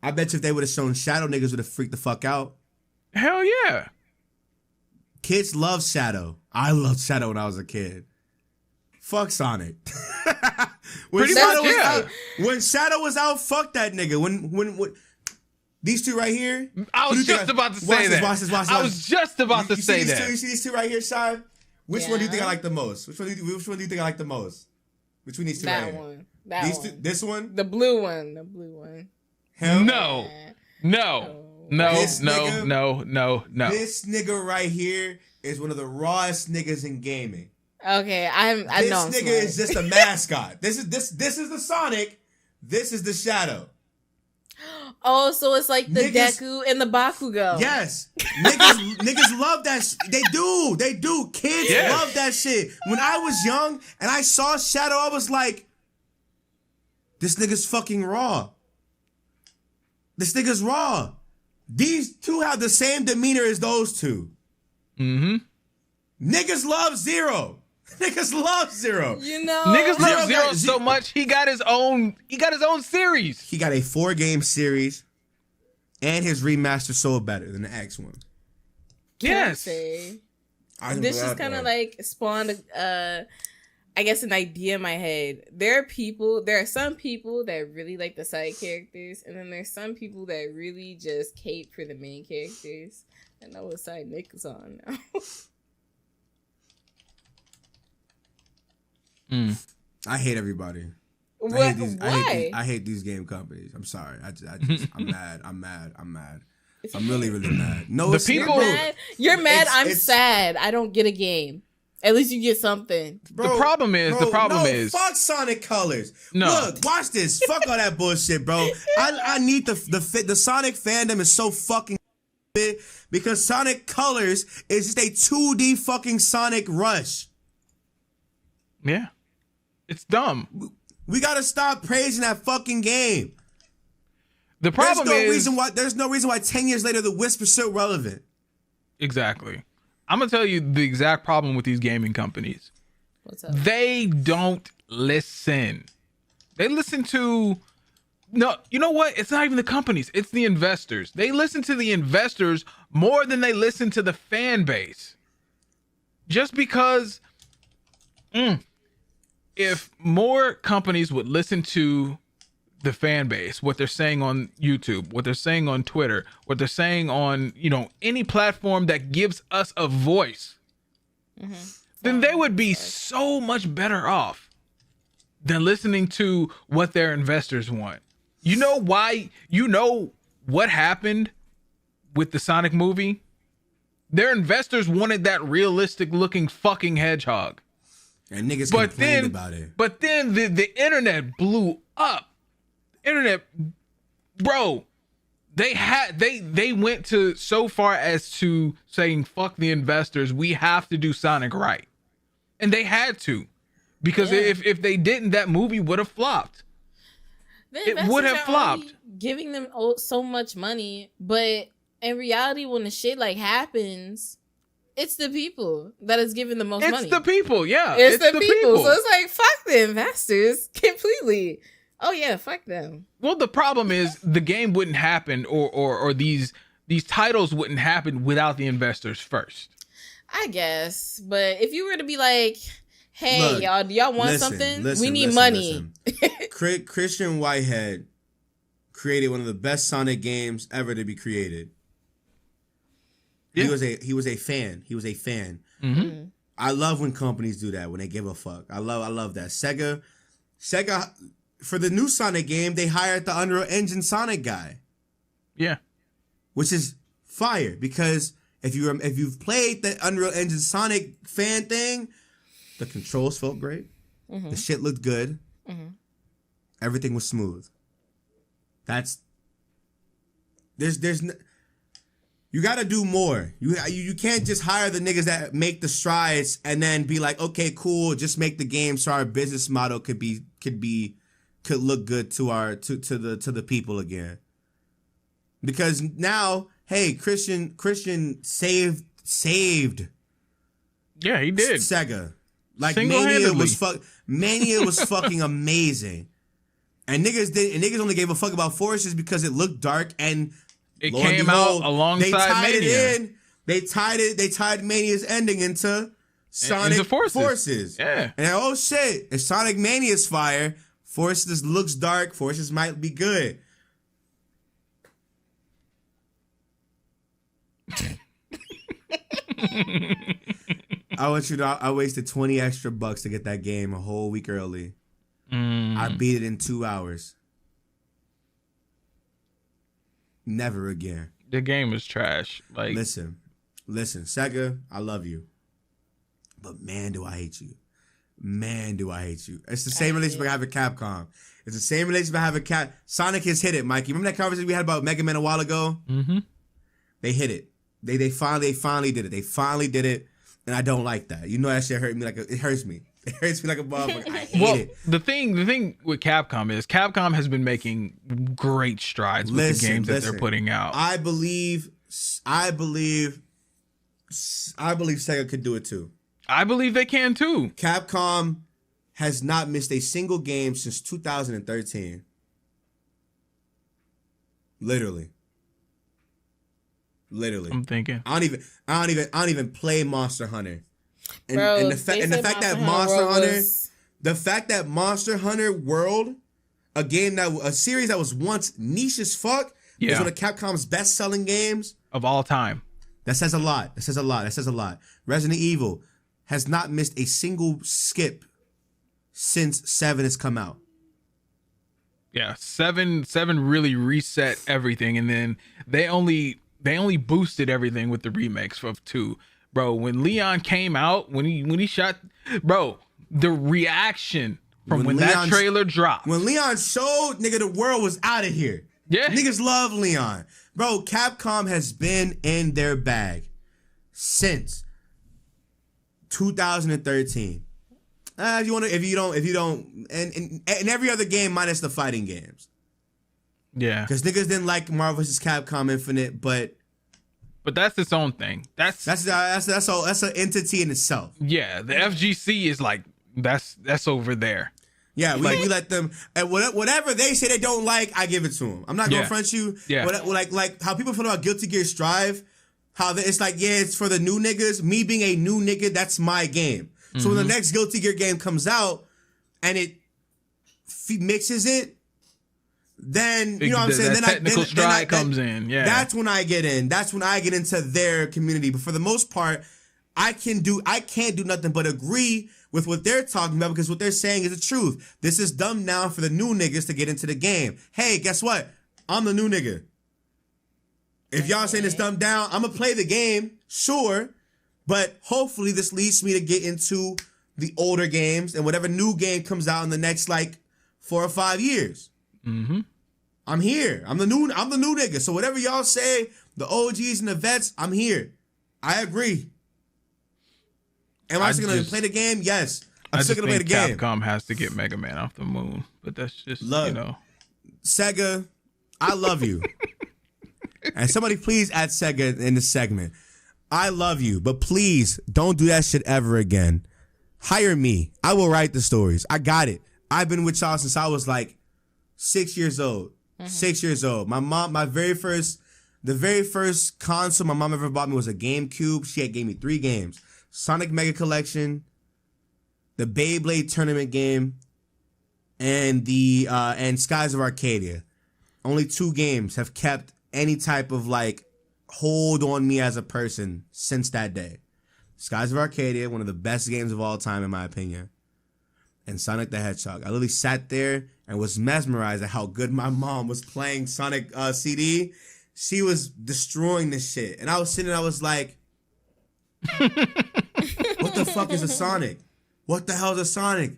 I bet you if they would have shown Shadow, niggas would have freaked the fuck out. Hell yeah. Kids love Shadow. I loved Shadow when I was a kid. Fuck Sonic. When Shadow was out, fuck that nigga. When these two right here. I was just about to say that. Watch this. I was just about to say that. You see these two right here, Shy? Which one do you think I like the most? Which one do you think I like the most? Between these two right here. That one. This one? The blue one. Hell no. No. This nigga right here is one of the rawest niggas in gaming. Okay, I know. This nigga is just a mascot. This is the Sonic. This is the Shadow. Oh, so it's like the Deku and the Bakugo. Yes. Niggas love that. They do. Kids love that shit. When I was young and I saw Shadow, I was like, this nigga's fucking raw. This nigga's raw. These two have the same demeanor as those two. Mm-hmm. Niggas love Zero. Niggas love Zero. You know, niggas love Zero so much. He got his own series. He got a 4-game series, and his remaster sold better than the X one. Yes. This just kind of like spawned, I guess, an idea in my head. There are some people that really like the side characters, and then there's some people that really just cape for the main characters. I know what side Nick is on now. I hate everybody. Why? I hate these game companies. I'm sorry. I'm mad. I'm really mad. No, the it's people. You're mad. I'm sad. I don't get a game. At least you get something. Bro, the problem is fuck Sonic Colors. No. Look, watch this. Fuck all that bullshit, bro. I need the Sonic fandom is so fucking because Sonic Colors is just a 2D fucking Sonic Rush. Yeah. It's dumb. We gotta stop praising that fucking game. The problem there's no reason why 10 years later the Wisp is still relevant. Exactly. I'm gonna tell you the exact problem with these gaming companies. What's up? They don't listen. They listen to no, you know what? It's not even the companies, it's the investors. They listen to the investors more than they listen to the fan base. Just because if more companies would listen to the fan base, what they're saying on YouTube, what they're saying on Twitter, what they're saying on, any platform that gives us a voice, then they would be so much better off than listening to what their investors want. You know why? You know what happened with the Sonic movie? Their investors wanted that realistic looking fucking hedgehog. And niggas complained about it. But then the internet blew up. Internet, bro, they went to so far as to saying, fuck the investors, we have to do Sonic right. And they had to. Because if they didn't, that movie would have flopped. It would have flopped. Giving them so much money, but in reality, when the shit like happens, it's the people that is giving the most money. It's the people, yeah. It's the people. So it's like, fuck the investors completely. Oh yeah, fuck them. Well, the problem is the game wouldn't happen or these titles wouldn't happen without the investors first. I guess. But if you were to be like, hey, look, y'all, do y'all want something? We need money. Christian Whitehead created one of the best Sonic games ever to be created. Yeah. He was a fan. Mm-hmm. I love when companies do that, when they give a fuck. I love that. Sega, for the new Sonic game, they hired the Unreal Engine Sonic guy. Yeah. Which is fire, because if you've played the Unreal Engine Sonic fan thing, the controls felt great. Mm-hmm. The shit looked good. Mm-hmm. Everything was smooth. You got to do more. You can't just hire the niggas that make the strides and then be like, okay, cool, just make the game so our business model could look good to the people again. Because now, hey, Christian saved. Yeah, he did. Sega. Like Mania was fucking amazing. And niggas only gave a fuck about Forces because it looked dark and it came out alongside Mania. They tied Mania's ending into Sonic Forces. Yeah. And oh shit, if Sonic Mania's fire, Forces looks dark, Forces might be good. I wasted 20 extra bucks to get that game a whole week early. I beat it in 2 hours. Never again. The game is trash. Like, listen, Sega, I love you, But man, do I hate you. Man, do I hate you. It's the same relationship I have with Capcom. It's the same relationship I have with Sonic has hit it, Mikey. Remember that conversation we had about Mega Man a while ago? Mm-hmm. They hit it. They finally did it. They finally did it, and I don't like that. You know that shit hurt me it hurts me. It hurts me like a motherfucker. I hate it. The thing with Capcom is Capcom has been making great strides with the games that they're putting out. I believe Sega could do it too. I believe they can too. Capcom has not missed a single game since 2013. Literally. I'm thinking. I don't even play Monster Hunter. And, Bro, and the fact that Monster Hunter World, a series that was once niche as fuck, is one of Capcom's best selling games of all time. That says a lot. Resident Evil has not missed a single skip since 7 has come out. Yeah, 7 really reset everything, and then they only boosted everything with the remakes of 2. Bro, when Leon came out, when he shot, bro, the reaction from when that trailer dropped. When Leon showed, nigga, the world was out of here. Yeah. Niggas love Leon. Bro, Capcom has been in their bag since 2013. If you don't, and every other game minus the fighting games. Yeah. Because niggas didn't like Marvel vs. Capcom Infinite, but that's its own thing. That's an entity in itself. Yeah, the FGC is like that's over there. Yeah, we let them, and whatever they say they don't like, I give it to them. I'm not gonna front you. Yeah, like how people feel about Guilty Gear Strive, it's like, yeah, it's for the new niggas. Me being a new nigga, that's my game. So when the next Guilty Gear game comes out and it mixes it, then you know what I'm saying. Then technical stride comes in. Yeah, that's when I get in. That's when I get into their community. But for the most part, I can't do nothing but agree with what they're talking about, because what they're saying is the truth. This is dumb now for the new niggas to get into the game. Hey, guess what? I'm the new nigga. If y'all saying it's dumbed down, I'm gonna play the game, sure, but hopefully this leads me to get into the older games and whatever new game comes out in the next 4 or 5 years. Mm-hmm. I'm here. I'm the new nigga. So whatever y'all say, the OGs and the vets, I'm here. I agree. Am I still gonna play the game? Yes. I'm still gonna play the game. Capcom has to get Mega Man off the moon, but that's just Sega, I love you. And somebody please add Sega in the segment. I love you, but please don't do that shit ever again. Hire me. I will write the stories. I got it. I've been with y'all since I was 6 years old. Mm-hmm. 6 years old. My mom, the very first console my mom ever bought me was a GameCube. She had gave me 3 games: Sonic Mega Collection, the Beyblade tournament game, and and Skies of Arcadia. Only 2 games have kept any type of hold on me as a person since that day. Skies of Arcadia, one of the best games of all time in my opinion, and Sonic the Hedgehog. I literally sat there and was mesmerized at how good my mom was playing Sonic CD. She was destroying this shit, and I was sitting there, I was like, what the fuck is a Sonic? What the hell is a Sonic?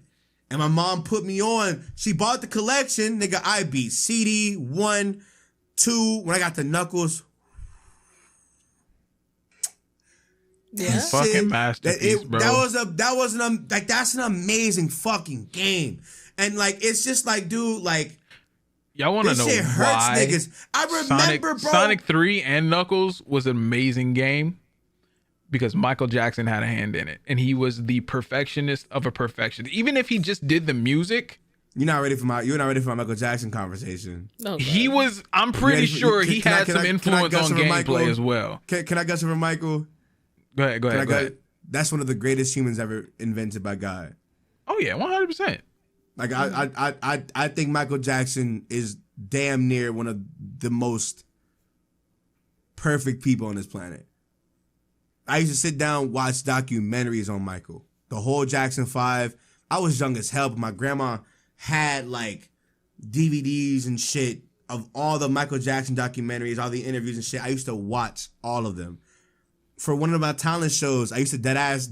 And my mom put me on. She bought the collection. Nigga, I beat CD 1, 2. When I got the Knuckles. Yeah. Fucking masterpiece, bro. That's an amazing fucking game. And it's just dude, y'all want to know shit hurts why niggas. I remember, bro. Sonic 3 and Knuckles was an amazing game because Michael Jackson had a hand in it, and he was the perfectionist of a perfectionist. Even if he just did the music. You're not ready for my Michael Jackson conversation. No, he was. I'm pretty sure he had some influence on gameplay as well. Can I guess over Michael? Go ahead. That's one of the greatest humans ever invented by God. Oh yeah, 100%. I think Michael Jackson is damn near one of the most perfect people on this planet. I used to sit down, watch documentaries on Michael. The whole Jackson 5. I was young as hell, but my grandma had DVDs and shit of all the Michael Jackson documentaries, all the interviews and shit. I used to watch all of them. for one of my talent shows, I used to dead ass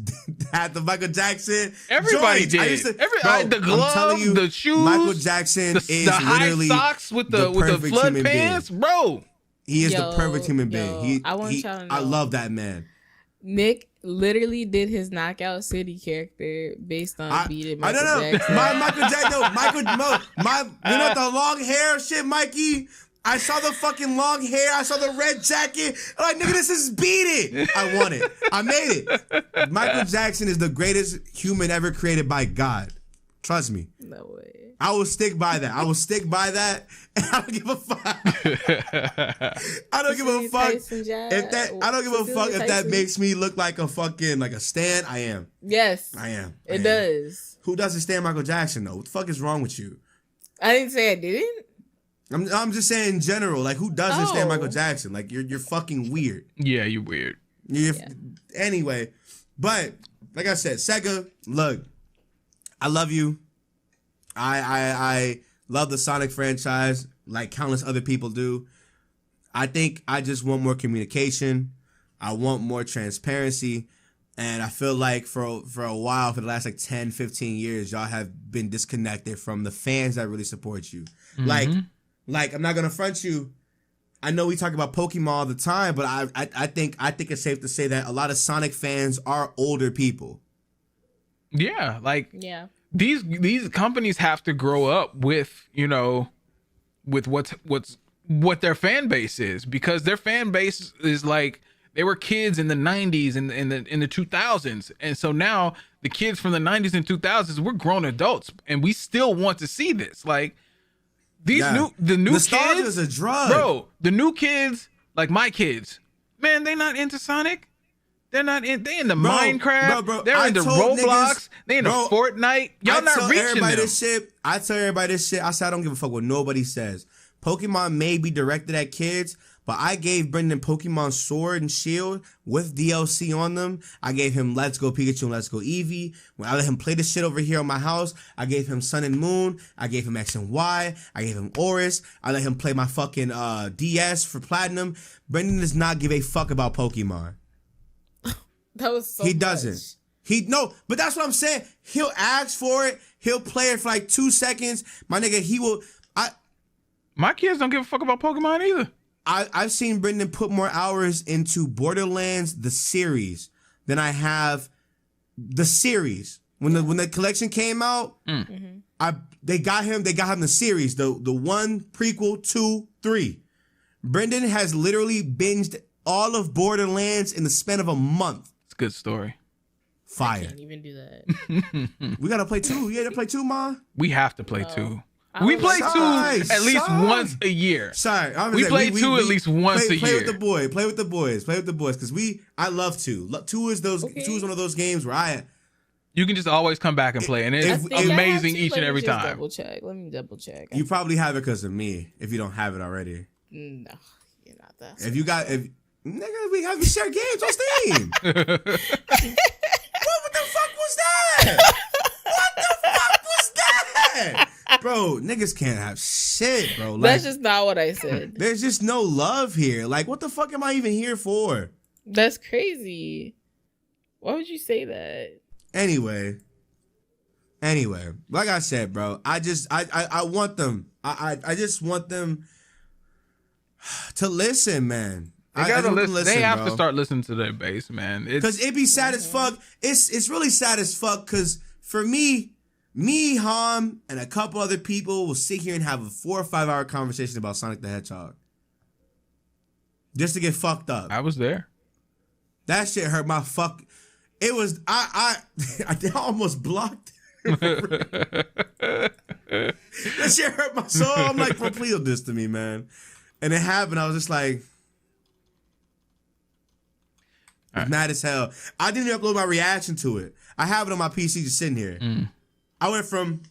had the Michael Jackson. Everybody joints. did. I used to, The glove, the shoes, Michael Jackson is the high literally socks with the perfect flood human pants, being. bro. He is the perfect human being. I love that man. Nick literally did his Knockout City character based on beating Michael Jackson. Michael Jackson. You know the long hair shit, Mikey. I saw the fucking long hair. I saw the red jacket. I'm like, nigga, this is Beat It. I want it. I made it. Michael Jackson is the greatest human ever created by God. Trust me. No way. I will stick by that. And I don't give a fuck. I don't give a fuck if that makes me look like a fucking like a stan. I am. Yes. I am. It does. Who doesn't stand Michael Jackson though? What the fuck is wrong with you? I didn't say I didn't. I'm just saying in general, like who doesn't stand Michael Jackson? Like you're fucking weird. Yeah, you're weird. Anyway, but like I said, Sega, look, I love you. I love the Sonic franchise like countless other people do. I think I just want more communication. I want more transparency. And I feel like for a while, for the last like 10, 15 years, y'all have been disconnected from the fans that really support you. Mm-hmm. Like I'm not gonna front you. I know we talk about Pokemon all the time, but I think it's safe to say that a lot of Sonic fans are older people. Yeah, these companies have to grow up with, you know, with what their fan base is, because their fan base is like they were kids in the 90s and in the 2000s, and so now the kids from the 90s and 2000s, we're grown adults and we still want to see this. Like the new nostalgia kids is a drug, bro. The new kids, like my kids, man, they not into Sonic. They into Minecraft. Bro, they're into Roblox. They into Fortnite. Y'all not reaching them. I tell everybody this shit. I said I don't give a fuck what nobody says. Pokemon may be directed at kids, but I gave Brendan Pokemon Sword and Shield with DLC on them. I gave him Let's Go Pikachu and Let's Go Eevee. When I let him play this shit over here on my house, I gave him Sun and Moon. I gave him X and Y. I gave him Oris. I let him play my fucking DS for Platinum. Brendan does not give a fuck about Pokemon. That was so He doesn't. But that's what I'm saying. He'll ask for it. He'll play it for like 2 seconds. My nigga, he will. My kids don't give a fuck about Pokemon either. I've seen Brendan put more hours into Borderlands the series than I have the series. When the collection came out, they got him the series, the 1 prequel, 2, 3. Brendan has literally binged all of Borderlands in the span of a month. It's a good story. Fire. I can't even do that. We gotta play 2. You gotta play 2, Ma? We have to play 2. We play 2 at least once a year. Sorry, we play 2 at least once a year. Play with the boys, because I love 2. 2 is one of those games where you can just always come back and play, and it's amazing each and every time. Let me double check. You probably have it because of me. If you don't have it already, no, you're not that. Nigga, we have share games on Steam. What the fuck was that? Bro, niggas can't have shit, bro. Like, that's just not what I said. There's just no love here. Like, what the fuck am I even here for? That's crazy. Why would you say that? Anyway, like I said, bro, I want them. I just want them to listen, man. They gotta listen. They have to start listening to their base, man. Because it be sad as fuck. It's really sad as fuck. Because for me, Ham, and a couple other people will sit here and have a 4 or 5 hour conversation about Sonic the Hedgehog. Just to get fucked up. I was there. That shit hurt my fuck. It was, I almost blocked. That shit hurt my soul. I'm like, bro, please don't do this to me, man. And it happened. I was just like, mad as hell. I didn't even upload my reaction to it. I have it on my PC just sitting here. I went from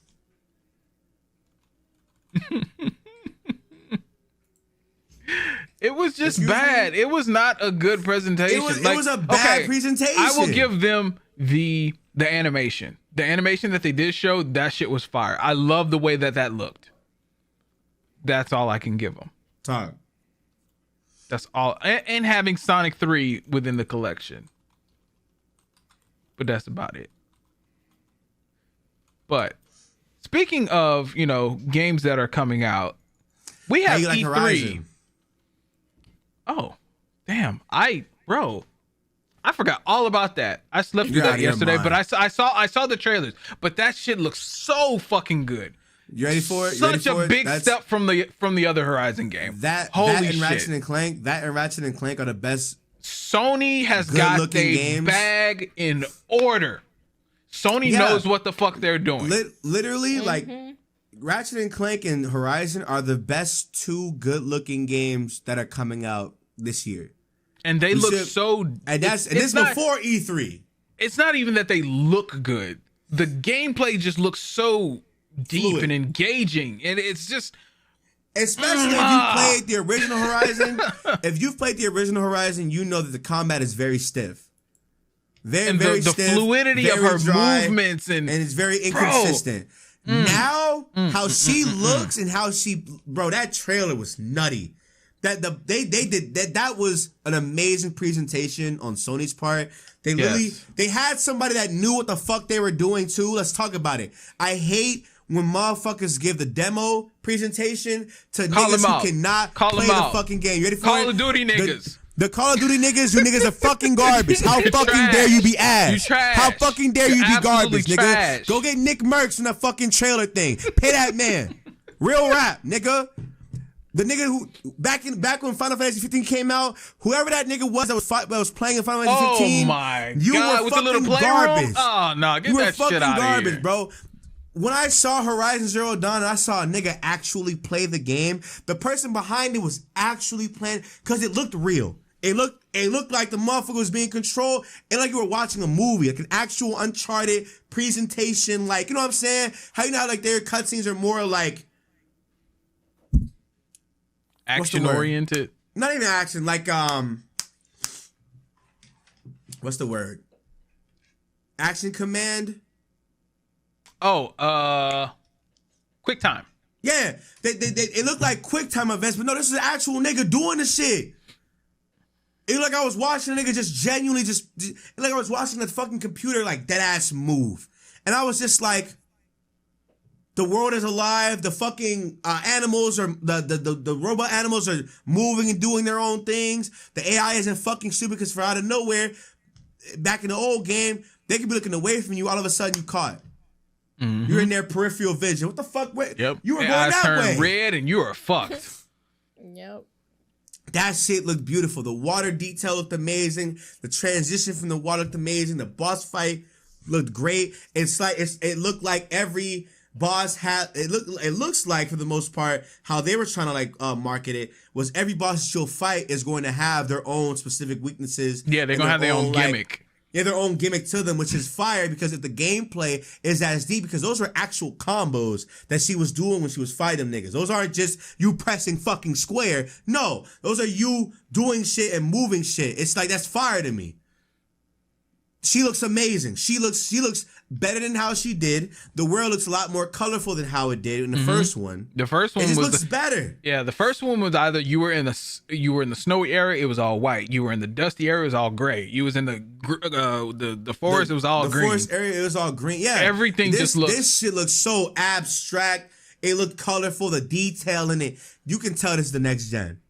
it was just bad. It was not a good presentation. It was a bad presentation. I will give them the animation. The animation that they did show, that shit was fire. I love the way that looked. That's all I can give them. Talk. That's all, and having Sonic 3 within the collection. But that's about it. But speaking of, games that are coming out, we have E3. Horizon? Oh, damn! I forgot all about that. I slept through that yesterday, but I saw the trailers. But that shit looks so fucking good. You ready for it? Such a big step from the other Horizon game. Holy shit. Ratchet and Clank. That and Ratchet and Clank are the best. Sony has got their bag in order. Sony knows what the fuck they're doing. Literally, like Ratchet and Clank and Horizon are the best two good-looking games that are coming out this year. And they look so. And this before E3. It's not even that they look good. The gameplay just looks so deep fluid and engaging, and it's just. Especially if you played the original Horizon. If you've played the original Horizon, you know that the combat is very stiff. Very stiff. The fluidity of her movements and it's very inconsistent. Now, how she looks and how that trailer was nutty. That was an amazing presentation on Sony's part. They had somebody that knew what the fuck they were doing too. Let's talk about it. I hate when motherfuckers give the demo presentation to niggas who cannot play the fucking game. You ready for Call of Duty niggas. The Call of Duty niggas, you niggas are fucking garbage. How fucking dare you be ass? You trash. How fucking dare you be garbage, nigga? Trash. Go get Nick Merckx from that fucking trailer thing. Pay that man. Real rap, nigga. The nigga who back when Final Fantasy 15 came out, whoever that nigga was that was playing in Final Fantasy 15, oh my you God, were with fucking the little garbage. Oh no, get that shit out garbage, of here, bro. When I saw Horizon Zero Dawn and I saw a nigga actually play the game, the person behind it was actually playing because it looked real. It looked like the motherfucker was being controlled. It like you were watching a movie, like an actual Uncharted presentation. Like, you know what I'm saying? How you know how like their cutscenes are more like action oriented? Not even action, like what's the word? Action Command. Oh, quick time. Yeah, it looked like quick time events, but no, this is an actual nigga doing the shit. It looked like I was watching a nigga just genuinely like I was watching the fucking computer like dead ass move. And I was just like, the world is alive, the fucking animals are, the robot animals are moving and doing their own things. The AI isn't fucking stupid because for out of nowhere, back in the old game, they could be looking away from you, all of a sudden you caught. You're in their peripheral vision. What the fuck? Yep. You were your going eyes that way. turned red and you are fucked. Yep. That shit looked beautiful. The water detail looked amazing. The transition from the water looked amazing. The boss fight looked great. It's like it looked like every boss had. It looks like for the most part how they were trying to like market it was every boss that you'll fight is going to have their own specific weaknesses. Yeah, they're gonna have their own gimmick. Their own gimmick to them, which is fire because if the gameplay is as deep, because those are actual combos that she was doing when she was fighting niggas. Those aren't just you pressing fucking square. No, those are you doing shit and moving shit. It's like, that's fire to me. She looks amazing. She looks better than how she did. The world looks a lot more colorful than how it did in the first one. The first one looks better. Yeah, the first one was either you were in the snowy area, it was all white. You were in the dusty area, it was all gray. You was in the forest, it was all green. The forest area, it was all green. Yeah, everything just looks. This shit looks so abstract. It looked colorful. The detail in it, you can tell this is the next gen.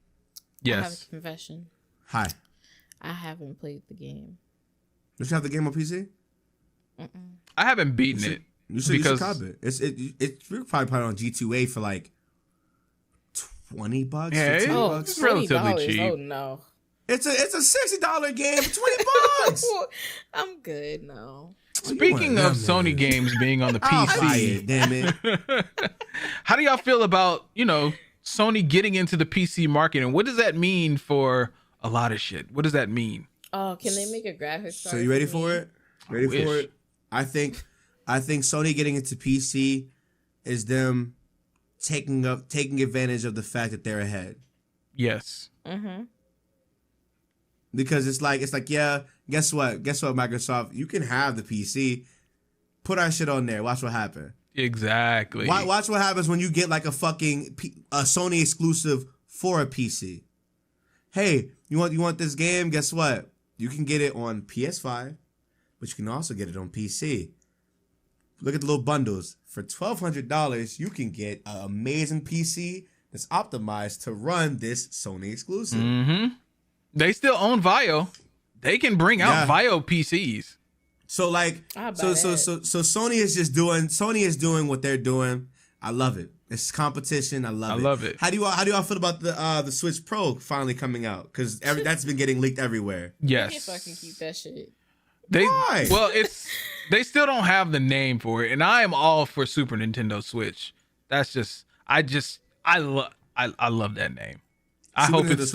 Yes. I have a confession. Hi. I haven't played the game. Does you have the game on PC? I haven't beaten it. You should cop it. It's probably put it on G2A for like $20. Yeah, $15. It's relatively cheap. Oh no. It's a $60 game for $20. I'm good. No. Speaking of Sony games being on the PC, I'll buy it, damn it. How do y'all feel about Sony getting into the PC market, and what does that mean for a lot of shit? What does that mean? Oh, can they make a graphics card? So you ready for it? Ready for it? I think Sony getting into PC is them taking advantage of the fact that they're ahead. Yes. Mm-hmm. Because it's like yeah, guess what, Microsoft, you can have the PC, put our shit on there, watch what happens. Exactly. Watch what happens when you get like a fucking a Sony exclusive for a PC. hey, you want this game? Guess what? You can get it on PS5, but you can also get it on PC. Look at the little bundles. For $1,200, you can get an amazing PC that's optimized to run this Sony exclusive. Mm-hmm. They still own Vio. They can bring out Vio PCs. So like, so Sony is doing what they're doing. I love it. It's competition. I love it. How do y'all feel about the Switch Pro finally coming out? Because that's been getting leaked everywhere. Yes. You can't fucking keep that shit. Why? Well, they still don't have the name for it, and I am all for Super Nintendo Switch. That's just I love that name. I hope it's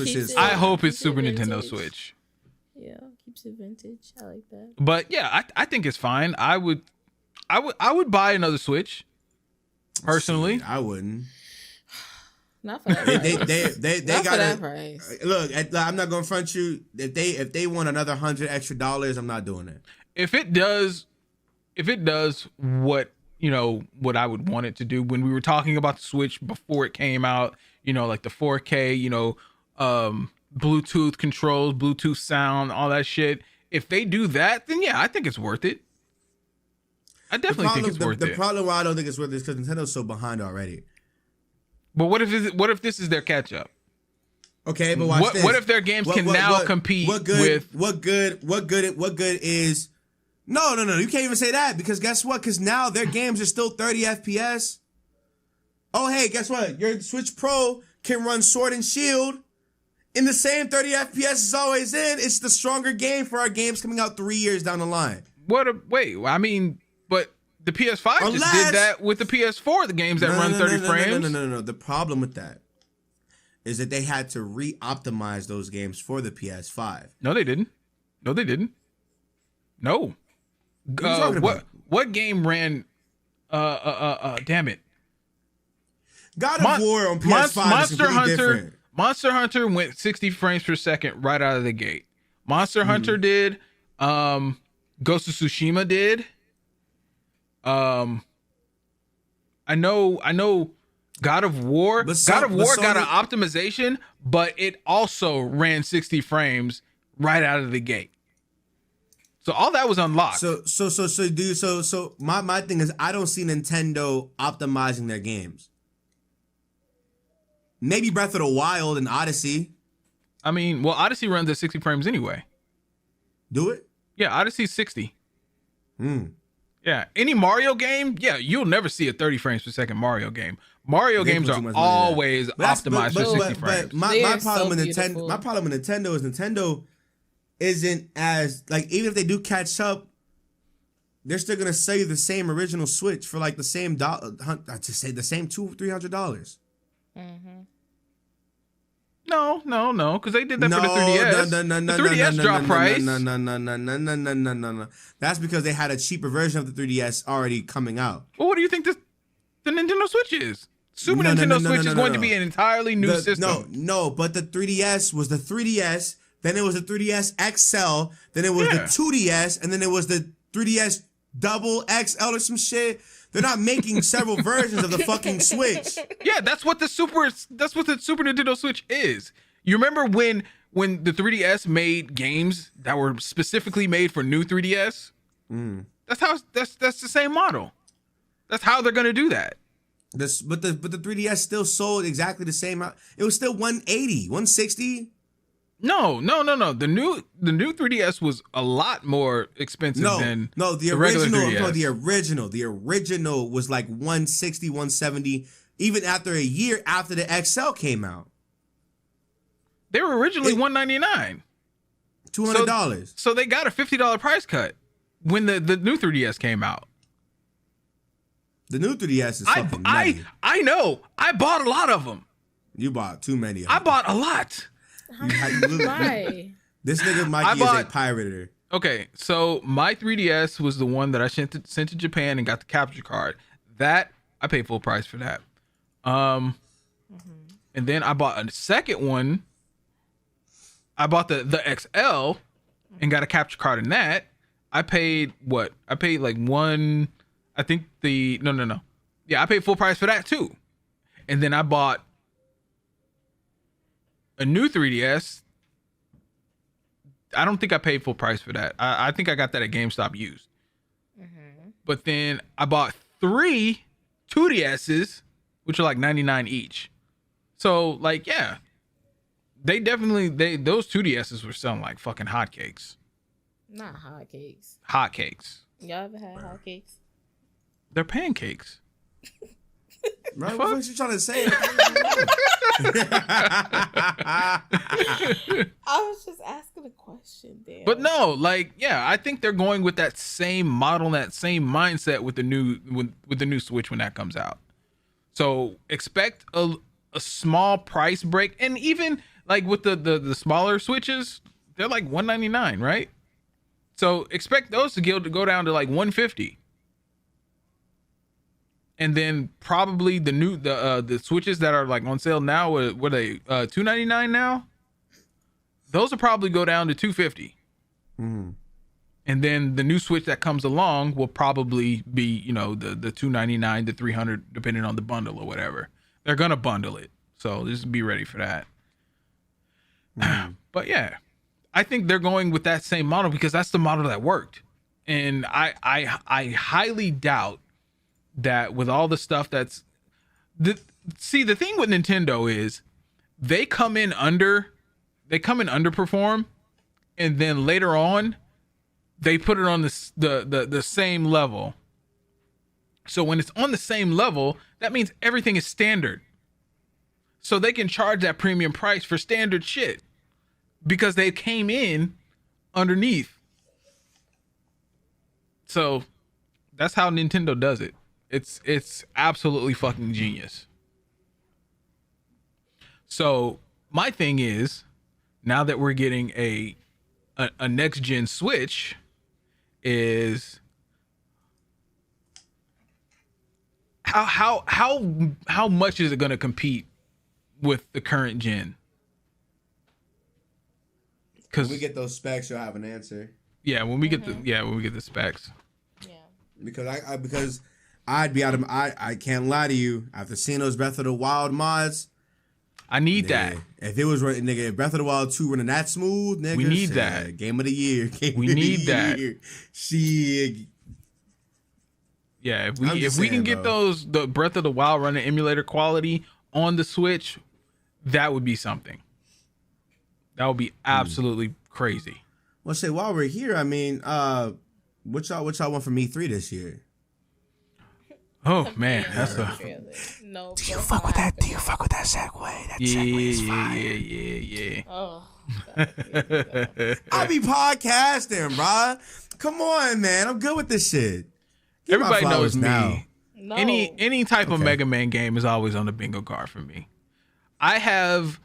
Super Nintendo Switch. Yeah, keeps it vintage. I like that. But yeah, I think it's fine. I would buy another Switch. Personally, I wouldn't. Not for that price. They Not got for that price. Look, I'm not gonna front you. If they want another $100 extra, I'm not doing it. If it does what what I would want it to do, when we were talking about the Switch before it came out, like the 4K, Bluetooth controls, Bluetooth sound, all that shit. If they do that, then yeah, I think it's worth it. I definitely think it's worth it. The problem why I don't think it's worth it is because Nintendo's so behind already. But what if this is their catch up? Okay, but watch this. What if their games can now compete with what good is? No. You can't even say that because guess what? Because now their games are still 30 FPS. Oh, hey, guess what? Your Switch Pro can run Sword and Shield in the same 30 FPS it's always in. It's the stronger game for our games coming out 3 years down the line. But the PS5 just did that with the PS4, the games that run 30 frames. No. The problem with that is that they had to re-optimize those games for the PS5. No, they didn't. No. What game ran damn it. God of War on PS5 is completely different. Monster Hunter went 60 frames per second right out of the gate. Monster Hunter did. Ghost of Tsushima did. I know God of War got an optimization, but it also ran 60 frames right out of the gate. So all that was unlocked. So my thing is I don't see Nintendo optimizing their games. Maybe Breath of the Wild and Odyssey. I mean, well, Odyssey runs at 60 frames anyway. Do it? Yeah, Odyssey's 60. Yeah, any Mario game, you'll never see a 30 frames per second Mario game. Mario games are always optimized for 60 frames. But my problem with Nintendo is Nintendo isn't as, like, even if they do catch up, they're still gonna sell you the same original Switch for like the same the same $200-$300. No, because they did that for the 3DS. No. The 3DS dropped price. No. That's because they had a cheaper version of the 3DS already coming out. Well, what do you think the Nintendo Switch is? Nintendo Switch is going to be an entirely new system. No, but the 3DS was the 3DS, then it was the 3DS XL, then it was the 2DS, and then it was the 3DS Double XL or some shit. They're not making several versions of the fucking Switch. Yeah, that's what the Super Nintendo Switch is. You remember when the 3DS made games that were specifically made for new 3DS? That's the same model. That's how they're gonna do that. But the 3DS still sold exactly the same. It was still 180, 160. No. The new 3DS was a lot more expensive than the original. regular 3DS. The original was like 160, 170, even after a year after the XL came out. They were originally $199. $200. So they got a $50 price cut when the new 3DS came out. The new 3DS is fucking nutty. I know. I bought a lot of them. You bought too many of them. I bought a lot. Why? This nigga Mikey is a pirater. Okay, so my 3DS was the one that I sent to Japan and got the capture card. That I paid full price for that. And then I bought a second one. I bought the XL and got a capture card in that. I paid what? I paid like one. I think no. Yeah, I paid full price for that too. And then I bought a new 3DS I don't think I paid full price for that. I think I got that at GameStop used. Mm-hmm. But then I bought 3 2DSs, which are like $99 each. So like, yeah, those 2DSs were selling like fucking hotcakes. Not hotcakes. Hotcakes. Y'all ever had hotcakes? They're pancakes. Right? What was you trying to say? I was just asking a question, damn. But no, like, yeah, I think they're going with that same model, that same mindset with the new Switch when that comes out. So expect a small price break, and even like with the smaller Switches, they're like $199, right? So expect those to go down to like $150. And then probably the Switches that are like on sale now, what are they, $299 now? Those will probably go down to $250. Mm. And then the new Switch that comes along will probably be, you know, the $299 to $300, depending on the bundle or whatever. They're gonna bundle it, so just be ready for that. Mm. But yeah, I think they're going with that same model because that's the model that worked, and I highly doubt that with all the stuff that's the thing with Nintendo is they come in underperform, and then later on they put it on the same level. So when it's on the same level, that means everything is standard. So they can charge that premium price for standard shit because they came in underneath. So that's how Nintendo does it. It's absolutely fucking genius. So my thing is, now that we're getting a next gen Switch, is how much is it going to compete with the current gen? Because when we get those specs, you'll have an answer. Yeah, when we get the specs. Yeah. Because I'd be I can't lie to you. After seeing those Breath of the Wild mods, I need that. If it was running, nigga, if Breath of the Wild 2 running that smooth, nigga, we need that. Game of the year. We need that. Shit. Yeah, if we can get the Breath of the Wild running emulator quality on the Switch, that would be something. That would be absolutely crazy. Well, say while we're here, I mean, what y'all want from E3 this year? Oh man, that's no. Do you fuck with that? Do you fuck with that segue? That segue is fire. Yeah. Oh. I be podcasting, bruh. Come on, man. I'm good with this shit. Everybody knows me. Now. No. Any type of Mega Man game is always on the bingo card for me. I have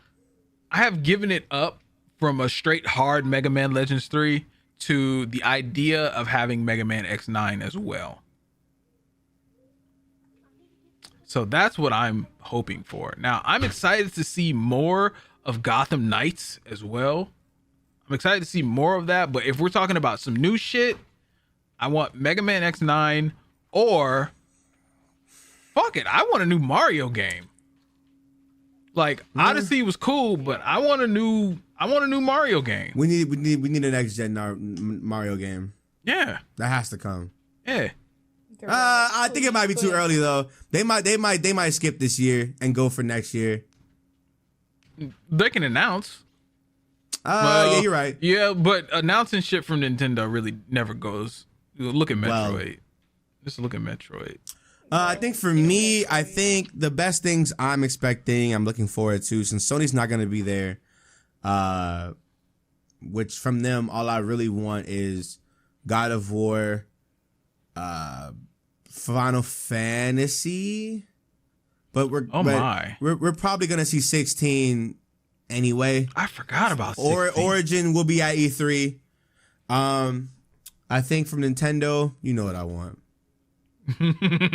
given it up from a straight hard Mega Man Legends 3 to the idea of having Mega Man X9 as well. So that's what I'm hoping for. Now, I'm excited to see more of Gotham Knights as well. I'm excited to see more of that. But if we're talking about some new shit, I want Mega Man X9 or fuck it, I want a new Mario game. Like Odyssey was cool, but I want a new Mario game. We need a next gen Mario game. Yeah, that has to come. Yeah. I think it might be too early though. They might skip this year and go for next year. They can announce. Yeah, you're right. Yeah, but announcing shit from Nintendo really never goes. Look at Metroid. Just look at Metroid. I think for me, I think the best things I'm looking forward to, since Sony's not going to be there, which from them, all I really want is God of War, Final Fantasy, but we're probably gonna see 16 anyway. I forgot about 16. Origin will be at E3. I think from Nintendo, you know what I want.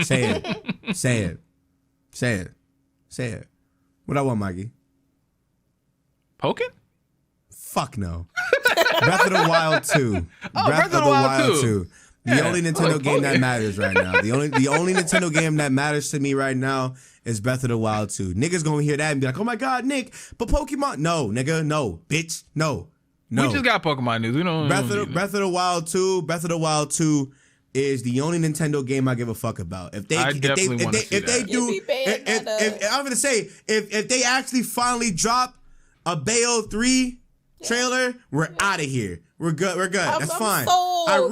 Say it. What I want, Mikey? Pokken? Fuck no. Breath of the Wild 2. Breath of the Wild 2. The only Nintendo game that matters right now. The only Nintendo game that matters to me right now is Breath of the Wild 2. Niggas gonna hear that and be like, oh my god, Nick, but Pokemon. No, nigga, no. Bitch, no. No. We just got Pokemon news. We don't. Breath of the Wild 2. Breath of the Wild 2 is the only Nintendo game I give a fuck about. If they, I'm gonna say if they actually finally drop a Bayo 3 trailer, we're out of here. We're good. That's fine. Bayo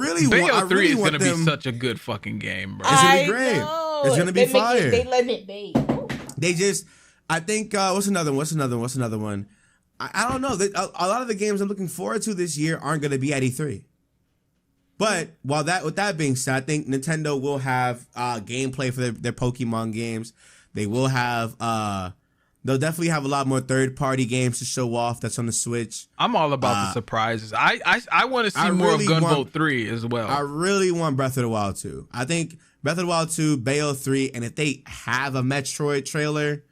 3 is gonna be such a good fucking game, bro. It's gonna be great. It's gonna be fire. They let it be. They just, I think. What's another one? I don't know. A lot of the games I'm looking forward to this year aren't gonna be at E3. But with that being said, I think Nintendo will have gameplay for their Pokemon games. They will have they'll definitely have a lot more third-party games to show off that's on the Switch. I'm all about the surprises. I want to see more of Gunvolt 3 as well. I really want Breath of the Wild 2. I think Breath of the Wild 2, Bayo 3, and if they have a Metroid trailer,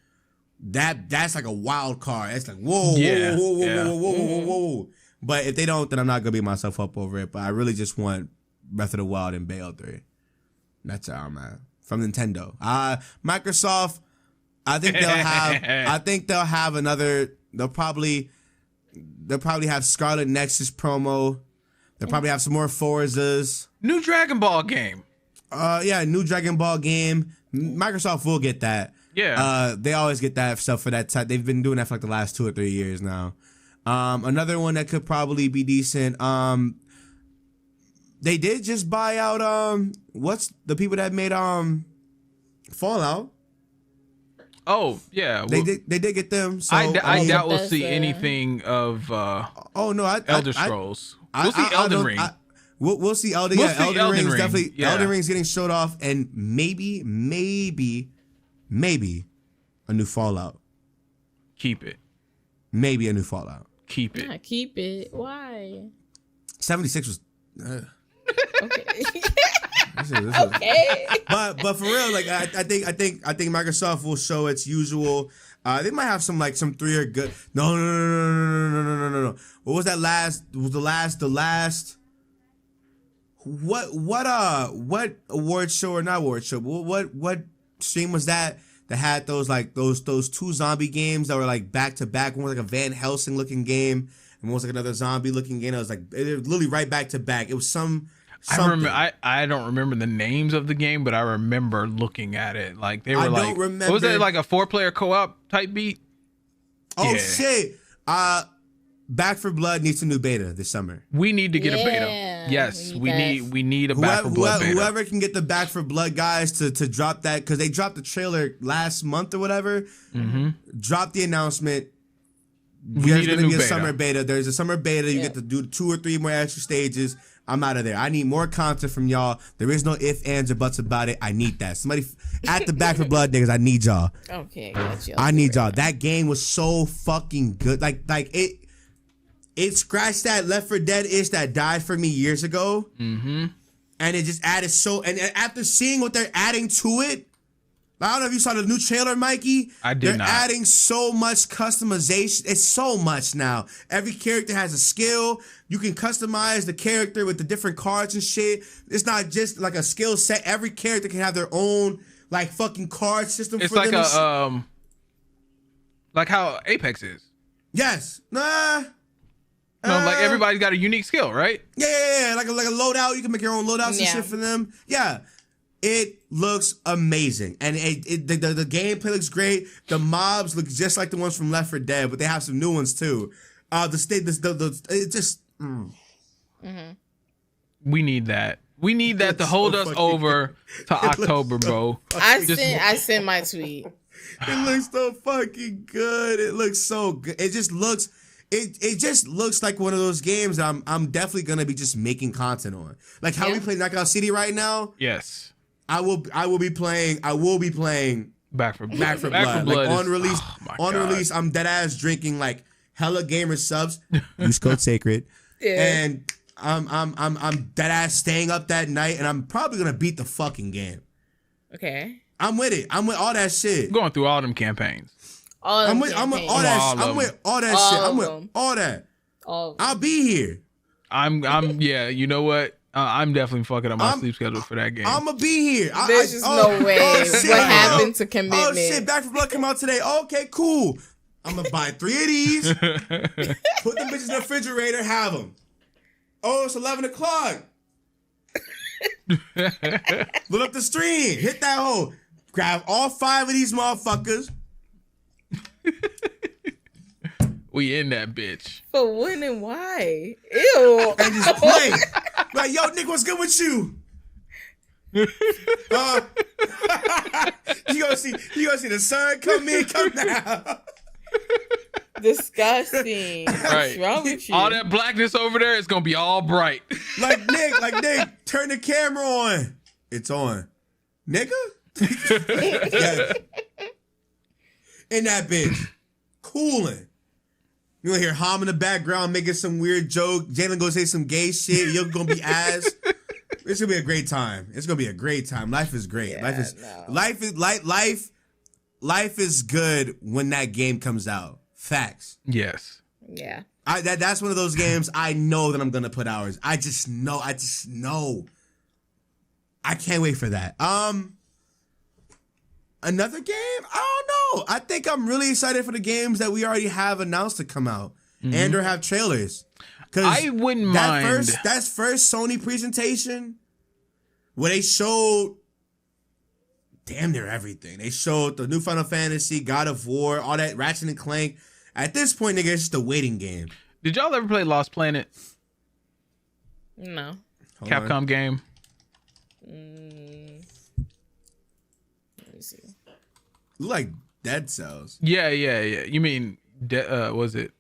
that's like a wild card. It's like whoa. But if they don't, then I'm not gonna beat myself up over it. But I really just want Breath of the Wild and Bayo 3. That's how I'm at. From Nintendo. Microsoft, I think they'll have another. They'll probably have Scarlet Nexus promo. They'll probably have some more Forzas. New Dragon Ball game. New Dragon Ball game. Microsoft will get that. Yeah. They always get that stuff for that type. They've been doing that for like the last 2 or 3 years now. Another one that could probably be decent. They did just buy out what's the people that made Fallout. Oh yeah, they did get them. So I doubt we'll see anything of. Elder Scrolls. We'll see Elden Ring. We'll see Elden. We'll yeah, see Elden Ring's Ring. Definitely. Yeah. Elden Ring's getting showed off, and maybe a new Fallout. Keep it. Maybe a new Fallout. Keep it. Yeah, keep it. Why? 76 was. Okay. Okay. But for real, like I think Microsoft will show its usual. They might have some 3 or good. No. What was that last? Was the last? What award show or not award show? What stream was that had those 2 zombie games that were like back to back? One was like a Van Helsing looking game, and one was like another zombie looking game. It was literally right back to back. It was something. I don't remember the names of the game, but I remember looking at it. Like they were don't remember. What was that, like a 4-player co-op type beat? Oh yeah. Shit. Back 4 Blood needs a new beta this summer. We need to get a beta. Yes, we need a Back 4 Blood beta. Whoever can get the Back 4 Blood guys to drop that, because they dropped the trailer last month or whatever. Mm-hmm. Drop the announcement. There's going to be a summer beta. There's a summer beta. You get to do 2 or 3 more extra stages. I'm out of there. I need more content from y'all. There is no ifs, ands, or buts about it. I need that. Somebody at the Back 4 Blood niggas, I need y'all. Okay, gotcha. I need y'all. That game was so fucking good. Like it scratched that Left 4 Dead itch that died for me years ago. Mm-hmm. And it just added and after seeing what they're adding to it, I don't know if you saw the new trailer, Mikey. I did not. They're adding so much customization. It's so much now. Every character has a skill. You can customize the character with the different cards and shit. It's not just like a skill set. Every character can have their own fucking card system. It's for like them. Like how Apex is. Yes. Like everybody's got a unique skill, right? Yeah. Like a loadout. You can make your own loadouts and shit for them. Yeah. It looks amazing, and the gameplay looks great. The mobs look just like the ones from Left 4 Dead, but they have some new ones too. It just. Mm-hmm. We need that. We need that to hold us over to October, bro. I sent my tweet. It looks so fucking good. It looks so good. It just looks. It just looks like one of those games that I'm definitely gonna be just making content on. Like how we play Knockout City right now. Yes. I will be playing Back 4 Blood. Like on release, I'm dead ass drinking like hella gamer subs. Use code Sacred. Yeah. And I'm dead ass staying up that night, and I'm probably gonna beat the fucking game. Okay. I'm with it. I'm with all that shit. Going through all them campaigns. I'm with all that shit. I'm with all that. I'll be here. Yeah, you know what? I'm definitely fucking up my sleep schedule for that game. I'm gonna be here. There's just no way. What happened to commitment? Oh shit, Back 4 Blood came out today. Okay, cool. I'm gonna buy 3 of these, put them bitches in the refrigerator, have them. Oh, it's 11 o'clock. Load up the stream, hit that hole, grab all 5 of these motherfuckers. We in that bitch. For when and why? Ew. And just play. Like, yo, Nick, what's good with you? You gonna see the sun come in, come down. Disgusting. Right. What's wrong with you? All that blackness over there is gonna be all bright. Like Nick, turn the camera on. It's on. Nigga? Yeah. In that bitch. Cooling. You gonna hear Ham in the background making some weird joke. Jalen gonna say some gay shit. You're gonna be ass. It's gonna be a great time. It's gonna be a great time. Life is great. Yeah, Life is good when that game comes out. Facts. Yes. Yeah. That's one of those games I know that I'm gonna put hours. I just know. I can't wait for that. Another game? I don't know. I think I'm really excited for the games that we already have announced to come out and or have trailers. I wouldn't mind that first Sony presentation where they showed damn near everything. They showed the new Final Fantasy, God of War, all that Ratchet and Clank. At this point, nigga, it's just a waiting game. Did y'all ever play Lost Planet? No. Capcom game. Let me see. Look like Dead Cells. Yeah. You mean was it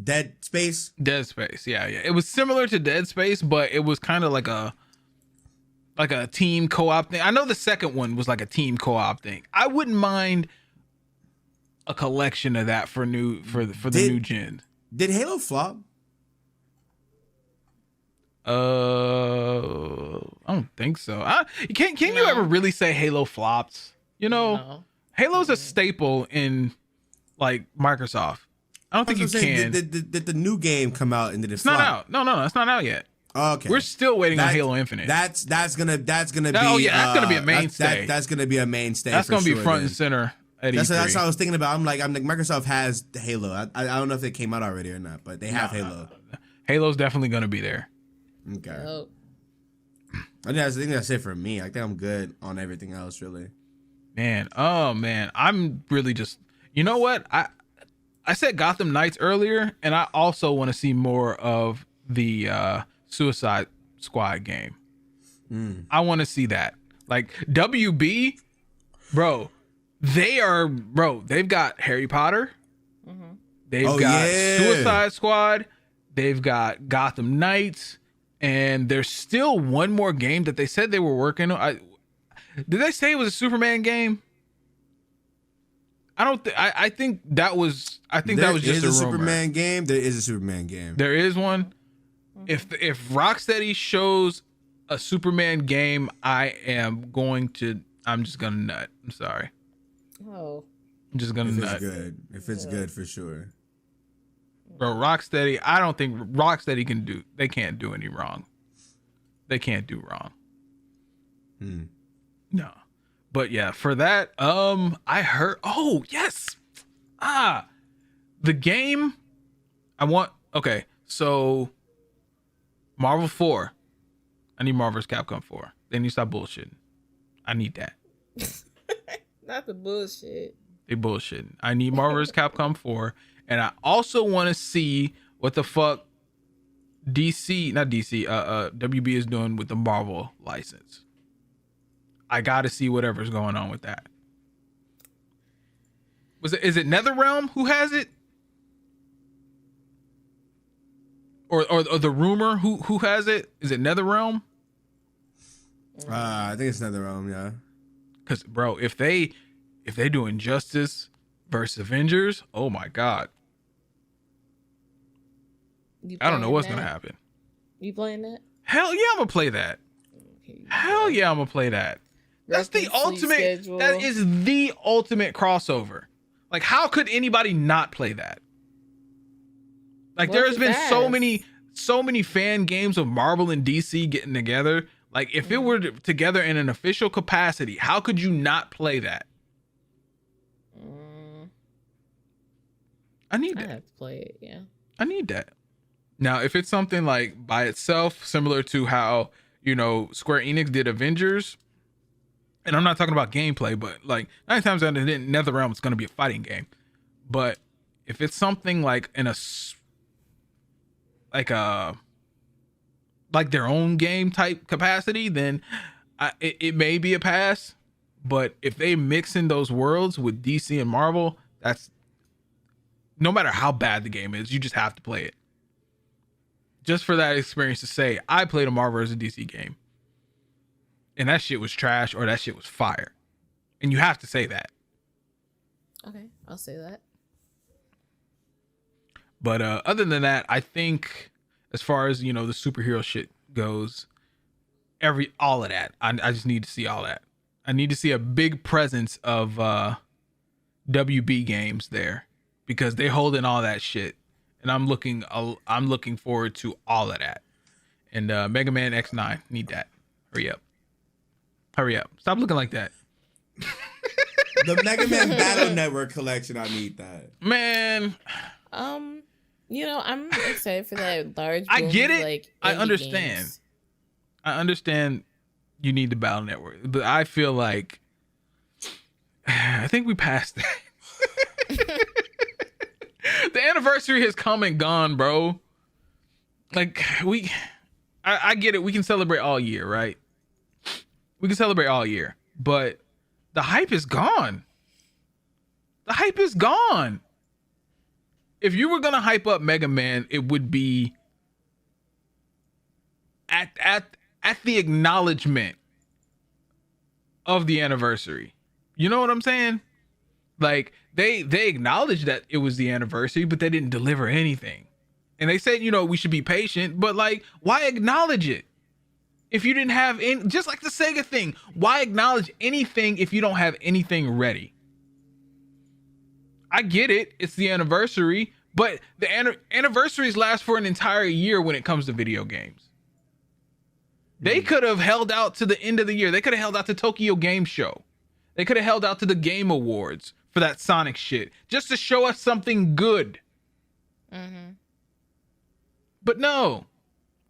Dead Space? Dead Space? Yeah. It was similar to Dead Space, but it was kind of like a team co-op thing. I know the second one was like a team co-op thing. I wouldn't mind a collection of that for the new gen. Did Halo flop? I don't think so. Can you ever really say Halo flopped? You know, No. Halo's a staple in like Microsoft. I don't think you can. Did the new game come out and did it It's flop? not out. No, it's not out yet. Okay. We're still waiting on Halo Infinite. That's gonna be. Oh yeah, that's gonna be a mainstay. That's gonna be a mainstay. That's gonna be sure, front then. and center at That's E3. what I was thinking about. I'm like Microsoft has Halo. I don't know if it came out already or not, but they have Halo. Halo's definitely gonna be there. Okay. Oh. I think that's it for me. I think I'm good on everything else, really. Man, I'm really just. You know what? I said Gotham Knights earlier, and I also want to see more of the Suicide Squad game. I want to see that. Like WB, bro. They've got Harry Potter. They've got Suicide Squad. They've got Gotham Knights. And there's still one more game that they said they were working on. Did they say it was a Superman game? I think that was just a rumor. Superman game. There is a Superman game. There is one. If Rocksteady shows a Superman game, I'm just gonna nut. I'm sorry. Oh. I'm just gonna nut. If it's good, for sure. Bro, Rocksteady, I don't think Rocksteady they can't do any wrong. They can't do wrong. No. But yeah, for that, I heard, oh, yes. The game so Marvel 4. I need Marvel vs. Capcom 4. They need to stop bullshitting. I need that. Not the bullshit. They bullshitting. I need Marvel vs. Capcom 4. And I also want to see what the fuck WB is doing with the Marvel license. I got to see whatever's going on with that. Is it NetherRealm who has it? Or the rumor who has it? Is it NetherRealm? I think it's NetherRealm, yeah. Cuz bro, if they do Injustice versus Avengers, oh my god. I don't know what's going to happen. You playing that? Hell yeah, I'm going to play that. Okay, Hell yeah, I'm going to play that. That's the ultimate. That is the ultimate crossover. Like, how could anybody not play that? Like, there has been so many fan games of Marvel and DC getting together. Like, if it were together in an official capacity, how could you not play that? I need I that. have to play it. Yeah. I need that. Now, if it's something like by itself, similar to how, Square Enix did Avengers, and I'm not talking about gameplay, but like 9 times out of 10, NetherRealm is going to be a fighting game. But if it's something like like their own game type capacity, then it may be a pass. But if they mix in those worlds with DC and Marvel, that's no matter how bad the game is, you just have to play it. Just for that experience to say, I played a Marvel vs. DC game. And that shit was trash or that shit was fire. And you have to say that. Okay, I'll say that. But other than that, I think as far as, the superhero shit goes, all of that, I just need to see all that. I need to see a big presence of WB games there because they hold in all that shit. And I'm looking forward to all of that. And Mega Man X9, need that. Hurry up. Stop looking like that. The Mega Man Battle Network collection, I need that. Man. I'm excited for that large. I get it. Like, I understand. Games. I understand you need the Battle Network, but I feel like I think we passed that. The anniversary has come and gone, bro. Like I get it. We can celebrate all year, right? We can celebrate all year, but the hype is gone. The hype is gone. If you were gonna hype up Mega Man, it would be at the acknowledgement of the anniversary. You know what I'm saying? Like they acknowledged that it was the anniversary, but they didn't deliver anything. And they said, we should be patient, but like, why acknowledge it? If you didn't have any, just like the Sega thing, why acknowledge anything if you don't have anything ready? I get it. It's the anniversary, but the anniversaries last for an entire year when it comes to video games. They could have held out to the end of the year. They could have held out to Tokyo Game Show. They could have held out to the Game Awards for that Sonic shit just to show us something good. Mm-hmm. But no.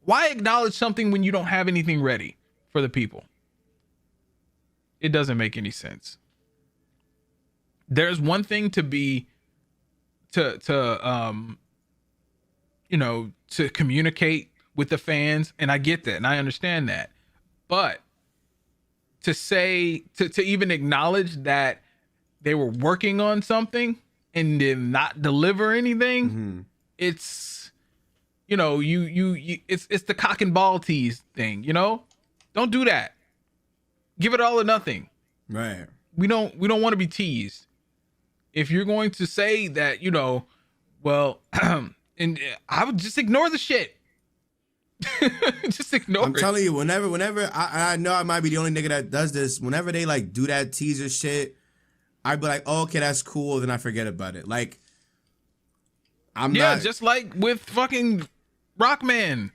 Why acknowledge something when you don't have anything ready for the people? It doesn't make any sense. There's one thing to communicate with the fans, and I get that and I understand that. But to say to even acknowledge that they were working on something and then not deliver anything, it's it's the cock and ball tease thing, Don't do that. Give it all or nothing. Right. We don't want to be teased. If you're going to say that, and I would just ignore the shit. Just ignore it. I'm telling you, whenever I know I might be the only nigga that does this, whenever they like do that teaser shit, I'd be like, oh, okay, that's cool, then I forget about it. Like, just like with fucking Rockman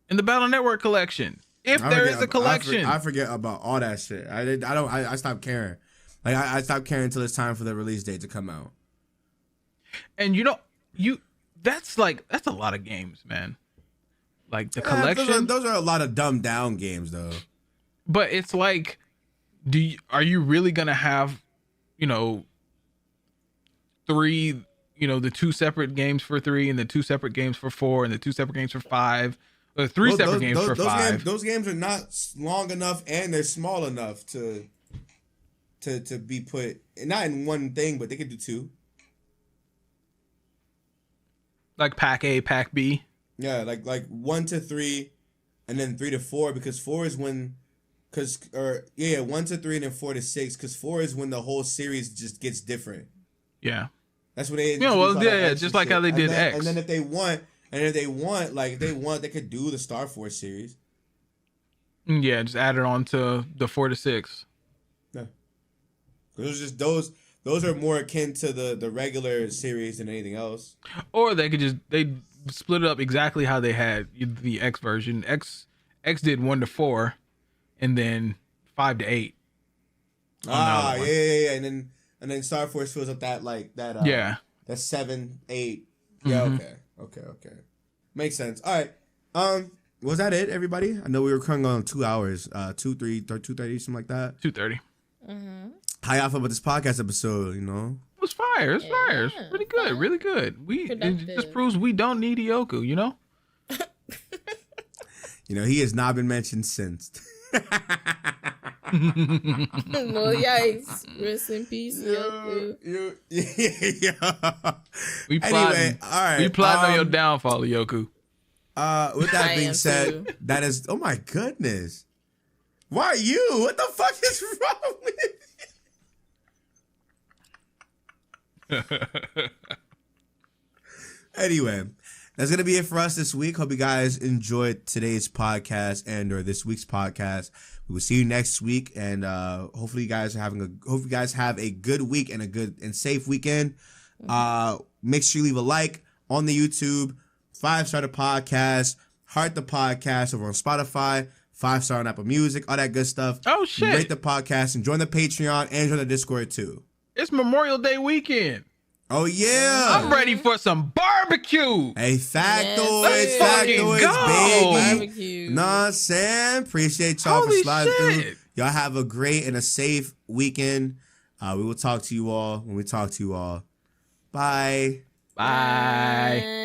in the Battle Network collection. If there is a collection. I forget about all that shit. I stopped caring. Like I stopped caring until it's time for the release date to come out. And that's a lot of games, man. Like the collection. Those are a lot of dumbed down games though. But it's like, are you really gonna have, 3, the 2 separate games for 3 and the 2 separate games for 4 and the 2 separate games for 5, or 3 separate games for 5? Those games are not long enough and they're small enough to be put not in one thing, but they could do 2. Like pack A, pack B. Yeah, like 1 to 3, and then 3 to 4, because 4 is when, 1 to 3 and then 4 to 6, because 4 is when the whole series just gets different. Yeah. That's what they. Just like how they did X. And then if they want, they could do the Star Force series. Yeah, just add it on to the 4 to 6. Yeah. Those are more akin to the regular series than anything else. Or they could they split it up exactly how they had the X version. X did 1 to 4, and then 5 to 8. Yeah. And then Star Force fills up that That's 7, 8. Yeah, okay. Makes sense. All right. Was that it, everybody? I know we were currently on 2 hours, 2:30, something like that. 2:30. How y'all feel about this podcast episode? You know, It was fire. It's fire. It's really good. Really good. It just proves we don't need Yoku. You know. You know, he has not been mentioned since. Well, yikes. Rest in peace, Yoku. We plotting. Anyway, all right. We plotting on your downfall, Yoku. With that being said, that is. Oh my goodness. Why are you? What the fuck is wrong with you? Anyway, that's gonna be it for us this week. Hope you guys enjoyed today's podcast or this week's podcast. We will see you next week, and hopefully you guys are hope you guys have a good week and a good and safe weekend. Make sure you leave a like on the YouTube, 5-star the podcast, heart the podcast over on Spotify, 5-star on Apple Music, all that good stuff. Oh shit! Rate the podcast and join the Patreon and join the Discord too. It's Memorial Day weekend. Oh yeah! I'm ready for some barbecue. Hey, factoids, Let's fucking go. baby. Barbecue. Know what I'm saying? Appreciate y'all for Holy sliding shit. through. Y'all have a great and a safe weekend. We will talk to you all when we talk to you all. Bye. Bye.